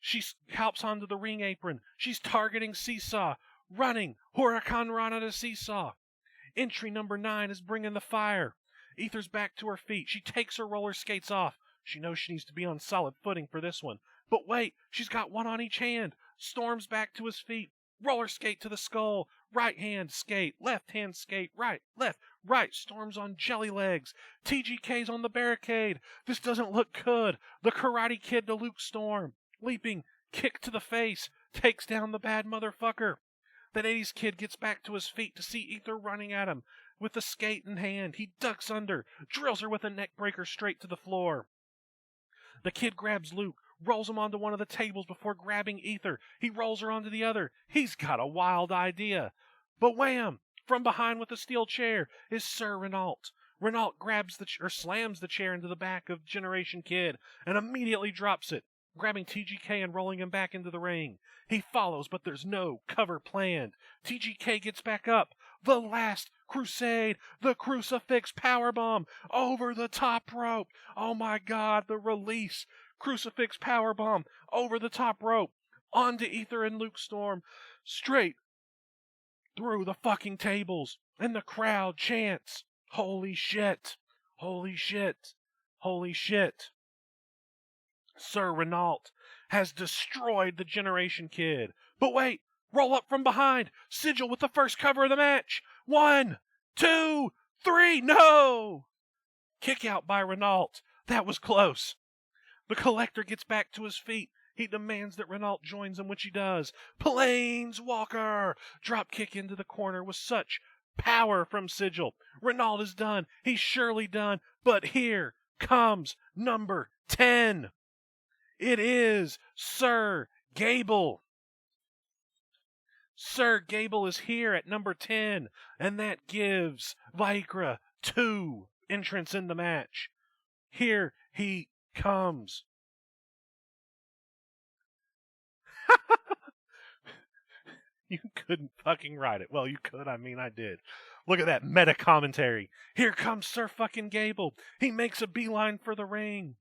She hops onto the ring apron. She's targeting Seesaw. Running. Huracan Rana to Seesaw. Entry number 9 is bringing the fire. Ether's back to her feet. She takes her roller skates off. She knows she needs to be on solid footing for this one. But wait, she's got one on each hand. Storm's back to his feet. Roller skate to the skull. Right hand skate. Left hand skate. Right, left, right. Storm's on jelly legs. TGK's on the barricade. This doesn't look good. The Karate Kid to Luke Storm. Leaping, kick to the face. Takes down the bad motherfucker. That 80s kid gets back to his feet to see Ether running at him. With the skate in hand, he ducks under, drills her with a neck breaker straight to the floor. The kid grabs Luke, rolls him onto one of the tables before grabbing Ether. He rolls her onto the other. He's got a wild idea. But wham! From behind with a steel chair is Sir Renault. Renault grabs slams the chair into the back of Generation Kid and immediately drops it, grabbing TGK and rolling him back into the ring. He follows, but there's no cover planned. TGK gets back up. The last crusade, the crucifix powerbomb over the top rope. Oh my God, the release. Crucifix powerbomb over the top rope onto Ether and Luke Storm, straight through the fucking tables, and the crowd chants, "Holy shit! Holy shit! Holy shit!" Sir Renault has destroyed the Generation Kid. But wait, Roll up from behind. Sigil with the first cover of the match. 1, 2, 3. No! Kick out by Renault. That was close. The Collector gets back to his feet. He demands that Renault joins him, which he does. Planeswalker! Drop kick into the corner with such power from Sigil. Renault is done. He's surely done. But here comes number 10. It is Sir Gable. Sir Gable is here at number 10, and that gives Vikra 2 entrants in the match. Here he comes. You couldn't fucking write it. Well, you could. I mean, I did. Look at that meta commentary. Here comes Sir fucking Gable. He makes a beeline for the ring.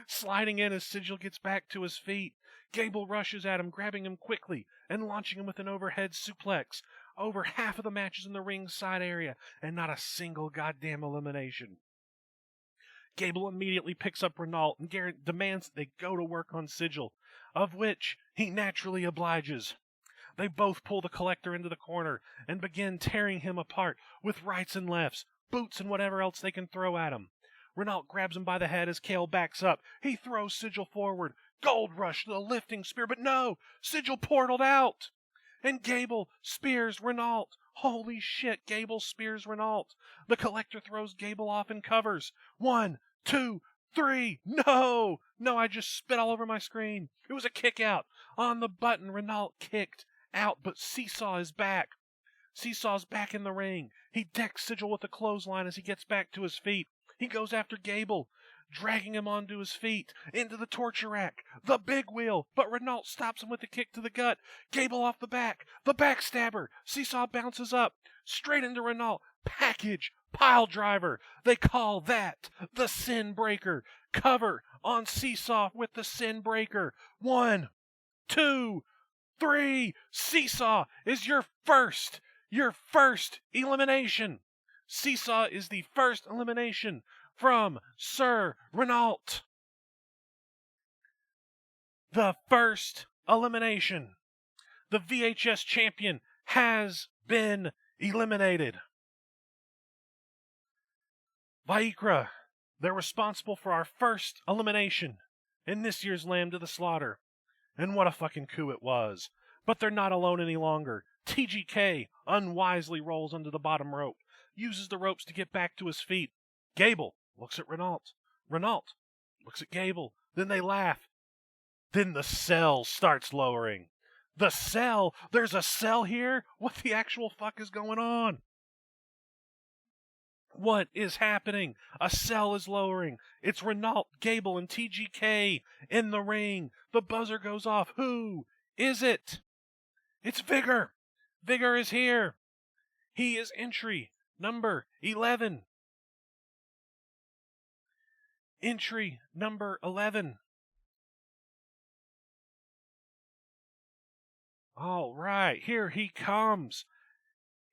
Sliding in as Sigil gets back to his feet. Gable rushes at him, grabbing him quickly and launching him with an overhead suplex. Over half of the matches in the ringside area, and not a single goddamn elimination. Gable immediately picks up Renault and demands that they go to work on Sigil, of which he naturally obliges. They both pull the Collector into the corner and begin tearing him apart with rights and lefts, boots and whatever else they can throw at him. Renault grabs him by the head as Kale backs up. He throws Sigil forward. Gold Rush to the lifting spear, but no! Sigil portaled out! And Gable spears Renault. Holy shit, Gable spears Renault. The Collector throws Gable off and covers. 1, 2, 3. No! No, I just spit all over my screen. It was a kick out. On the button, Renault kicked out, but Seesaw is back. Seesaw's back in the ring. He decks Sigil with a clothesline as he gets back to his feet. He goes after Gable, dragging him onto his feet, into the torture rack, the big wheel, but Renault stops him with a kick to the gut. Gable off the backstabber. Seesaw bounces up, straight into Renault. Package, pile driver. They call that the Sin Breaker. Cover on Seesaw with the Sin Breaker. 1, 2, 3. Seesaw is your first elimination. Seesaw is the first elimination from Sir Renault. The first elimination. The VHS champion has been eliminated. Vikra, they're responsible for our first elimination in this year's Lamb to the Slaughter. And what a fucking coup it was. But they're not alone any longer. TGK unwisely rolls under the bottom rope, uses the ropes to get back to his feet. Gable looks at Renault. Renault looks at Gable. Then they laugh. Then the cell starts lowering. The cell? There's a cell here? What the actual fuck is going on? What is happening? A cell is lowering. It's Renault, Gable, and TGK in the ring. The buzzer goes off. Who is it? It's Vigor. Vigor is here. He is entry number 11. Entry number 11. All right, here he comes.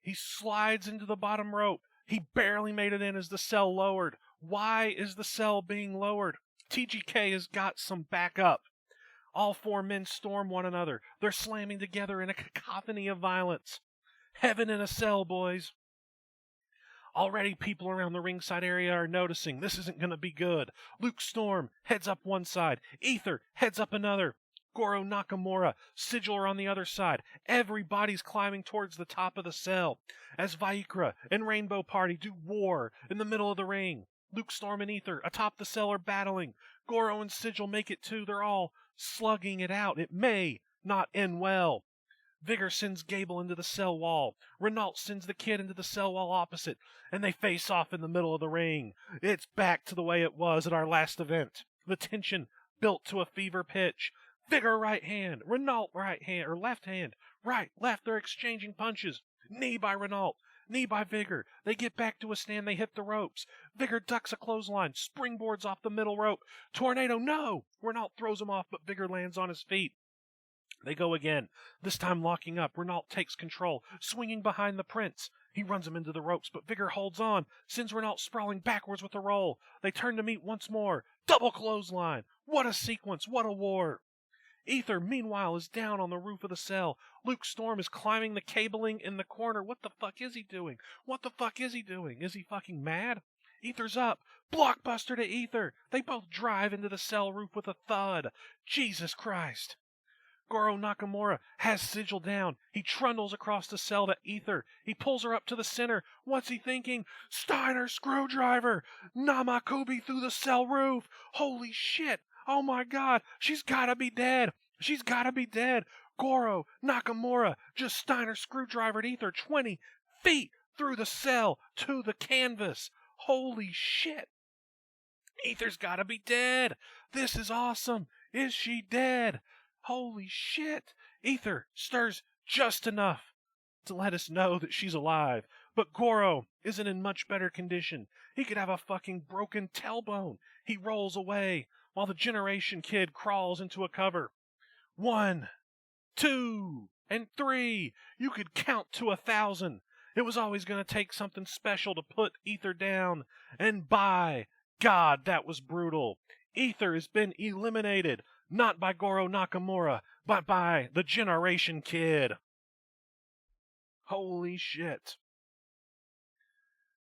He slides into the bottom rope. He barely made it in as the cell lowered. Why is the cell being lowered? TGK has got some backup. All four men storm one another. They're slamming together in a cacophony of violence. Heaven in a cell, boys. Already people around the ringside area are noticing this isn't going to be good. Luke Storm heads up one side. Ether heads up another. Goro Nakamura, Sigil are on the other side. Everybody's climbing towards the top of the cell as Vikra and Rainbow Party do war in the middle of the ring. Luke Storm and Ether atop the cell are battling. Goro and Sigil make it too. They're all slugging it out. It may not end well. Vigor sends Gable into the cell wall. Renault sends the kid into the cell wall opposite, and they face off in the middle of the ring. It's back to the way it was at our last event. The tension built to a fever pitch. Vigor right hand, Renault right hand, or left hand, right, left, they're exchanging punches. Knee by Renault, knee by Vigor. They get back to a stand, they hit the ropes. Vigor ducks a clothesline, springboards off the middle rope. Tornado, no! Renault throws him off, but Vigor lands on his feet. They go again, this time locking up. Renault takes control, swinging behind the Prince. He runs him into the ropes, but Vigor holds on, sends Renault sprawling backwards with a roll. They turn to meet once more. Double clothesline. What a sequence, what a war. Ether, meanwhile, is down on the roof of the cell. Luke Storm is climbing the cabling in the corner. What the fuck is he doing? What the fuck is he doing? Is he fucking mad? Ether's up. Blockbuster to Ether. They both drive into the cell roof with a thud. Jesus Christ. Goro Nakamura has Sigil down. He trundles across the cell to Ether. He pulls her up to the center. What's he thinking? Steiner screwdriver! Namakubi through the cell roof! Holy shit! Oh my god! She's gotta be dead! She's gotta be dead! Goro Nakamura just Steiner screwdrivered Ether 20 feet through the cell to the canvas! Holy shit! Ether's gotta be dead! This is awesome! Is she dead? Holy shit! Ether stirs just enough to let us know that she's alive. But Goro isn't in much better condition. He could have a fucking broken tailbone. He rolls away while the Generation Kid crawls into a cover. 1, 2, and 3. You could count to 1,000. It was always going to take something special to put Ether down. And by God, that was brutal. Ether has been eliminated. Not by Goro Nakamura, but by the Generation Kid. Holy shit.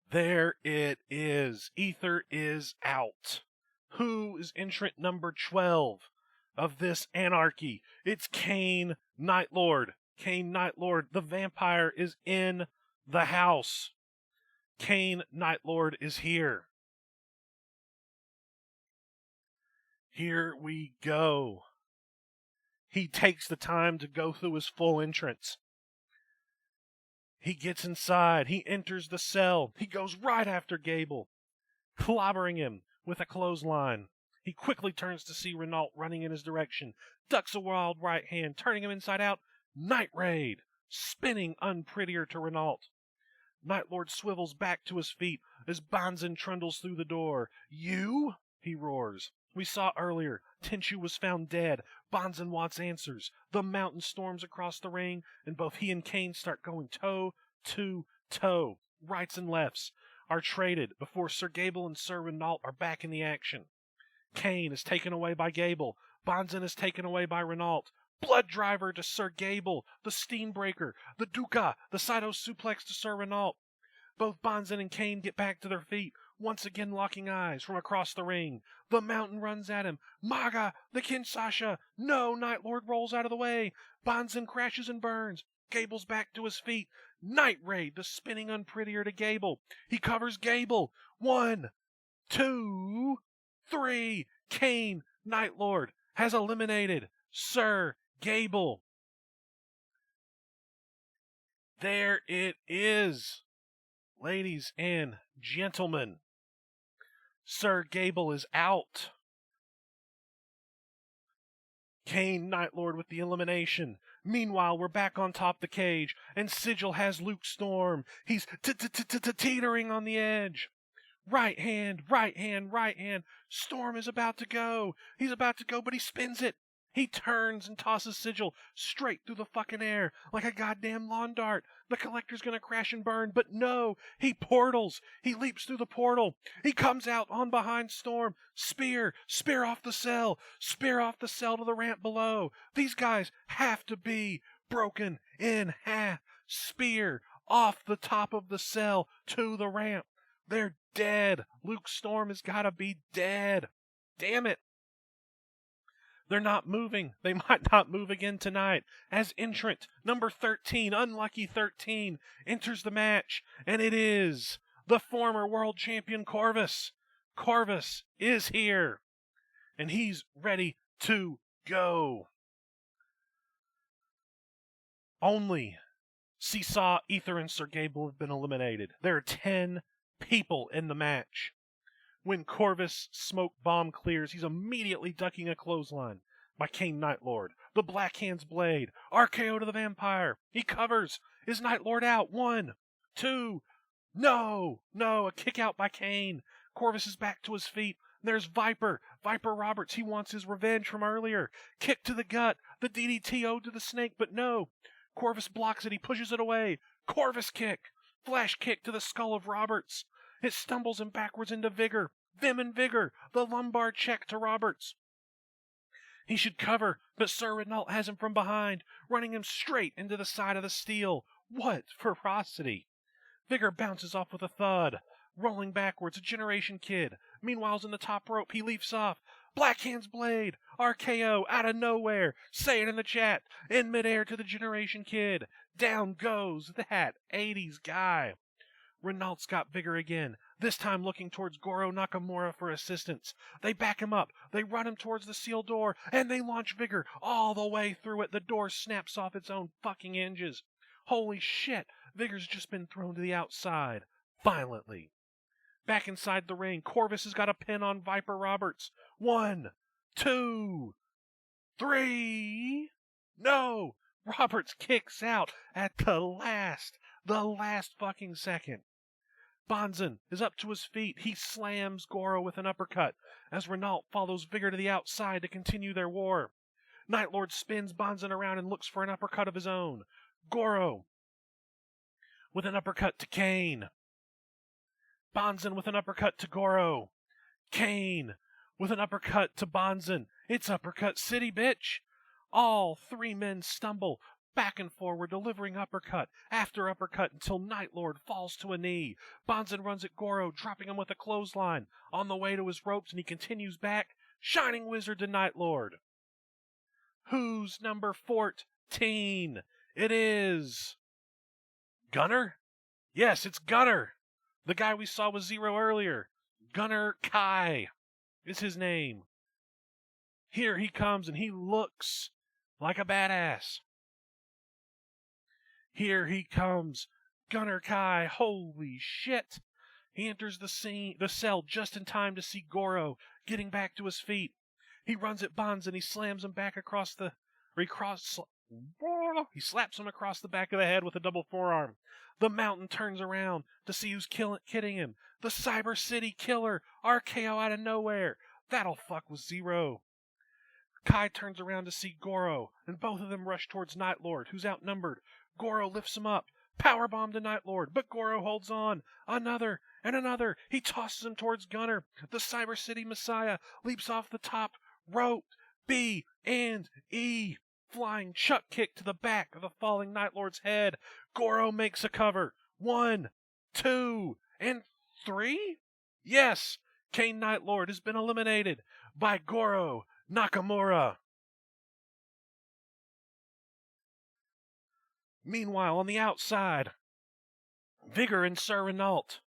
There it is. Ether is out. Who is entrant number 12 of this anarchy? It's Kane Nightlord. Kane Nightlord, the vampire, is in the house. Kane Nightlord is here. Here we go. He takes the time to go through his full entrance. He gets inside. He enters the cell. He goes right after Gable, clobbering him with a clothesline. He quickly turns to see Renault running in his direction, ducks a wild right hand, turning him inside out. Night Raid, spinning unprettier to Renault. Nightlord swivels back to his feet as Banzan trundles through the door. You? He roars. We saw earlier, Tenchu was found dead. Banzan wants answers. The mountain storms across the ring, and both he and Kane start going toe to toe. Rights and lefts are traded before Sir Gable and Sir Renault are back in the action. Kane is taken away by Gable. Banzan is taken away by Renault. Blood driver to Sir Gable. The Steenbreaker. The Duca. The Saito suplex to Sir Renault. Both Banzan and Kane get back to their feet, once again locking eyes from across the ring. The mountain runs at him. Maga, the Kinshasa. No, Nightlord rolls out of the way. Banzan crashes and burns. Gable's back to his feet. Night Raid, the spinning unprettier to Gable. He covers Gable. 1, 2, 3. Kane Nightlord has eliminated Sir Gable. There it is, ladies and gentlemen. Sir Gable is out. Kane Nightlord with the elimination. Meanwhile, we're back on top the cage, and Sigil has Luke Storm. He's teetering on the edge. Right hand, right hand, right hand. Storm is about to go. He's about to go, but he spins it. He turns and tosses Sigil straight through the fucking air like a goddamn lawn dart. The Collector's gonna crash and burn, but no, he portals. He leaps through the portal. He comes out on behind Storm. Spear off the cell. Spear off the cell to the ramp below. These guys have to be broken in half. Spear off the top of the cell to the ramp. They're dead. Luke Storm has gotta be dead. Damn it. They're not moving. They might not move again tonight. As entrant number 13, Unlucky 13, enters the match, and it is the former world champion Corvus. Corvus is here, and he's ready to go. Only Seesaw, Ether, and Sir Gable have been eliminated. There are 10 people in the match. When Corvus' smoke bomb clears, he's immediately ducking a clothesline by Kane Nightlord. The Black Hand's blade. RKO to the vampire. He covers. Is Nightlord out? 1, 2. No. A kick out by Kane. Corvus is back to his feet. There's Viper. Viper Roberts. He wants his revenge from earlier. Kick to the gut. The DDT owed to the snake, but no. Corvus blocks it. He pushes it away. Corvus kick. Flash kick to the skull of Roberts. It stumbles him backwards into Vigor. Vim and Vigor. The lumbar check to Roberts. He should cover, but Sir Renault has him from behind, running him straight into the side of the steel. What ferocity! Vigor bounces off with a thud. Rolling backwards, a Generation Kid. Meanwhile's in the top rope. He leaps off. Blackhand's blade. RKO out of nowhere. Say it in the chat. In midair to the Generation Kid. Down goes that 80s guy. Renault's got Vigor again, this time looking towards Goro Nakamura for assistance. They back him up, they run him towards the sealed door, and they launch Vigor all the way through it. The door snaps off its own fucking hinges. Holy shit, Vigor's just been thrown to the outside, violently. Back inside the ring, Corvus has got a pin on Viper Roberts. 1, 2, 3... No! Roberts kicks out at the last fucking second. Bonzen is up to his feet. He slams Goro with an uppercut as Renault follows Vigor to the outside to continue their war. Night Lord spins Bonzen around and looks for an uppercut of his own. Goro with an uppercut to Kane. Bonzen with an uppercut to Goro. Kane with an uppercut to Bonzen. It's Uppercut City, bitch! All three men stumble back and forward, delivering uppercut after uppercut until Night Lord falls to a knee. Bonzen runs at Goro, dropping him with a clothesline. On the way to his ropes, and he continues back. Shining Wizard to Night Lord. Who's number 14? It is... Gunner? Yes, it's Gunner. The guy we saw with Zero earlier. Gunner Kai is his name. Here he comes, and he looks like a badass. Here he comes, Gunner Kai. Holy shit! He enters the cell just in time to see Goro getting back to his feet. He runs at Bonds and he slams him back across the... He slaps him across the back of the head with a double forearm. The Mountain turns around to see who's kidding him. The Cyber City Killer, RKO out of nowhere. That'll fuck with Zero. Kai turns around to see Goro, and both of them rush towards Night Lord, who's outnumbered. Goro lifts him up. Powerbomb to Night Lord, but Goro holds on. Another and another. He tosses him towards Gunner. The Cyber City Messiah leaps off the top rope. B and E. Flying chuck kick to the back of the falling Night Lord's head. Goro makes a cover. 1, 2, and 3? Yes, Kane Night Lord has been eliminated by Goro Nakamura. Meanwhile, on the outside, Vigor and Sir Renault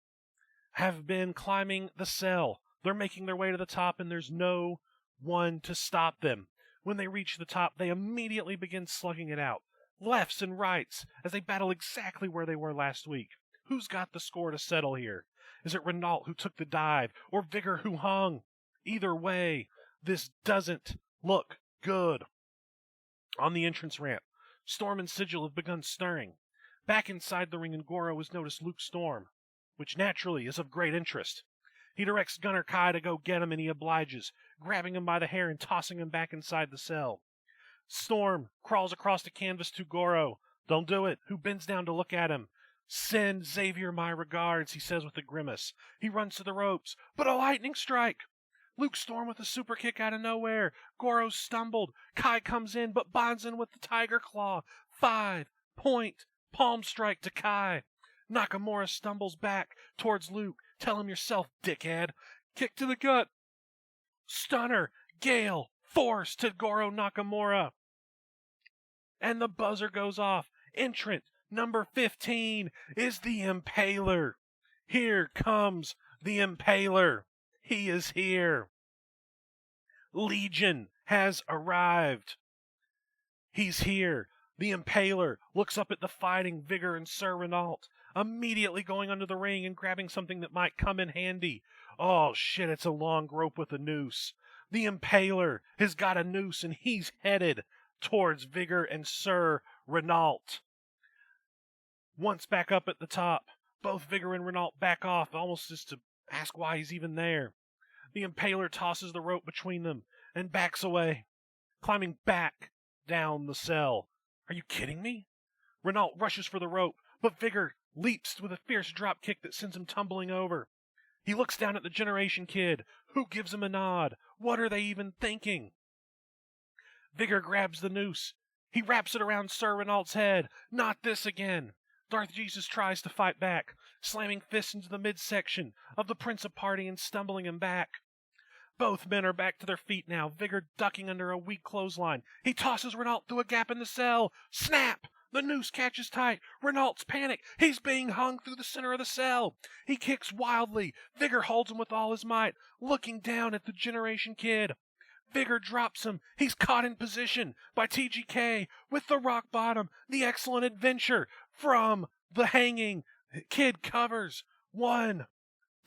have been climbing the cell. They're making their way to the top, and there's no one to stop them. When they reach the top, they immediately begin slugging it out. Lefts and rights, as they battle exactly where they were last week. Who's got the score to settle here? Is it Renault who took the dive, or Vigor who hung? Either way, this doesn't look good. On the entrance ramp, Storm and Sigil have begun stirring. Back inside the ring, and Goro has noticed Luke Storm, which naturally is of great interest. He directs Gunner Kai to go get him, and he obliges, grabbing him by the hair and tossing him back inside the cell. Storm crawls across the canvas to Goro. Don't do it. Who bends down to look at him. Send Xavier my regards, he says with a grimace. He runs to the ropes, but a lightning strike. Luke Storm with a super kick out of nowhere. Goro stumbled. Kai comes in, but Bonzen with the tiger claw. 5-point palm strike to Kai. Nakamura stumbles back towards Luke. Tell him yourself, dickhead. Kick to the gut. Stunner. Gale. Force to Goro Nakamura. And the buzzer goes off. Entrant number 15 is the Impaler. Here comes the Impaler. He is here. Legion has arrived. He's here. The Impaler looks up at the fighting Vigor and Sir Renault, immediately going under the ring and grabbing something that might come in handy. Oh shit, it's a long rope with a noose. The Impaler has got a noose and he's headed towards Vigor and Sir Renault. Once back up at the top, both Vigor and Renault back off, almost as to ask why he's even there. The Impaler tosses the rope between them and backs away, climbing back down the cell. Are you kidding me? Renault rushes for the rope, but Vigor leaps with a fierce drop kick that sends him tumbling over. He looks down at the Generation Kid, who gives him a nod. What are they even thinking? Vigor grabs the noose. He wraps it around Sir Renault's head. Not this again. Darth Jesus tries to fight back, slamming fists into the midsection of the Prince of Party and stumbling him back. Both men are back to their feet now, Vigor ducking under a weak clothesline. He tosses Renault through a gap in the cell. Snap! The noose catches tight. Renault's panic. He's being hung through the center of the cell. He kicks wildly. Vigor holds him with all his might, looking down at the Generation Kid. Vigor drops him. He's caught in position by TGK with the rock bottom. The excellent adventure from the hanging. Kid covers. 1,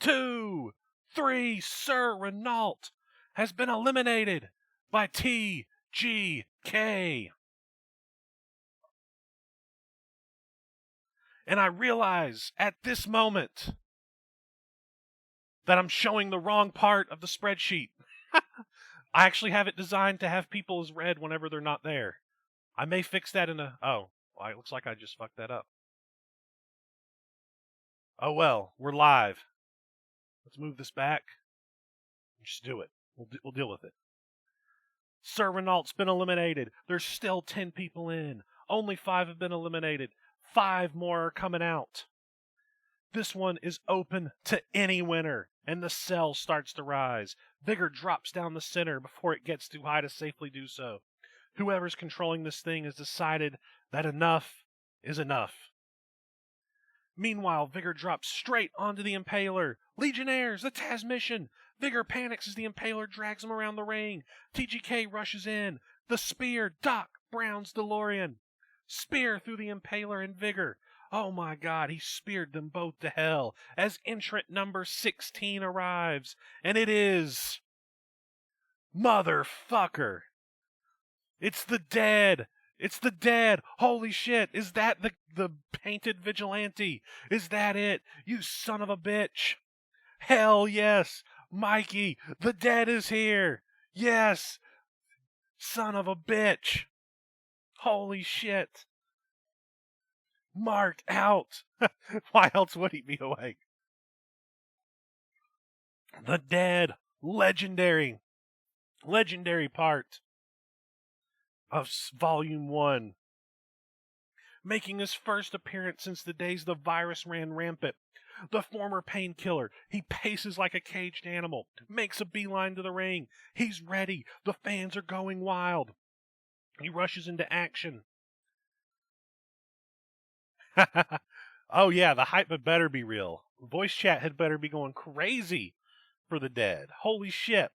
2, 3. Sir Renault has been eliminated by TGK. And I realize at this moment that I'm showing the wrong part of the spreadsheet. I actually have it designed to have people as red whenever they're not there. I may fix that in a... Oh, well, it looks like I just fucked that up. Oh well, we're live. Let's move this back. Just do it. We'll deal with it. Sir Renault's been eliminated. There's still 10 people in. Only 5 have been eliminated. 5 more are coming out. This one is open to any winner, and the cell starts to rise. Vigor drops down the center before it gets too high to safely do so. Whoever's controlling this thing has decided that enough is enough. Meanwhile, Vigor drops straight onto the Impaler. Legionnaires, the Tasmission. Vigor panics as the Impaler drags him around the ring. TGK rushes in. The spear, Doc Brown's DeLorean. Spear through the Impaler and Vigor. Oh my God, he speared them both to hell as entrant number 16 arrives. And it is... Motherfucker. It's the Dead. It's the Dead. Holy shit. Is that the painted vigilante? Is that it? You son of a bitch. Hell yes. Mikey, the Dead is here. Yes. Son of a bitch. Holy shit. Marked out. Why else would he be awake? The Dead. Legendary part of Volume 1. Making his first appearance since the days the virus ran rampant. The former painkiller. He paces like a caged animal. Makes a beeline to the ring. He's ready. The fans are going wild. He rushes into action. Oh yeah, the hype had better be real. Voice chat had better be going crazy for the Dead. Holy shit.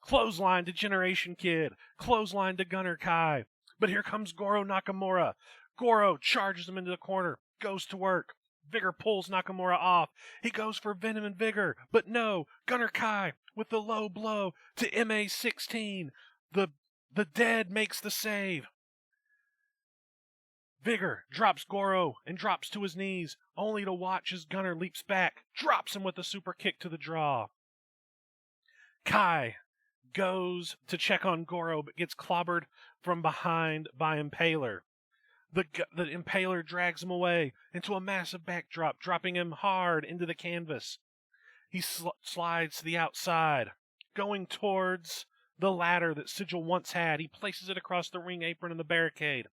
Clothesline to Generation Kid. Clothesline to Gunner Kai. But here comes Goro Nakamura. Goro charges him into the corner. Goes to work. Vigor pulls Nakamura off. He goes for Venom and Vigor. But no. Gunner Kai with the low blow to MA16. The Dead makes the save. Vigor drops Goro and drops to his knees, only to watch as Gunner leaps back, drops him with a super kick to the jaw. Kai goes to check on Goro, but gets clobbered from behind by Impaler. The Impaler drags him away into a massive backdrop, dropping him hard into the canvas. He slides to the outside, going towards the ladder that Sigil once had. He places it across the ring apron and the barricade.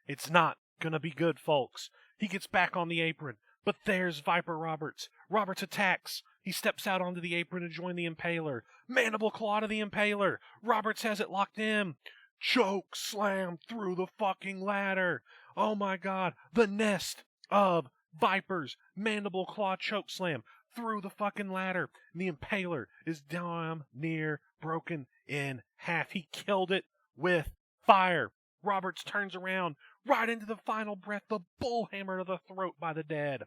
It's not gonna be good, folks. He gets back on the apron, but there's Viper Roberts. Roberts attacks. He steps out onto the apron to join the Impaler. Mandible claw to the Impaler. Roberts has it locked in. Choke slam through the fucking ladder. Oh my God. The nest of Vipers. Mandible claw choke slam through the fucking ladder. And the Impaler is damn near broken in half. He killed it with fire. Roberts turns around, right into the final breath, the bullhammer to the throat by the Dead.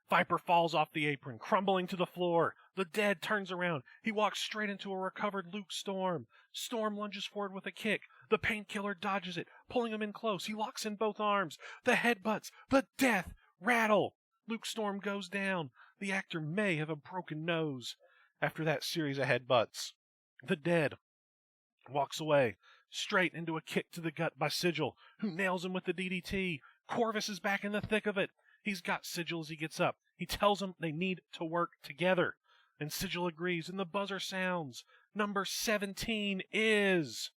Viper falls off the apron, crumbling to the floor. The Dead turns around. He walks straight into a recovered Luke Storm. Storm lunges forward with a kick. The painkiller dodges it, pulling him in close. He locks in both arms. The headbutts, the death rattle. Luke Storm goes down. The actor may have a broken nose after that series of headbutts. The Dead walks away, straight into a kick to the gut by Sigil, who nails him with the DDT. Corvus is back in the thick of it. He's got Sigil as he gets up. He tells him they need to work together. And Sigil agrees, and the buzzer sounds. number 17 is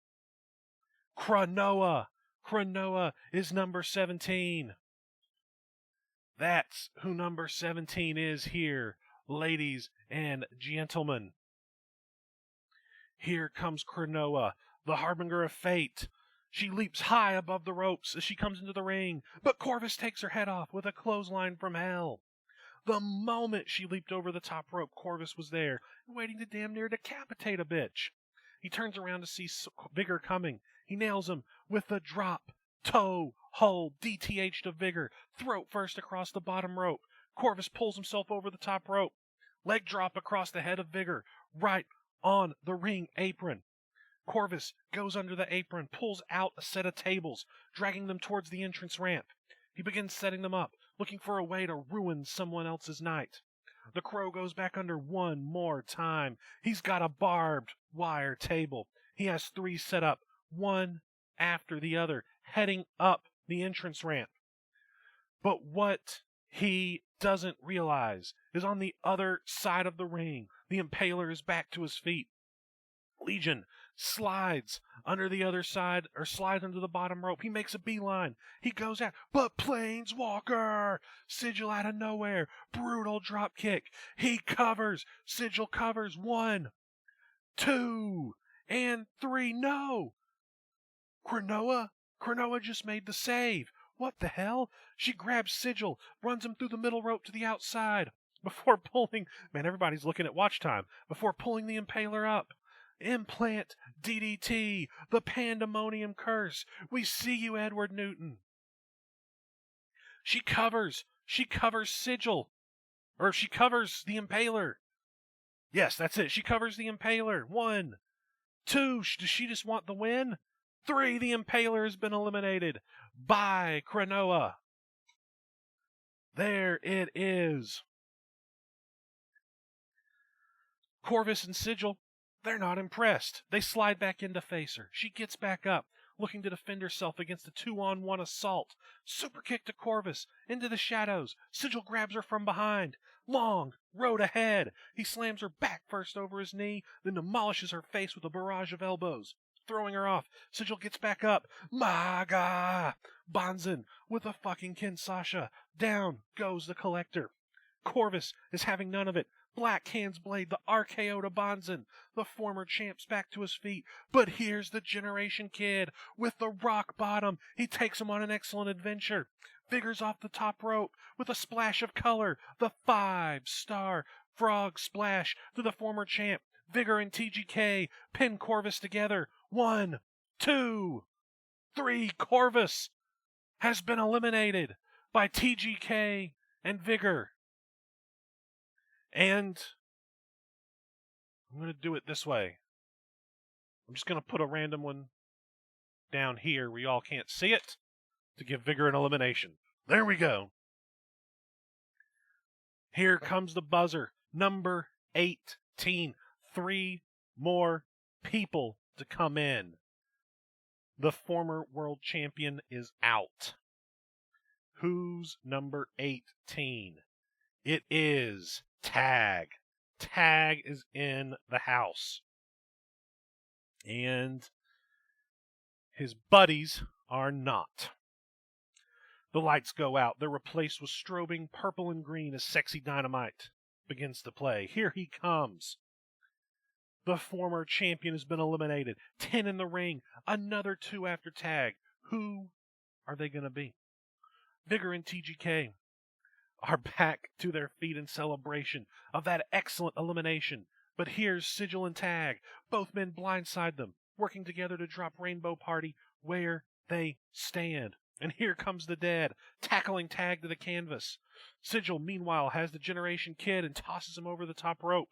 Cronoa. Cronoa is number 17. That's who number 17 is here, ladies and gentlemen. Here comes Cronoa, the harbinger of fate. She leaps high above the ropes as she comes into the ring, but Corvus takes her head off with a clothesline from hell. The moment she leaped over the top rope, Corvus was there, waiting to damn near decapitate a bitch. He turns around to see Vigor coming. He nails him with the drop, toe, hold, DTH to Vigor, throat first across the bottom rope. Corvus pulls himself over the top rope. Leg drop across the head of Vigor, right on the ring apron. Corvus goes under the apron, pulls out a set of tables, dragging them towards the entrance ramp. He begins setting them up, looking for a way to ruin someone else's night. The Crow goes back under one more time. He's got a barbed wire table. He has 3 set up, one after the other, heading up the entrance ramp. But what he doesn't realize is on the other side of the ring, the Impaler is back to his feet. Legion slides under the other side, or slides under the bottom rope. He makes a beeline. He goes out, but Planeswalker! Sigil out of nowhere. Brutal drop kick. He covers. Sigil covers. 1, 2, and 3. No! Cronoa just made the save. What the hell? She grabs Sigil, runs him through the middle rope to the outside before pulling... Man, everybody's looking at watch time. Before pulling the Impaler up. Implant DDT, the Pandemonium curse. We see you, Edward Newton. She covers Sigil. Or she covers the Impaler. Yes, that's it. She covers the Impaler. 1, 2, does she just want the win? 3, the Impaler has been eliminated by Cronoa. There it is. Corvus and Sigil, they're not impressed. They slide back in to face her. She gets back up, looking to defend herself against a 2-on-1 assault. Super kick to Corvus, into the shadows. Sigil grabs her from behind. Long road ahead. He slams her back first over his knee, then demolishes her face with a barrage of elbows. Throwing her off, Sigil gets back up. Maga! Bonzen with a fucking Kinsasha. Down goes the Collector. Corvus is having none of it. Black Hands Blade, the RKO to Bonzen. The former champ's back to his feet. But here's the Generation Kid with the rock bottom. He takes him on an excellent adventure. Vigor's off the top rope with a splash of color. The 5-star frog splash to the former champ. Vigor and TGK pin Corvus together. 1, 2, 3. Corvus has been eliminated by TGK and Vigor. And I'm going to do it this way. I'm just going to put a random one down here where y'all can't see it to give Vigor an elimination. There we go. Here comes the buzzer. Number 18. 3 more people to come in. The former world champion is out. Who's number 18? It is Tag. Tag is in the house. And his buddies are not. The lights go out. They're replaced with strobing purple and green as Sexy Dynamite begins to play. Here he comes. The former champion has been eliminated. 10 in the ring. Another 2 after Tag. Who are they going to be? Vigor and TGK are back to their feet in celebration of that excellent elimination. But here's Sigil and Tag. Both men blindside them, working together to drop Rainbow Party where they stand. And here comes the Dead, tackling Tag to the canvas. Sigil, meanwhile, has the Generation Kid and tosses him over the top rope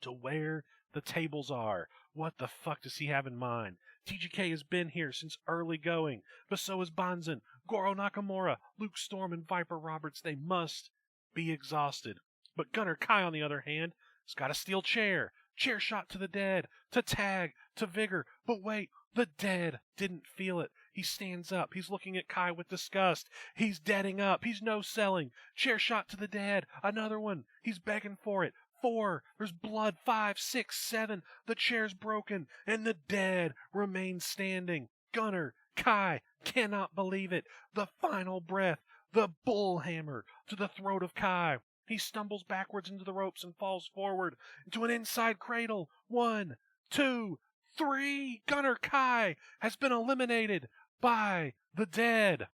to where the tables are. What the fuck does he have in mind? TGK has been here since early going, but so is Bonzen, Goro Nakamura, Luke Storm, and Viper Roberts. They must be exhausted. But Gunnar Kai, on the other hand, has got a steel chair. Chair shot to the Dead, to Tag, to Vigor. But wait, the Dead didn't feel it. He stands up. He's looking at Kai with disgust. He's deading up. He's no-selling. Chair shot to the Dead. Another one. He's begging for it. 4. There's blood. 5, 6, 7. The chair's broken, and the dead remain standing. Gunner Kai cannot believe it. The final breath. The bull hammer to the throat of Kai. He stumbles backwards into the ropes and falls forward into an inside cradle. 1, 2, 3. Gunner Kai has been eliminated by the dead.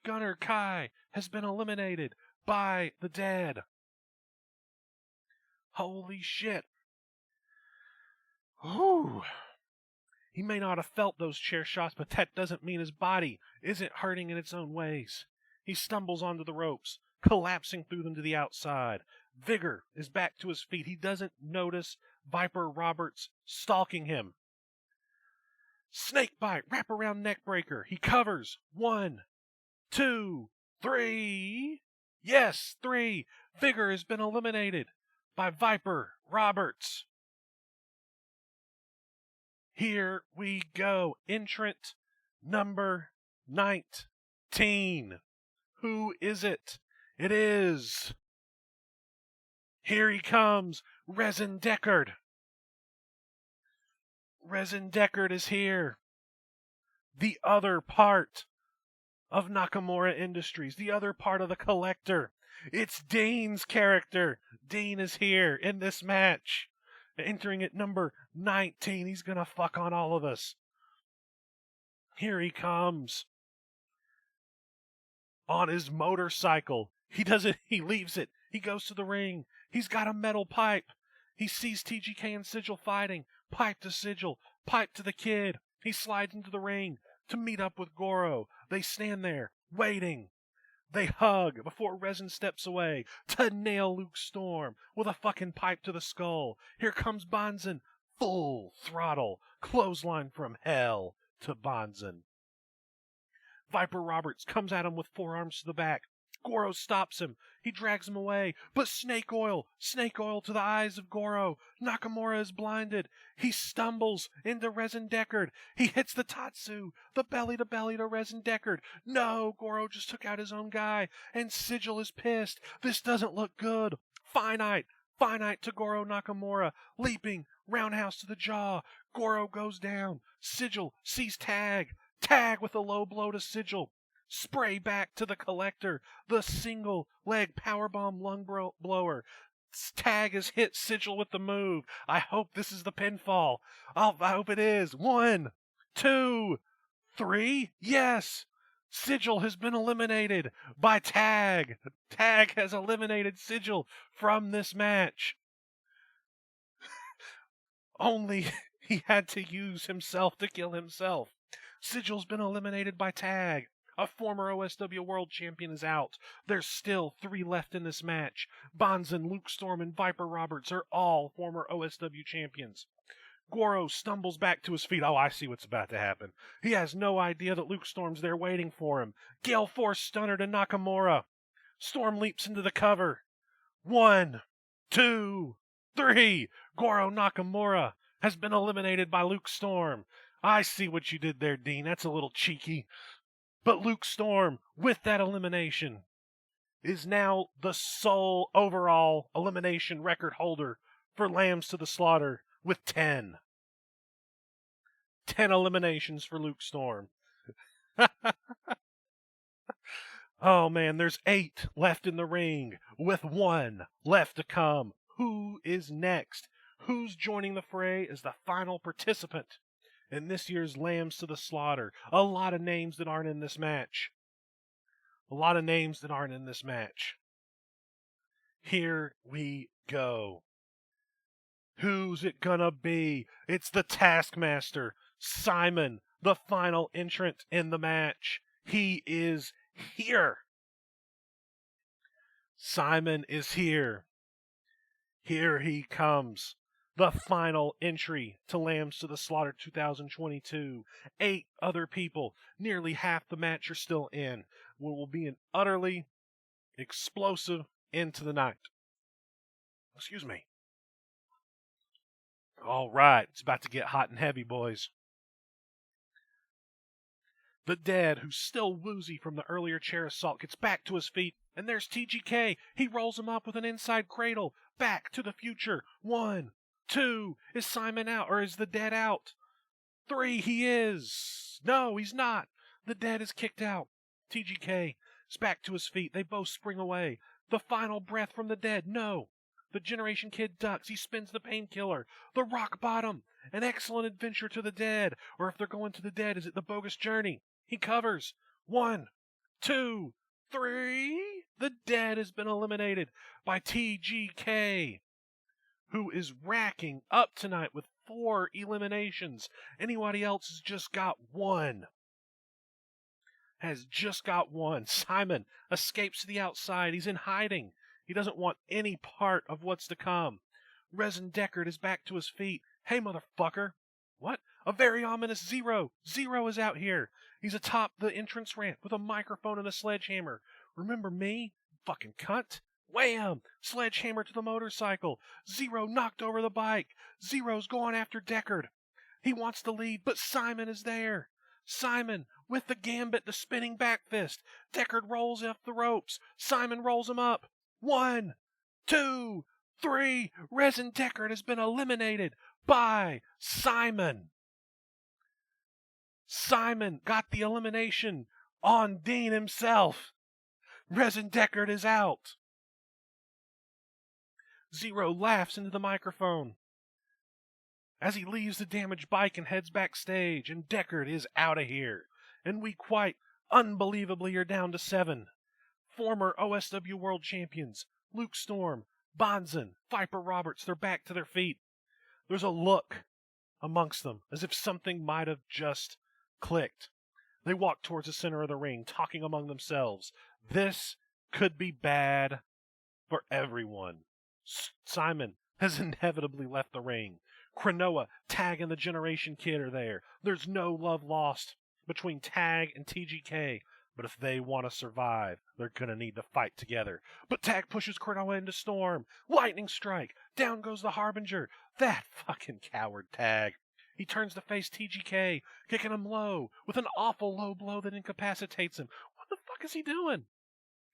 Gunner Kai has been eliminated by the dead. Holy shit. Whew. He may not have felt those chair shots, but that doesn't mean his body isn't hurting in its own ways. He stumbles onto the ropes, collapsing through them to the outside. Vigor is back to his feet. He doesn't notice Viper Roberts stalking him. Snake bite, wraparound neck breaker. He covers. 1, 2, 3. Yes, 3. Vigor has been eliminated by Viper Roberts. Here we go. Entrant number 19. Who is it? It is. Here he comes. Resin Deckard. Resin Deckard is here. The other part of Nakamura Industries. The other part of the Collector. It's Dean's character. Dean is here in this match. Entering at number 19. He's gonna fuck on all of us. Here he comes. On his motorcycle. He leaves it. He goes to the ring. He's got a metal pipe. He sees TGK and Sigil fighting. Pipe to Sigil. Pipe to the kid. He slides into the ring to meet up with Goro. They stand there, waiting. They hug before Resin steps away to nail Luke Storm with a fucking pipe to the skull. Here comes Bonzen. Full throttle. Clothesline from hell to Bonzen. Viper Roberts comes at him with forearms to the back. Goro stops him. He drags him away. But snake oil to the eyes of Goro. Nakamura is blinded. He stumbles into Resin Deckard. He hits the Tatsu, the belly to Resin Deckard. No, Goro just took out his own guy. And Sigil is pissed. This doesn't look good. Finite to Goro Nakamura. Leaping, roundhouse to the jaw. Goro goes down. Sigil sees Tag. Tag with a low blow to Sigil. Spray back to the Collector. The single leg powerbomb lung blower. Tag has hit Sigil with the move. I hope this is the pinfall. I hope it is. 1, 2, 3. Yes! Sigil has been eliminated by Tag. Tag has eliminated Sigil from this match. Only he had to use himself to kill himself. Sigil's been eliminated by Tag. A former OSW World Champion is out. There's still 3 left in this match. Bonzen, Luke Storm, and Viper Roberts are all former OSW champions. Goro stumbles back to his feet. Oh, I see what's about to happen. He has no idea that Luke Storm's there waiting for him. Gale Force Stunner to Nakamura. Storm leaps into the cover. 1, 2, 3. Goro Nakamura has been eliminated by Luke Storm. I see what you did there, Dean. That's a little cheeky. But Luke Storm, with that elimination, is now the sole overall elimination record holder for Lambs to the Slaughter with 10. 10 eliminations for Luke Storm. Oh man, there's 8 left in the ring with 1 left to come. Who is next? Who's joining the fray as the final participant in this year's Lambs to the Slaughter? A lot of names that aren't in this match. Here we go. Who's it gonna be? It's the Taskmaster, Simon, the final entrant in the match. He is here. Simon is here. Here he comes. The final entry to Lambs to the Slaughter 2022. 8 other people, nearly half the match are still in. What will be an utterly explosive end to the night. Excuse me. All right, it's about to get hot and heavy, boys. The Dead, who's still woozy from the earlier chair assault, gets back to his feet, and there's TGK. He rolls him up with an inside cradle. Back to the future. 1, 2. Is Simon out, or is the Dead out? 3, he is. No, he's not. The Dead is kicked out. TGK is back to his feet. They both spring away. The final breath from the Dead. No. The Generation Kid ducks. He spins the painkiller. The rock bottom. An excellent adventure to the Dead. Or if they're going to the Dead, is it the bogus journey? He covers. 1, 2, 3. The Dead has been eliminated by TGK, who is racking up tonight with 4 eliminations. Anybody else has just got 1. Simon escapes to the outside. He's in hiding. He doesn't want any part of what's to come. Resin Deckard is back to his feet. Hey, motherfucker. What? A very ominous Zero. Zero is out here. He's atop the entrance ramp with a microphone and a sledgehammer. Remember me? Fucking cunt. Wham! Sledgehammer to the motorcycle. Zero knocked over the bike. Zero's going after Deckard. He wants the lead, but Simon is there. Simon with the gambit, the spinning back fist. Deckard rolls off the ropes. Simon rolls him up. 1, 2, 3. Resin Deckard has been eliminated by Simon. Simon got the elimination on Dean himself. Resin Deckard is out. Zero laughs into the microphone as he leaves the damaged bike and heads backstage, and Deckard is out of here. And we quite unbelievably are down to 7. Former OSW World Champions, Luke Storm, Bonzen, Viper Roberts, they're back to their feet. There's a look amongst them, as if something might have just clicked. They walk towards the center of the ring, talking among themselves. This could be bad for everyone. Simon has inevitably left the ring. Cronoa, Tag, and the Generation Kid are there. There's no love lost between Tag and TGK, but if they want to survive, they're going to need to fight together. But Tag pushes Cronoa into Storm. Lightning strike. Down goes the Harbinger. That fucking coward Tag. He turns to face TGK, kicking him low with an awful low blow that incapacitates him. What the fuck is he doing?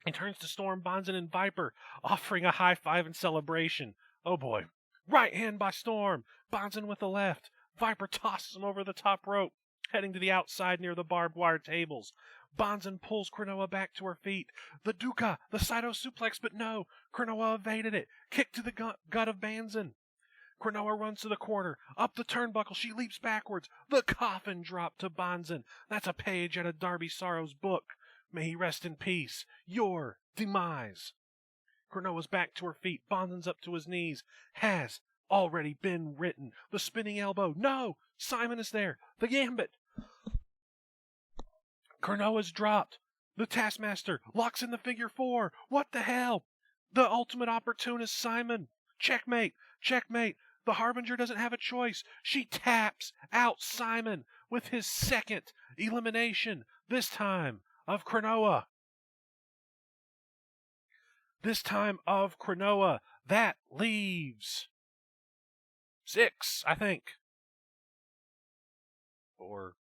He turns to Storm, Bonzen, and Viper, offering a high five in celebration. Oh boy. Right hand by Storm. Bonzen with the left. Viper tosses him over the top rope, heading to the outside near the barbed wire tables. Bonzen pulls Cronoa back to her feet. The Duca, the Saito suplex, but no. Cronoa evaded it. Kick to the gut of Bonzen. Cronoa runs to the corner. Up the turnbuckle, she leaps backwards. The coffin drop to Bonzen. That's a page out of Darby Sorrow's book. May he rest in peace. Your demise. Cronoa's back to her feet. Bonzen's up to his knees. Has already been written. The spinning elbow. No! Simon is there. The gambit. Cronoa's dropped. The Taskmaster locks in the figure 4. What the hell? The ultimate opportunist Simon. Checkmate. Checkmate. The Harbinger doesn't have a choice. She taps out Simon with his second elimination. This time of Cronoa. That leaves 6, I think. 4,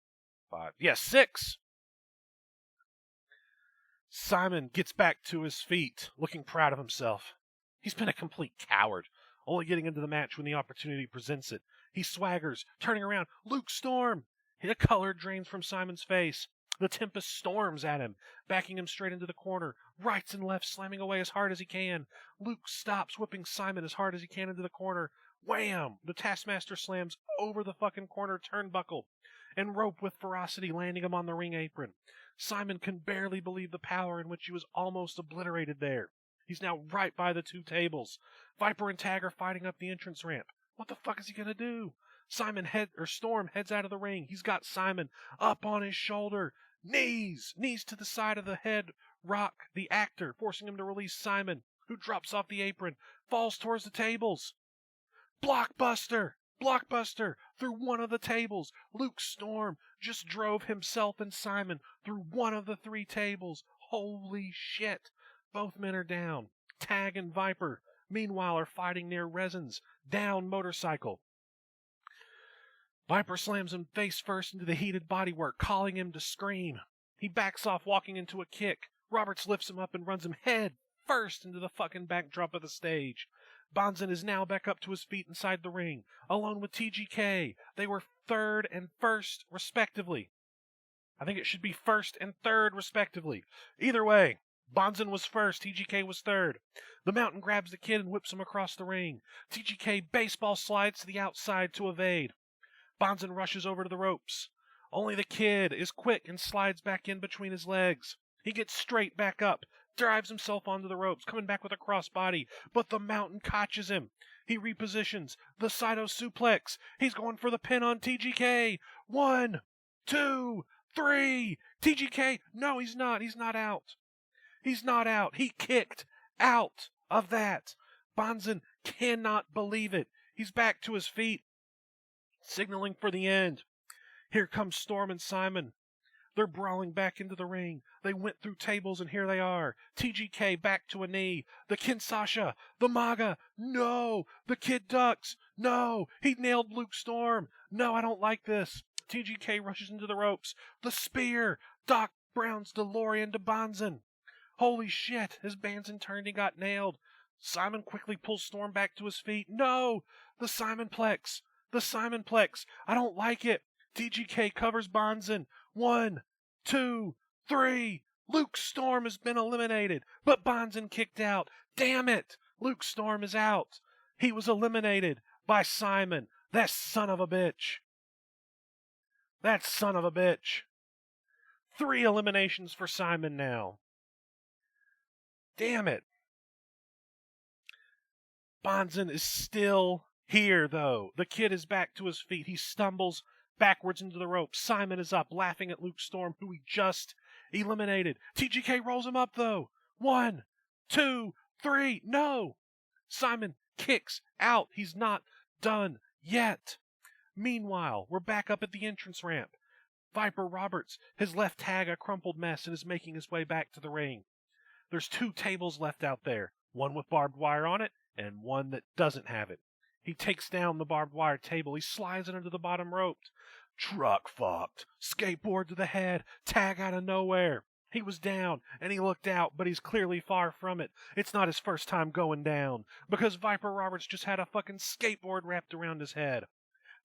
5. Yes, 6. Simon gets back to his feet, looking proud of himself. He's been a complete coward, only getting into the match when the opportunity presents it. He swaggers, turning around. Luke Storm! The color drains from Simon's face. The Tempest storms at him, backing him straight into the corner, rights and lefts slamming away as hard as he can. Luke stops, whipping Simon as hard as he can into the corner. Wham! The Taskmaster slams over the fucking corner turnbuckle, and rope with ferocity, landing him on the ring apron. Simon can barely believe the power in which he was almost obliterated there. He's now right by the 2 tables. Viper and Tag are fighting up the entrance ramp. What the fuck is he gonna do? Storm heads out of the ring. He's got Simon up on his shoulder. Knees to the side of the head rock, the actor, forcing him to release Simon, who drops off the apron, falls towards the tables. Blockbuster through one of the tables. Luke Storm just drove himself and Simon through one of the 3 tables. Holy shit. Both men are down. Tag and Viper, meanwhile, are fighting near Resin's down motorcycle. Viper slams him face first into the heated bodywork, calling him to scream. He backs off, walking into a kick. Roberts lifts him up and runs him head first into the fucking backdrop of the stage. Bonzen is now back up to his feet inside the ring, alone with TGK. They were third and first, respectively. I think it should be first and third, respectively. Either way, Bonzen was first, TGK was third. The Mountain grabs the kid and whips him across the ring. TGK baseball slides to the outside to evade. Bonzen rushes over to the ropes. Only the kid is quick and slides back in between his legs. He gets straight back up, drives himself onto the ropes, coming back with a crossbody, but the Mountain catches him. He repositions the Saito suplex. He's going for the pin on TGK. 1, 2, 3. TGK. No, he's not. He's not out. He's not out. He kicked out of that. Bonzen cannot believe it. He's back to his feet, signaling for the end. Here comes Storm and Simon. They're brawling back into the ring. They went through tables and here they are. TGK back to a knee. The Kinshasa. The Maga. No. The kid ducks. No. He nailed Luke Storm. No, I don't like this. TGK rushes into the ropes. The spear. Doc Brown's DeLorean to Bonzen. Holy shit. As Bonzen turned, he got nailed. Simon quickly pulls Storm back to his feet. No. The Simonplex. The Simonplex. I don't like it. TGK covers Bonzen. 1, 2, 3. Luke Storm has been eliminated, but Bonzen kicked out. Damn it! Luke Storm is out. He was eliminated by Simon. That son of a bitch. That son of a bitch. 3 eliminations for Simon now. Damn it. Bonzen is still here, though. The kid is back to his feet. He stumbles backwards into the rope. Simon is up, laughing at Luke Storm, who he just eliminated. TGK rolls him up, though. 1, 2, 3. No! Simon kicks out. He's not done yet. Meanwhile, we're back up at the entrance ramp. Viper Roberts has left Tag a crumpled mess and is making his way back to the ring. There's 2 tables left out there, one with barbed wire on it and one that doesn't have it. He takes down the barbed wire table. He slides it under the bottom rope. Truck fucked. Skateboard to the head. Tag out of nowhere. He was down, and he looked out, but he's clearly far from it. It's not his first time going down, because Viper Roberts just had a fucking skateboard wrapped around his head.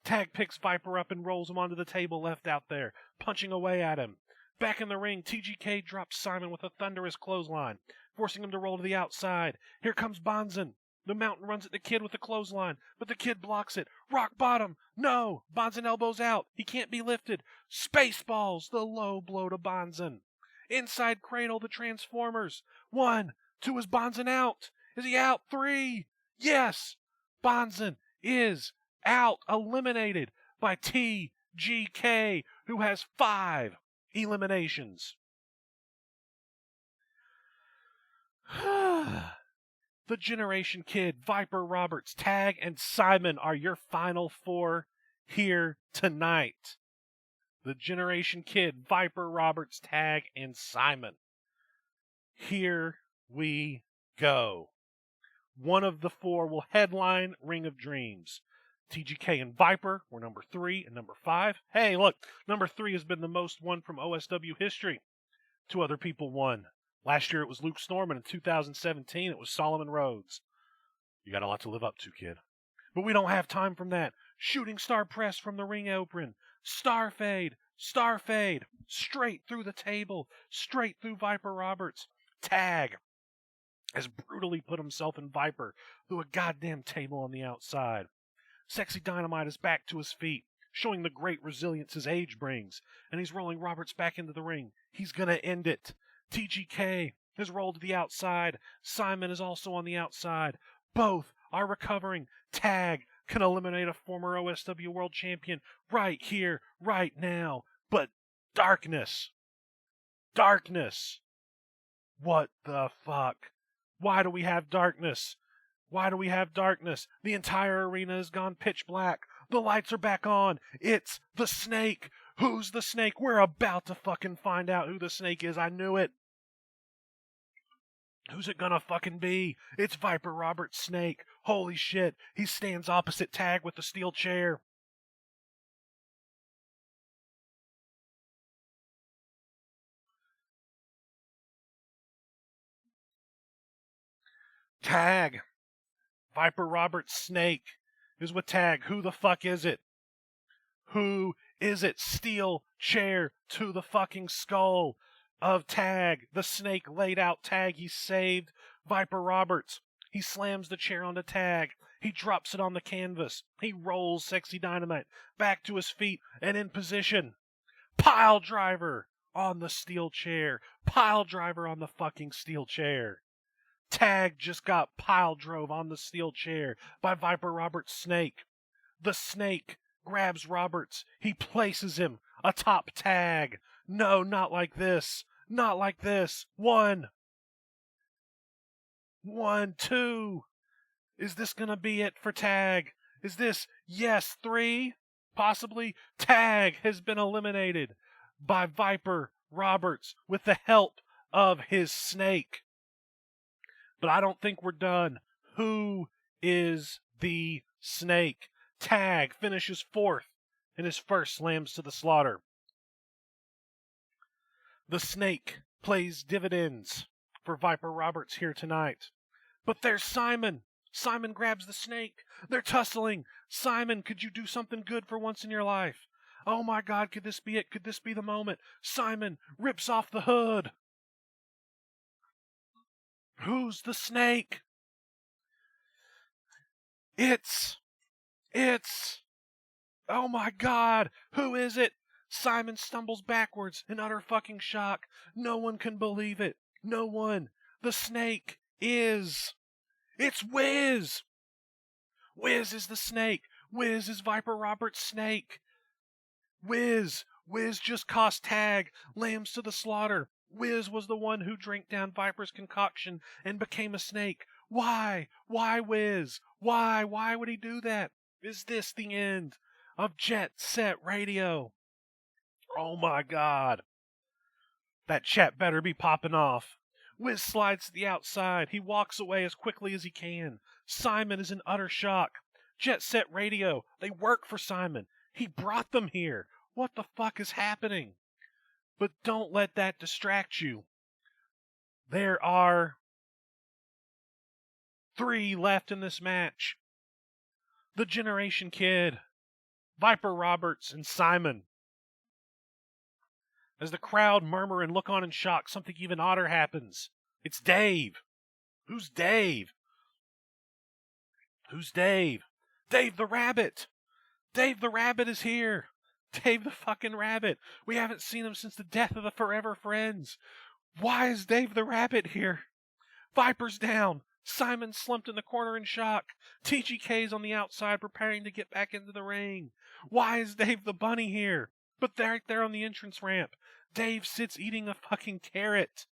Tag picks Viper up and rolls him onto the table left out there, punching away at him. Back in the ring, TGK drops Simon with a thunderous clothesline, forcing him to roll to the outside. Here comes Bonzen. The Mountain runs at the kid with a clothesline, but the kid blocks it. Rock bottom. No. Bonzen elbows out. He can't be lifted. Spaceballs. The low blow to Bonzen. Inside cradle, the Transformers. 1, 2. Is Bonzen out? Is he out? 3. Yes. Bonzen is out. Eliminated by TGK, who has 5 eliminations. The Generation Kid, Viper Roberts, Tag, and Simon are your final 4 here tonight. The Generation Kid, Viper Roberts, Tag, and Simon. Here we go. One of the 4 will headline Ring of Dreams. TGK and Viper were number 3 and number 5. Hey, look, number 3 has been the most won from OSW history. 2 other people won. Last year it was Luke Storm, and in 2017 it was Solomon Rhodes. You got a lot to live up to, kid. But we don't have time from that. Shooting star press from the ring apron. Star fade. Straight through the table. Straight through Viper Roberts. Tag has brutally put himself in Viper through a goddamn table on the outside. Sexy Dynamite is back to his feet, showing the great resilience his age brings, and he's rolling Roberts back into the ring. He's gonna end it. TGK has rolled to the outside. Simon is also on the outside. Both are recovering. Tag can eliminate a former OSW World Champion right here, right now. But darkness. What the fuck? Why do we have darkness? The entire arena has gone pitch black. The lights are back on. It's the Snake. Who's the Snake? We're about to fucking find out who the Snake is. I knew it. Who's it gonna fucking be? It's Viper Roberts Snake. Holy shit. He stands opposite Tag with the steel chair. Tag. Viper Roberts Snake is with Tag. Who the fuck is it? Who is it? Steel chair to the fucking skull of Tag. The Snake laid out Tag. He saved Viper Roberts. He slams the chair onto Tag. He drops it on the canvas. He rolls Sexy Dynamite back to his feet and in position. Pile driver on the steel chair. Pile driver on the fucking steel chair. Tag just got pile drove on the steel chair by Viper Roberts' Snake. The Snake grabs Roberts. He places him atop Tag. No, not like this. Not like this. 1, 2. Is this gonna be it for Tag? Is this, yes, 3? Possibly. Tag has been eliminated by Viper Roberts with the help of his Snake. But I don't think we're done. Who is the Snake? Tag finishes 4th in his first slams to the slaughter. The Snake plays dividends for Viper Roberts here tonight. But there's Simon. Simon grabs the Snake. They're tussling. Simon, could you do something good for once in your life? Oh my God, could this be it? Could this be the moment? Simon rips off the hood. Who's the Snake? It's, oh my God, who is it? Simon stumbles backwards in utter fucking shock. No one can believe it. No one. The Snake is, it's Wiz. Wiz is the Snake. Wiz is Viper Roberts' Snake. Wiz just cost Tag lambs to the slaughter. Wiz was the one who drank down Viper's concoction and became a snake. Why? Why Wiz? Why? Why would he do that? Is this the end of Jet Set Radio? Oh my God. That chat better be popping off. Wiz slides to the outside. He walks away as quickly as he can. Simon is in utter shock. Jet Set Radio, they work for Simon. He brought them here. What the fuck is happening? But don't let that distract you. There are 3 left in this match. The Generation Kid, Viper Roberts, and Simon. As the crowd murmur and look on in shock, something even odder happens. It's Dave. Who's Dave? Who's Dave? Dave the Rabbit. Dave the Rabbit is here. Dave the fucking Rabbit. We haven't seen him since the death of the Forever Friends. Why is Dave the Rabbit here? Viper's down. Simon slumped in the corner in shock. TGK's on the outside preparing to get back into the ring. Why is Dave the Bunny here? But right there on the entrance ramp, Dave sits eating a fucking carrot.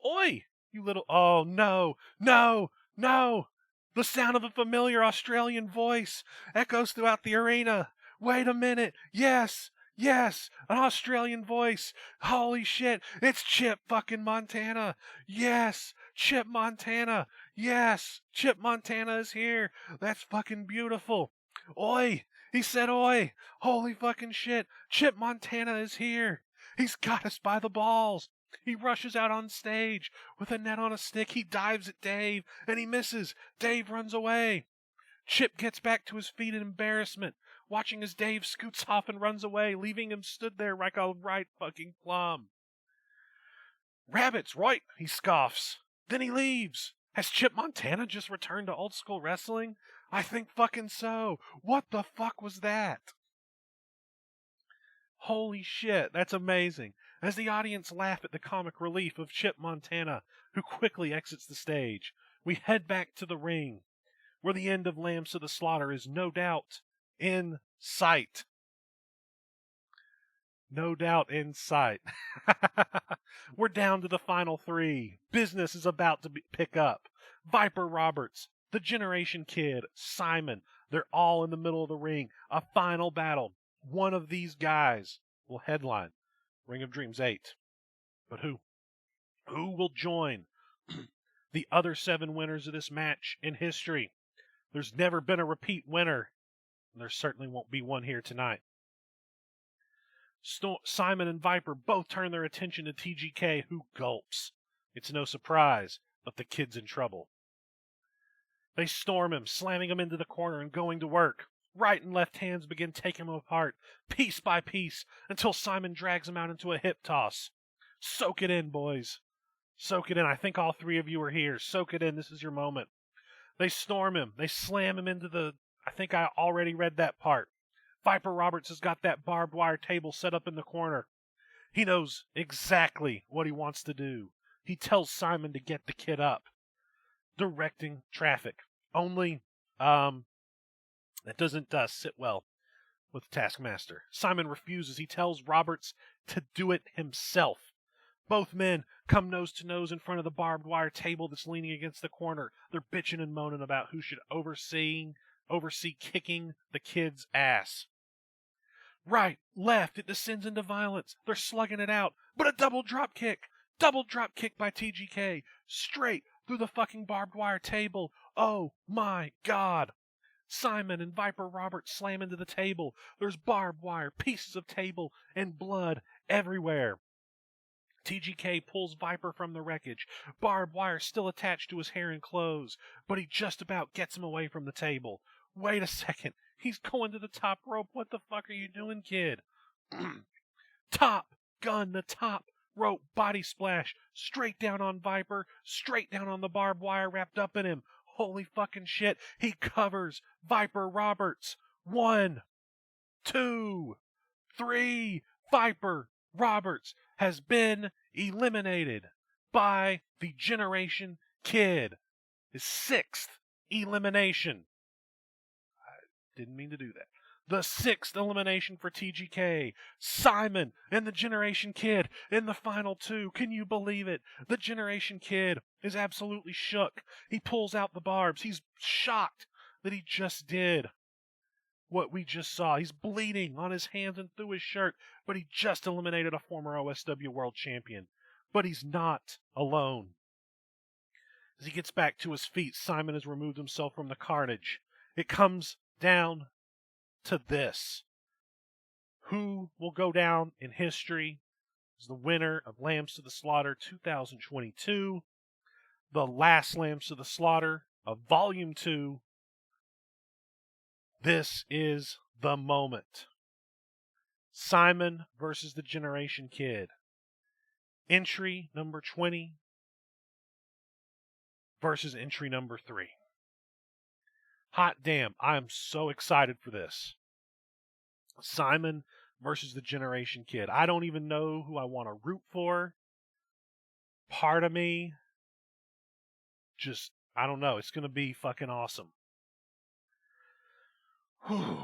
Oi, you little... Oh, no, no, no. The sound of a familiar Australian voice echoes throughout the arena. Wait a minute. Yes, yes, an Australian voice. Holy shit, it's Chip fucking Montana. Yes, Chip Montana. Yes, Chip Montana is here. That's fucking beautiful. Oi, he said oi. Holy fucking shit, Chip Montana is here. He's got us by the balls. He rushes out on stage with a net on a stick. He dives at Dave, and he misses. Dave runs away. Chip gets back to his feet in embarrassment, watching as Dave scoots off and runs away, leaving him stood there like a right fucking plum. Rabbits, right? He scoffs. Then he leaves. Has Chip Montana just returned to old school wrestling? I think fucking so. What the fuck was that? Holy shit, that's amazing. As the audience laugh at the comic relief of Chip Montana, who quickly exits the stage, we head back to the ring, where the end of Lambs to the Slaughter is no doubt in sight. No doubt in sight. We're down to the final 3. Business is about to pick up. Viper Roberts, the Generation Kid, Simon, they're all in the middle of the ring. A final battle. One of these guys will headline Ring of Dreams 8. But who? Who will join the other 7 winners of this match in history? There's never been a repeat winner, and there certainly won't be one here tonight. Simon and Viper both turn their attention to TGK, who gulps. It's no surprise, but the kid's in trouble. They storm him, slamming him into the corner and going to work. Right and left hands begin taking him apart, piece by piece, until Simon drags him out into a hip toss. Soak it in, boys. Soak it in. I think all three of you are here. Soak it in. This is your moment. They storm him. They slam him into the... I think I already read that part. Viper Roberts has got that barbed wire table set up in the corner. He knows exactly what he wants to do. He tells Simon to get the kid up. Directing traffic. Only, that doesn't sit well with the Taskmaster. Simon refuses. He tells Roberts to do it himself. Both men come nose to nose in front of the barbed wire table that's leaning against the corner. They're bitching and moaning about who should oversee kicking the kid's ass. Right, left, it descends into violence. They're slugging it out, but a double drop kick by TGK, straight through the fucking barbed wire table. Oh my God. Simon and Viper Roberts slam into the table. There's barbed wire, pieces of table, and blood everywhere. TGK pulls Viper from the wreckage, barbed wire still attached to his hair and clothes, but he just about gets him away from the table. Wait a second. He's going to the top rope. What the fuck are you doing, kid? Top gun, the top rope body splash. Straight down on Viper. Straight down on the barbed wire wrapped up in him. Holy fucking shit. He covers Viper Roberts. 1, 2, 3. Viper Roberts has been eliminated by the Generation Kid. His 6th elimination. Didn't mean to do that. The 6th elimination for TGK. Simon and the Generation Kid in the final 2. Can you believe it? The Generation Kid is absolutely shook. He pulls out the barbs. He's shocked that he just did what we just saw. He's bleeding on his hands and through his shirt, but he just eliminated a former OSW World Champion. But he's not alone. As he gets back to his feet, Simon has removed himself from the carnage. It comes down to this. Who will go down in history as the winner of Lambs to the Slaughter 2022, the last Lambs to the Slaughter of Volume 2. This is the moment. Simon versus the Generation Kid. Entry number 20 versus entry number 3. Hot damn, I am so excited for this. Simon versus the Generation Kid. I don't even know who I want to root for. Part of me, just, I don't know. It's going to be fucking awesome. Whew.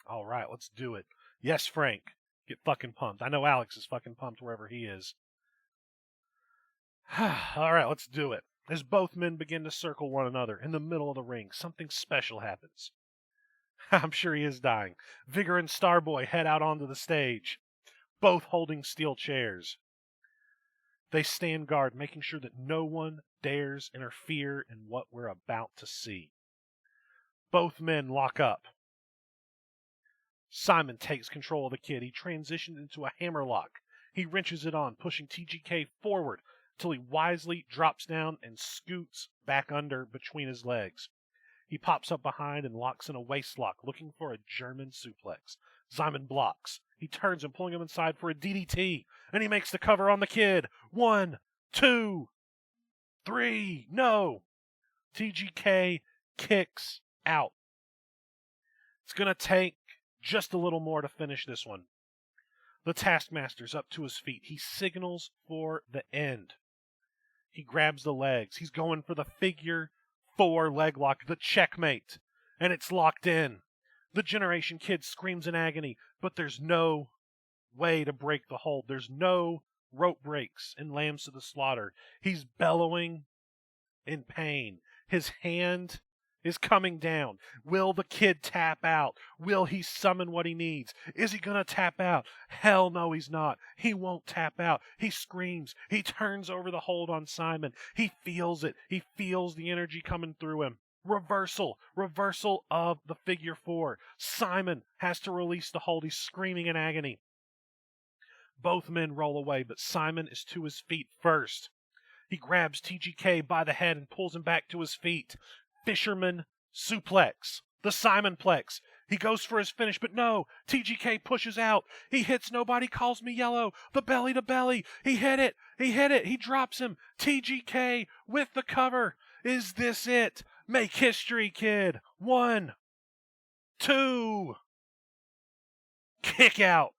All right, let's do it. Yes, Frank, get fucking pumped. I know Alex is fucking pumped wherever he is. All right, let's do it. As both men begin to circle one another in the middle of the ring, something special happens. I'm sure he is dying. Vigor and Starboy head out onto the stage, both holding steel chairs. They stand guard, making sure that no one dares interfere in what we're about to see. Both men lock up. Simon takes control of the kid. He transitions into a hammerlock. He wrenches it on, pushing TGK forward till he wisely drops down and scoots back under between his legs. He pops up behind and locks in a waistlock, looking for a German suplex. Simon blocks. He turns him, pulling him inside for a DDT, and he makes the cover on the kid. 1, 2, 3, no! TGK kicks out. It's going to take just a little more to finish this one. The Taskmaster's up to his feet. He signals for the end. He grabs the legs. He's going for the figure 4 leg lock, the checkmate, and it's locked in. The Generation Kid screams in agony, but there's no way to break the hold. There's no rope breaks in Lambs to the Slaughter. He's bellowing in pain. His hand is coming down. Will the kid tap out? Will he summon what he needs? Is he going to tap out? Hell no, he's not. He won't tap out. He screams. He turns over the hold on Simon. He feels it. He feels the energy coming through him. Reversal of the figure 4. Simon has to release the hold. He's screaming in agony. Both men roll away, but Simon is to his feet first. He grabs TGK by the head and pulls him back to his feet. Fisherman suplex. The Simonplex. He goes for his finish, but no. TGK pushes out. He hits Nobody Calls Me Yellow. The belly to belly. He hit it. He hit it. He drops him. TGK with the cover. Is this it? Make history, kid. 1, 2. Kick out.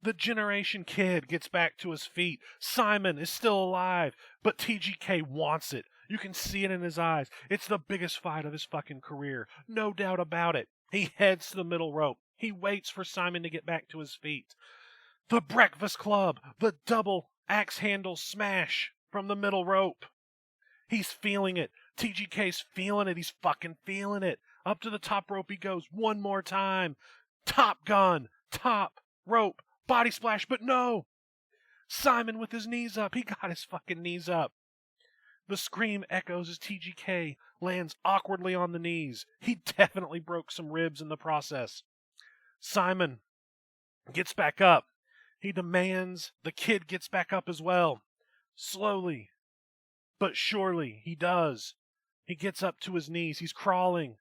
The Generation Kid gets back to his feet. Simon is still alive, but TGK wants it. You can see it in his eyes. It's the biggest fight of his fucking career. No doubt about it. He heads to the middle rope. He waits for Simon to get back to his feet. The Breakfast Club, the double axe handle smash from the middle rope. He's feeling it. TGK's feeling it. He's fucking feeling it. Up to the top rope he goes one more time. Top gun, top rope, body splash, but no. Simon with his knees up. He got his fucking knees up. The scream echoes as TGK lands awkwardly on the knees. He definitely broke some ribs in the process. Simon gets back up. He demands the kid gets back up as well. Slowly, but surely, he does. He gets up to his knees. He's crawling.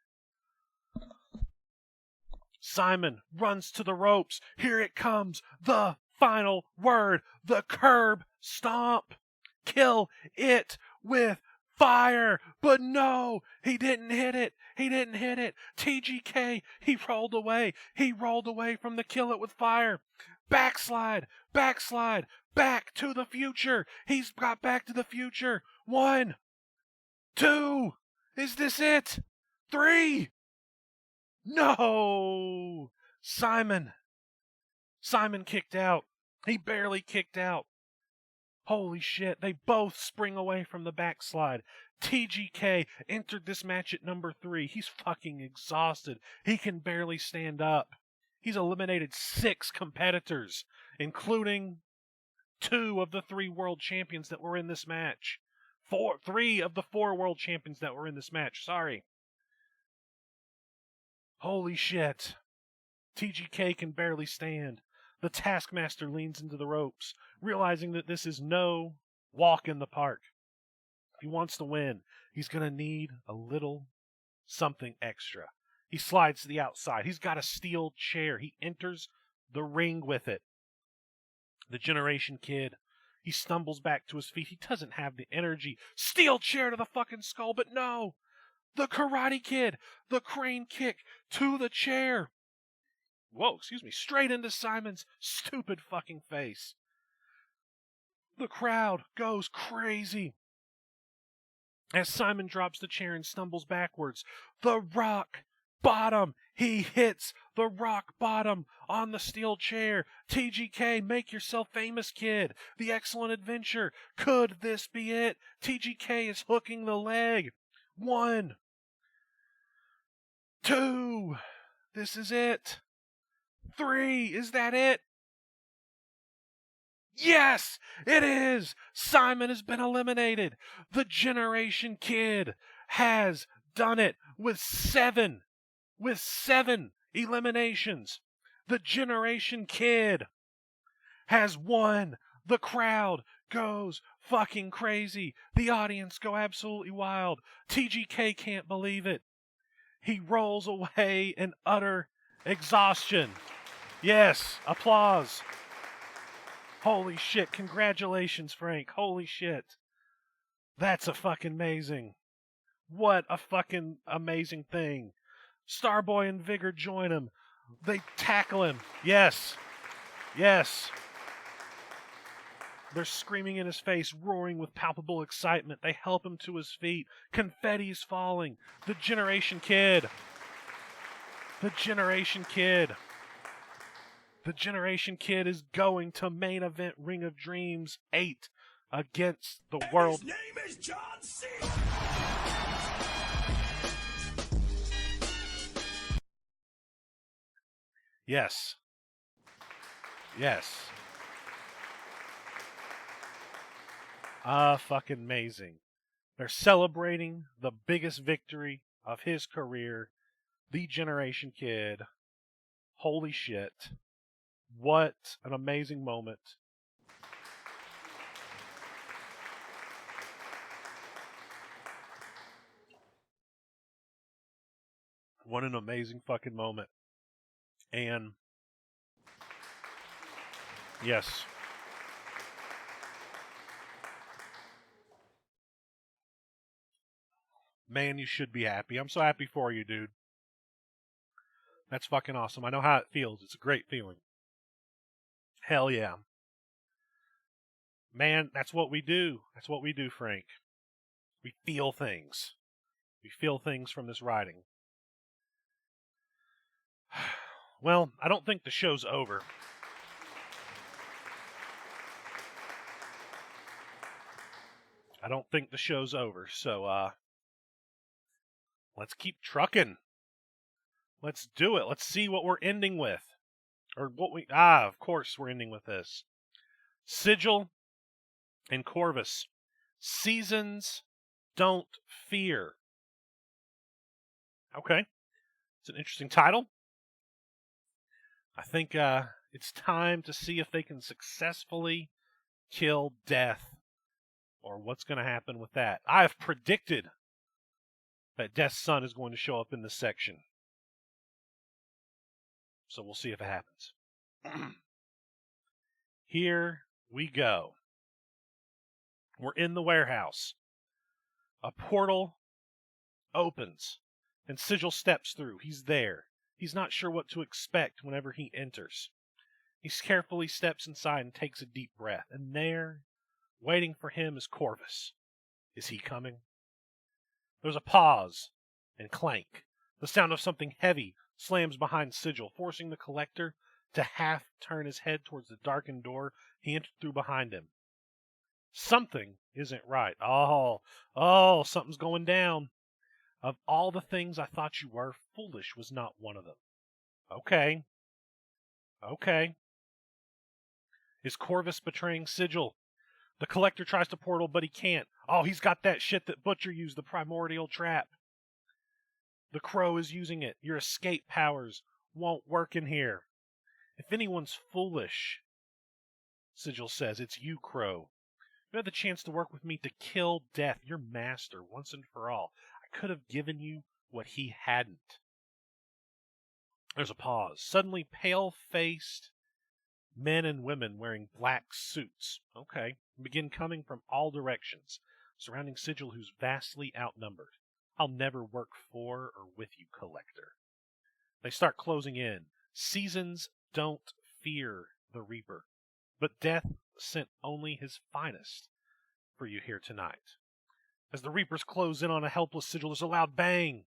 Simon runs to the ropes. Here it comes. The final word. The curb stomp. Kill it with fire. But no, he didn't hit it. He didn't hit it. TGK, he rolled away. He rolled away from the kill it with fire. Backslide, backslide, back to the future. He's got back to the future. 1, 2. Is this it? 3. No! Simon kicked out. He barely kicked out. Holy shit, they both spring away from the backslide. TGK entered this match at number 3. He's fucking exhausted. He can barely stand up. He's eliminated 6 competitors, including 2 of the 3 world champions that were in this match. 3 of the 4 world champions that were in this match, sorry. Holy shit. TGK can barely stand. The Taskmaster leans into the ropes, realizing that this is no walk in the park. If he wants to win, he's going to need a little something extra. He slides to the outside. He's got a steel chair. He enters the ring with it. The Generation Kid, he stumbles back to his feet. He doesn't have the energy. Steel chair to the fucking skull, but no. The Karate Kid, the crane kick to the chair. Whoa, excuse me, straight into Simon's stupid fucking face. The crowd goes crazy as Simon drops the chair and stumbles backwards. The rock bottom. He hits the rock bottom on the steel chair. TGK, make yourself famous, kid. The Excellent Adventure. Could this be it? TGK is hooking the leg. 1, 2. This is it. 3. Is that it? Yes, it is. Simon has been eliminated. The Generation Kid has done it with 7 eliminations. The Generation Kid has won. The crowd goes fucking crazy. The audience go absolutely wild. TGK can't believe it. He rolls away in utter exhaustion. Yes, applause. Holy shit, congratulations, Frank. Holy shit. That's a fucking amazing. What a fucking amazing thing. Starboy and Vigor join him. They tackle him. Yes. Yes. They're screaming in his face, roaring with palpable excitement. They help him to his feet. Confetti's falling. The Generation Kid. The Generation Kid. The Generation Kid is going to main event Ring of Dreams 8 against the world. His name is John C. Yes. Yes. Fucking amazing. They're celebrating the biggest victory of his career. The Generation Kid. Holy shit. What an amazing moment. What an amazing fucking moment. And yes. Man, you should be happy. I'm so happy for you, dude. That's fucking awesome. I know how it feels. It's a great feeling. Hell yeah. Man, that's what we do. That's what we do, Frank. We feel things. We feel things from this writing. Well, I don't think the show's over. I don't think the show's over, so let's keep trucking. Let's do it. Let's see what we're ending with. Or what we... of course we're ending with this. Sigil and Corvus. Seasons don't fear. Okay. It's an interesting title. I think it's time to see if they can successfully kill Death, or what's going to happen with that. I have predicted that Death's son is going to show up in this section. So we'll see if it happens. Here we go. We're in the warehouse. A portal opens, and Sigil steps through. He's there. He's not sure what to expect whenever he enters. He carefully steps inside and takes a deep breath. And there, waiting for him, is Corvus. Is he coming? There's a pause and clank. The sound of something heavy slams behind Sigil, forcing the Collector to half turn his head towards the darkened door he entered through behind him. Something isn't right. Oh, something's going down. Of all the things I thought you were, foolish was not one of them. Okay. Is Corvus betraying Sigil? The Collector tries to portal, but he can't. Oh, he's got that shit that Butcher used, the primordial trap. The Crow is using it. Your escape powers won't work in here. If anyone's foolish, Sigil says, it's you, Crow. You had the chance to work with me to kill Death, your master, once and for all. I could have given you what he hadn't. There's a pause. Suddenly, pale-faced men and women wearing black suits, begin coming from all directions, surrounding Sigil, who's vastly outnumbered. I'll never work for or with you, Collector. They start closing in. Seasons don't fear the Reaper, but Death sent only his finest for you here tonight. As the Reapers close in on a helpless Sigil, there's a loud bang.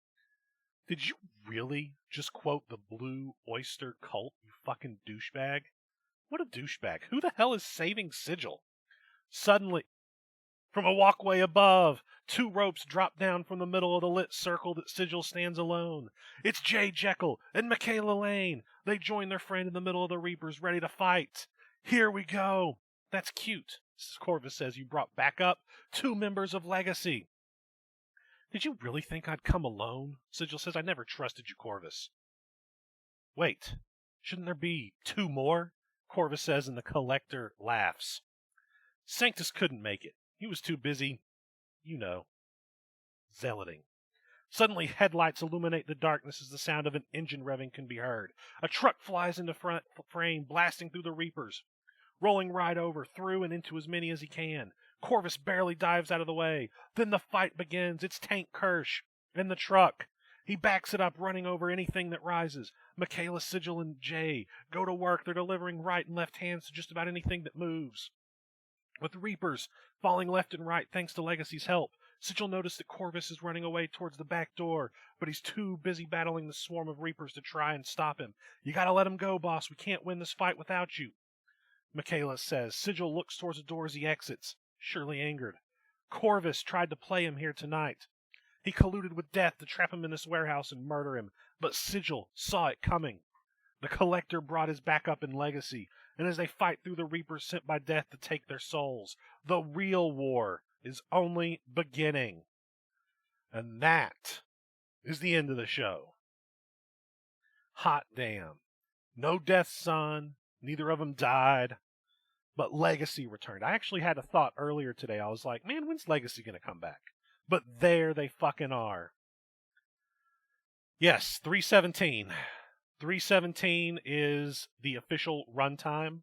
Did you really just quote the Blue Oyster Cult, you fucking douchebag? What a douchebag. Who the hell is saving Sigil? Suddenly, from a walkway above, two ropes drop down from the middle of the lit circle that Sigil stands alone. It's Jay Jekyll and Michaela Lane. They join their friend in the middle of the Reapers, ready to fight. Here we go. That's cute. Corvus says you brought back up two members of Legacy. Did you really think I'd come alone? Sigil says, I never trusted you, Corvus. Wait, shouldn't there be two more? Corvus says, and the Collector laughs. Sanctus couldn't make it. He was too busy, zealoting. Suddenly, headlights illuminate the darkness as the sound of an engine revving can be heard. A truck flies into frame, blasting through the Reapers, rolling right over, through, and into as many as he can. Corvus barely dives out of the way. Then the fight begins. It's Tank Kirsch and the truck. He backs it up, running over anything that rises. Michaela, Sigil, and Jay go to work. They're delivering right and left hands to just about anything that moves. With the Reapers falling left and right thanks to Legacy's help, Sigil noticed that Corvus is running away towards the back door, but he's too busy battling the swarm of Reapers to try and stop him. You gotta let him go, boss. We can't win this fight without you, Michaela says. Sigil looks towards the door as he exits, surely angered. Corvus tried to play him here tonight. He colluded with Death to trap him in this warehouse and murder him, but Sigil saw it coming. The Collector brought his backup in Legacy, and as they fight through the Reapers sent by Death to take their souls, the real war is only beginning. And that is the end of the show. Hot damn. No Death's son, neither of them died, but Legacy returned. I actually had a thought earlier today. I was like, man, when's Legacy going to come back? But there they fucking are. Yes, 317. 317 is the official runtime.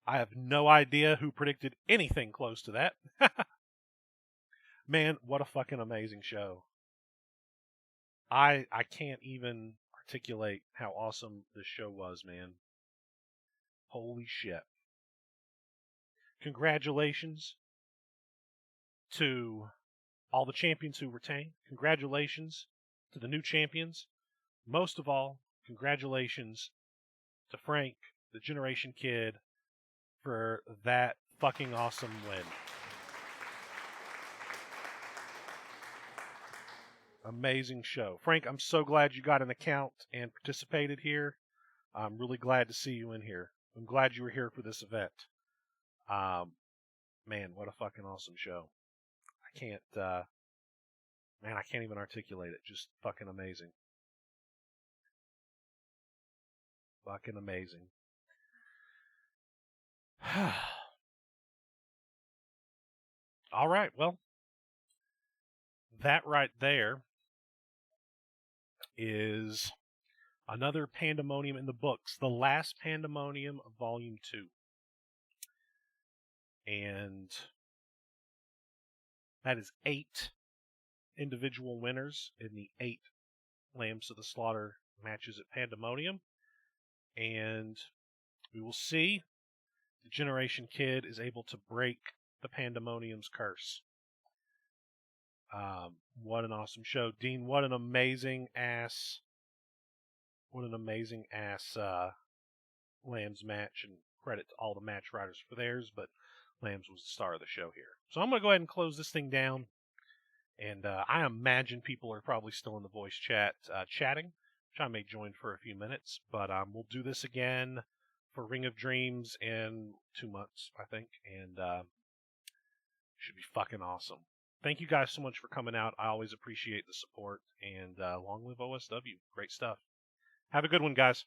I have no idea who predicted anything close to that. Man, what a fucking amazing show. I can't even articulate how awesome this show was, man. Holy shit. Congratulations to all the champions who retain. Congratulations to the new champions. Most of all, congratulations to Frank, the Generation Kid, for that fucking awesome win. Amazing show. Frank, I'm so glad you got an account and participated here. I'm really glad to see you in here. I'm glad you were here for this event. Man, what a fucking awesome show. I can't even articulate it. Just fucking amazing. Fucking amazing. All right, well, that right there is another Pandemonium in the books, the last Pandemonium of Volume 2. And that is 8 individual winners in the 8 Lambs to the Slaughter matches at Pandemonium. And we will see if the Generation Kid is able to break the Pandemonium's curse. What an awesome show. Dean, what an amazing ass Lambs match, and credit to all the match writers for theirs, but Lambs was the star of the show here. So I'm going to go ahead and close this thing down, and I imagine people are probably still in the voice chat chatting, which I may join for a few minutes, but we'll do this again for Ring of Dreams in 2 months, I think, and should be fucking awesome. Thank you guys so much for coming out. I always appreciate the support, and long live OSW. Great stuff. Have a good one, guys.